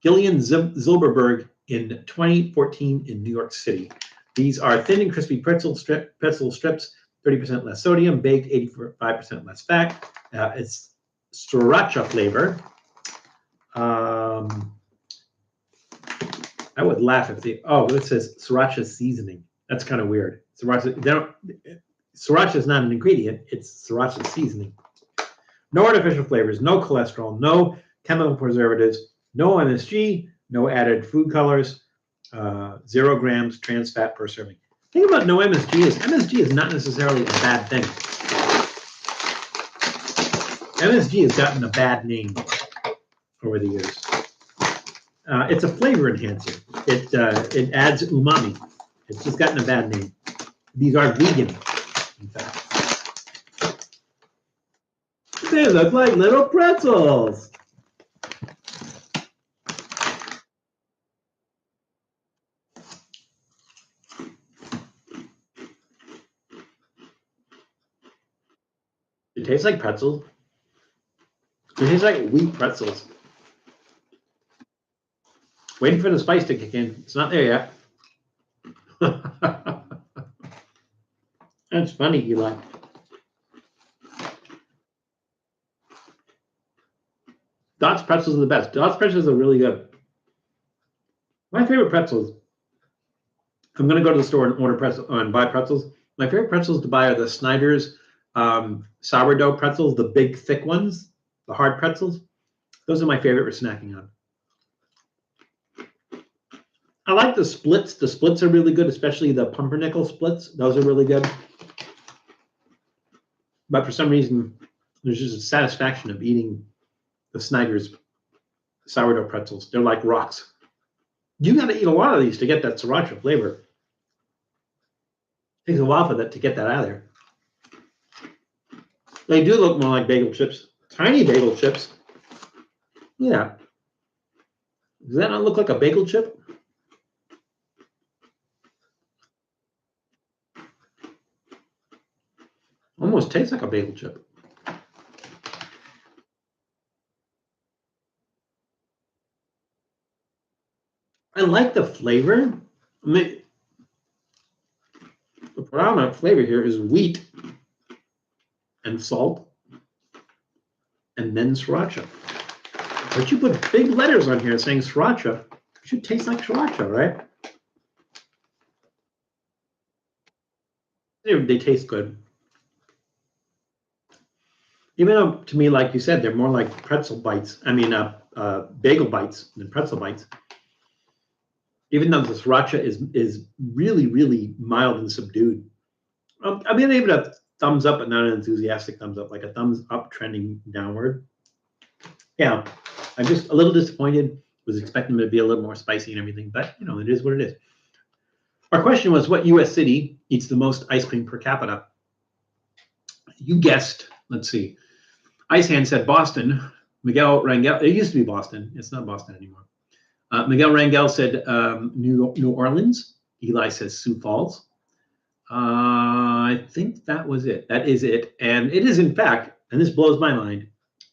Gillian Zilberberg in 2014 in New York City. These are thin and crispy pretzel strips, 30% less sodium, baked 85% less fat. It's sriracha flavor. I would laugh if it says sriracha seasoning. That's kind of weird. Sriracha is not an ingredient, it's sriracha seasoning. No artificial flavors, no cholesterol, no chemical preservatives, no MSG, no added food colors, 0 grams trans fat per serving. The thing about no MSG is not necessarily a bad thing. MSG has gotten a bad name over the years. It's a flavor enhancer. It adds umami. It's just gotten a bad name. These are vegan, in fact. They look like little pretzels. It tastes like pretzels. It tastes like wheat pretzels. Waiting for the spice to kick in. It's not there yet. That's funny, Eli. Dot's pretzels are the best. Dot's pretzels are really good. My favorite pretzels. I'm going to go to the store and order pretzels and buy pretzels. My favorite pretzels to buy are the Snyder's sourdough pretzels, the big thick ones, the hard pretzels. Those are my favorite for snacking on. I like the splits. The splits are really good, especially the pumpernickel splits. Those are really good. But for some reason, there's just a satisfaction of eating the Snyder's sourdough pretzels. They're like rocks. You got to eat a lot of these to get that sriracha flavor. It takes a while for that to get that out of there. They do look more like bagel chips. Tiny bagel chips. Yeah. Does that not look like a bagel chip? Almost tastes like a bagel chip. I like the flavor. I mean, the predominant flavor here is wheat and salt and then sriracha. But you put big letters on here saying sriracha. It should taste like sriracha, right? They taste good. Even though, to me, like you said, they're more like pretzel bites. I mean, bagel bites than pretzel bites. Even though the sriracha is really, really mild and subdued. I mean, I give it a thumbs up, but not an enthusiastic thumbs up, like a thumbs up trending downward. Yeah, I'm just a little disappointed. Was expecting it to be a little more spicy and everything, but you know, it is what it is. Our question was, what U.S. city eats the most ice cream per capita? You guessed. Let's see. Ice Hand said Boston. Miguel Rangel. It used to be Boston. It's not Boston anymore. Miguel Rangel said New Orleans. Eli says Sioux Falls. I think that was it. That is it. And it is, in fact, and this blows my mind,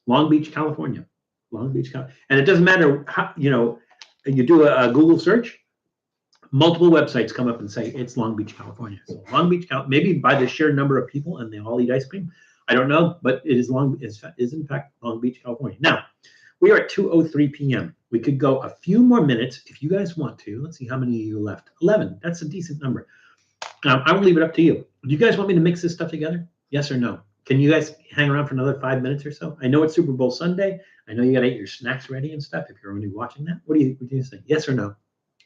Long Beach, California. Long Beach, California. And it doesn't matter how, you know, you do a Google search, multiple websites come up and say it's Long Beach, California. So Long Beach, maybe by the sheer number of people and they all eat ice cream. I don't know, but it is in fact Long Beach, California. Now, we are at 2:03 p.m. We could go a few more minutes if you guys want to. Let's see how many of you left. 11. That's a decent number. I will leave it up to you. Do you guys want me to mix this stuff together? Yes or no? Can you guys hang around for another 5 minutes or so? I know it's Super Bowl Sunday. I know you got to get your snacks ready and stuff if you're only watching that. What do you think? Yes or no?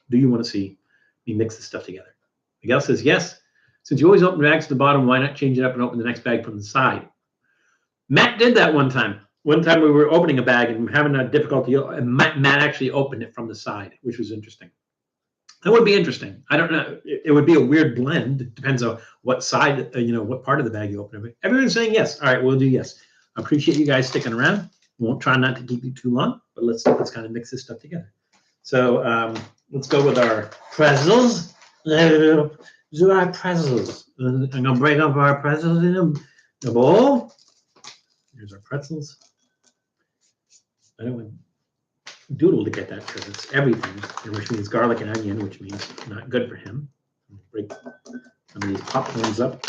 Do you want to see me mix this stuff together? Miguel says yes. Since you always open bags to the bottom, why not change it up and open the next bag from the side? Matt did that one time. One time we were opening a bag and having a difficulty, and Matt actually opened it from the side, which was interesting. That would be interesting. I don't know. It would be a weird blend. It depends on what side, what part of the bag you open it. Everyone's saying yes. All right, we'll do yes. I appreciate you guys sticking around. We won't try not to keep you too long, but let's kind of mix this stuff together. So let's go with our pretzels. Do our pretzels. I'm gonna break up our pretzels in a bowl. Here's our pretzels. I don't want Doodle to get that because it's everything, which means garlic and onion, which means not good for him. Break some of these popcorns up.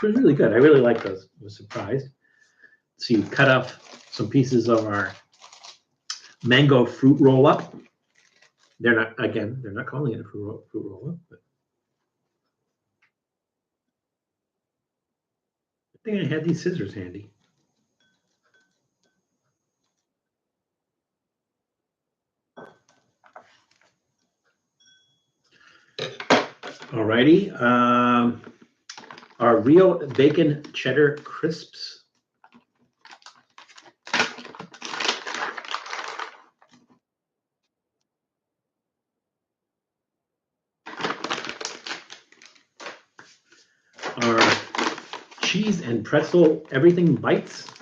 It was really good. I really like those. I was surprised. So you cut off some pieces of our mango fruit roll up. They're not calling it a fruit roll up, but I think I had these scissors handy. Alrighty, our real bacon cheddar crisps. are cheese and pretzel everything bites.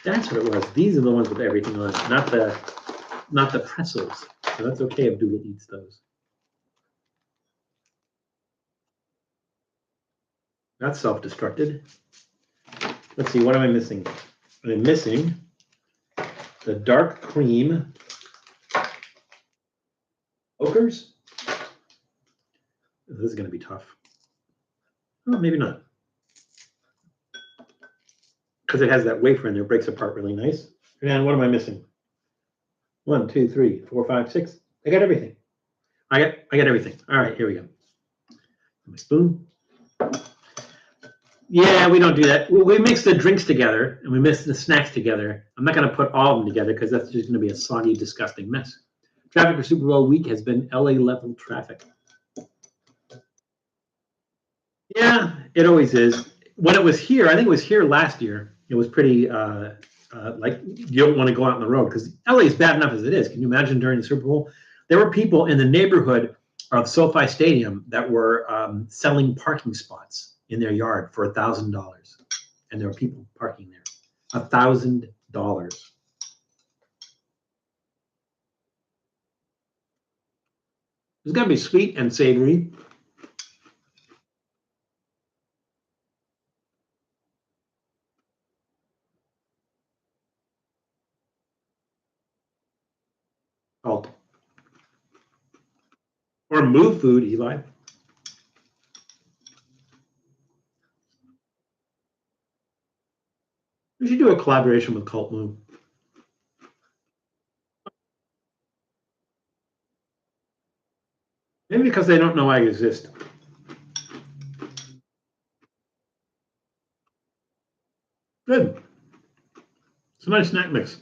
That's what it was. These are the ones with everything on it, not the pretzels. So that's okay if Doodle eats those. That's self-destructed. Let's see, what am I missing? I'm missing the dark cream Loakers. This is going to be tough. Oh, maybe not. Because it has that wafer in there, it breaks apart really nice. And what am I missing? 1, 2, 3, 4, 5, 6. I got everything. I got everything. All right, here we go. My spoon. Yeah, we don't do that. We mix the drinks together and we mix the snacks together. I'm not going to put all of them together because that's just going to be a soggy, disgusting mess. Traffic for Super Bowl week has been LA level traffic. Yeah, it always is. When it was here, I think it was here last year. It was pretty like you don't want to go out on the road because LA is bad enough as it is. Can you imagine during the Super Bowl? There were people in the neighborhood of SoFi Stadium that were selling parking spots in their yard for $1,000, and there were people parking there. $1,000. It's got to be sweet and savory. Salt. Or move food, Eli. We should do a collaboration with Cult Move. Maybe because they don't know I exist. Good. It's a nice snack mix.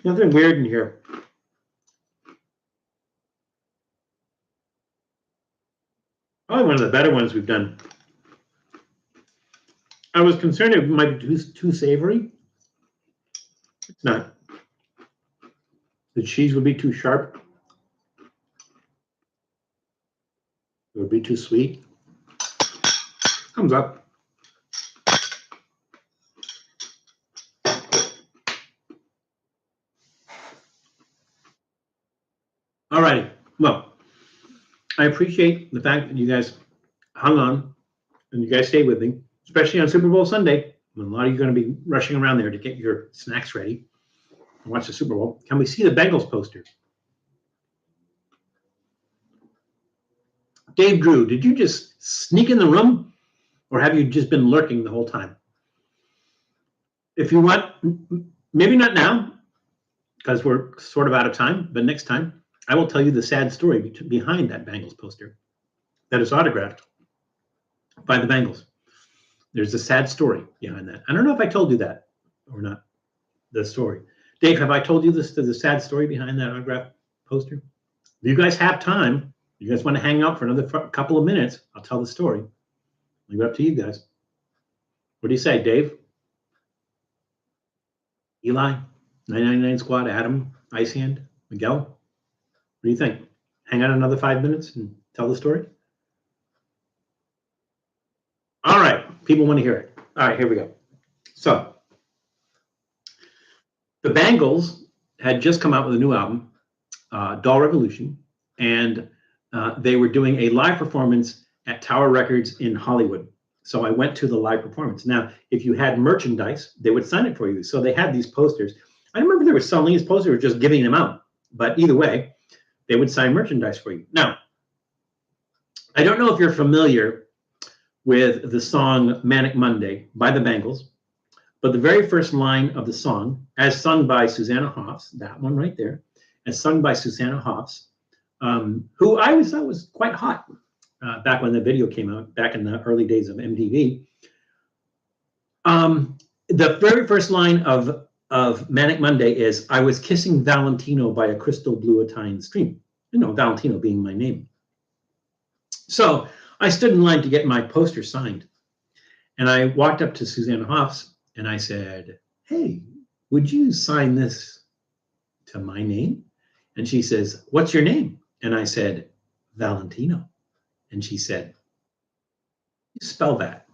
Nothing weird in here. Probably one of the better ones we've done. I was concerned it might be too savory. It's not. The cheese would be too sharp. It would be too sweet. Thumbs up. All right. Well, I appreciate the fact that you guys hung on and you guys stayed with me, especially on Super Bowl Sunday, when a lot of you are going to be rushing around there to get your snacks ready and watch the Super Bowl. Can we see the Bengals poster? Dave Drew, did you just sneak in the room or have you just been lurking the whole time? If you want, maybe not now, because we're sort of out of time, but next time I will tell you the sad story behind that Bengals poster that is autographed by the Bengals. There's a sad story behind that. I don't know if I told you that or not, the story. Dave, have I told you the sad story behind that autographed poster? If you guys have time, you guys want to hang out for another couple of minutes, I'll tell the story. Leave it up to you guys. What do you say, Dave? Eli? 999 Squad, Adam, Ice Hand, Miguel? What do you think? Hang out another 5 minutes and tell the story? All right. People want to hear it. All right, here we go. So, the Bangles had just come out with a new album, Doll Revolution, and they were doing a live performance at Tower Records in Hollywood. So I went to the live performance. Now, if you had merchandise, they would sign it for you. So they had these posters. I don't remember if they were selling these posters or just giving them out. But either way, they would sign merchandise for you. Now, I don't know if you're familiar with the song Manic Monday by the Bangles, but the very first line of the song, as sung by Susanna Hoffs, that one right there, as sung by Susanna Hoffs, who I always thought was quite hot back when the video came out, back in the early days of MTV. The very first line of Manic Monday is, I was kissing Valentino by a crystal blue Italian stream. You know, Valentino being my name. So I stood in line to get my poster signed. And I walked up to Susanna Hoffs and I said, hey, would you sign this to my name? And she says, what's your name? And I said, Valentino. And she said, you spell that.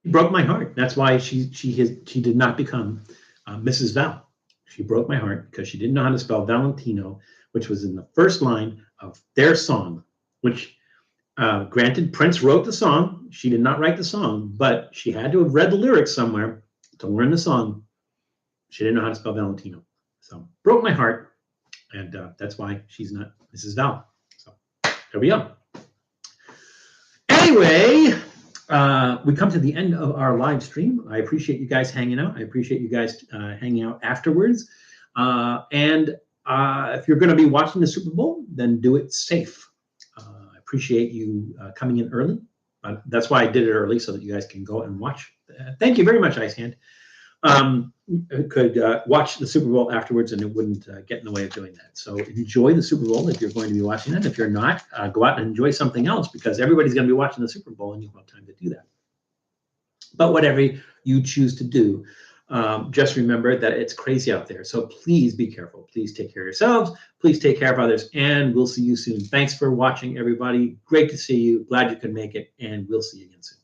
It broke my heart. That's why she did not become Mrs. Val. She broke my heart because she didn't know how to spell Valentino, which was in the first line of their song, which granted, Prince wrote the song. She did not write the song, but she had to have read the lyrics somewhere to learn the song. She didn't know how to spell Valentino. So broke my heart. And that's why she's not Mrs. Val. So there we go. Anyway, we come to the end of our live stream. I appreciate you guys hanging out. I appreciate you guys hanging out afterwards. And if you're going to be watching the Super Bowl, then do it safe. I appreciate you coming in early. That's why I did it early, so that you guys can go and watch. Thank you very much, Ice Hand. Could watch the Super Bowl afterwards, and it wouldn't get in the way of doing that. So enjoy the Super Bowl if you're going to be watching it. If you're not, go out and enjoy something else, because everybody's going to be watching the Super Bowl, and you have time to do that. But whatever you choose to do, just remember that it's crazy out there. So please be careful. Please take care of yourselves. Please take care of others, and we'll see you soon. Thanks for watching, everybody. Great to see you. Glad you could make it, and we'll see you again soon.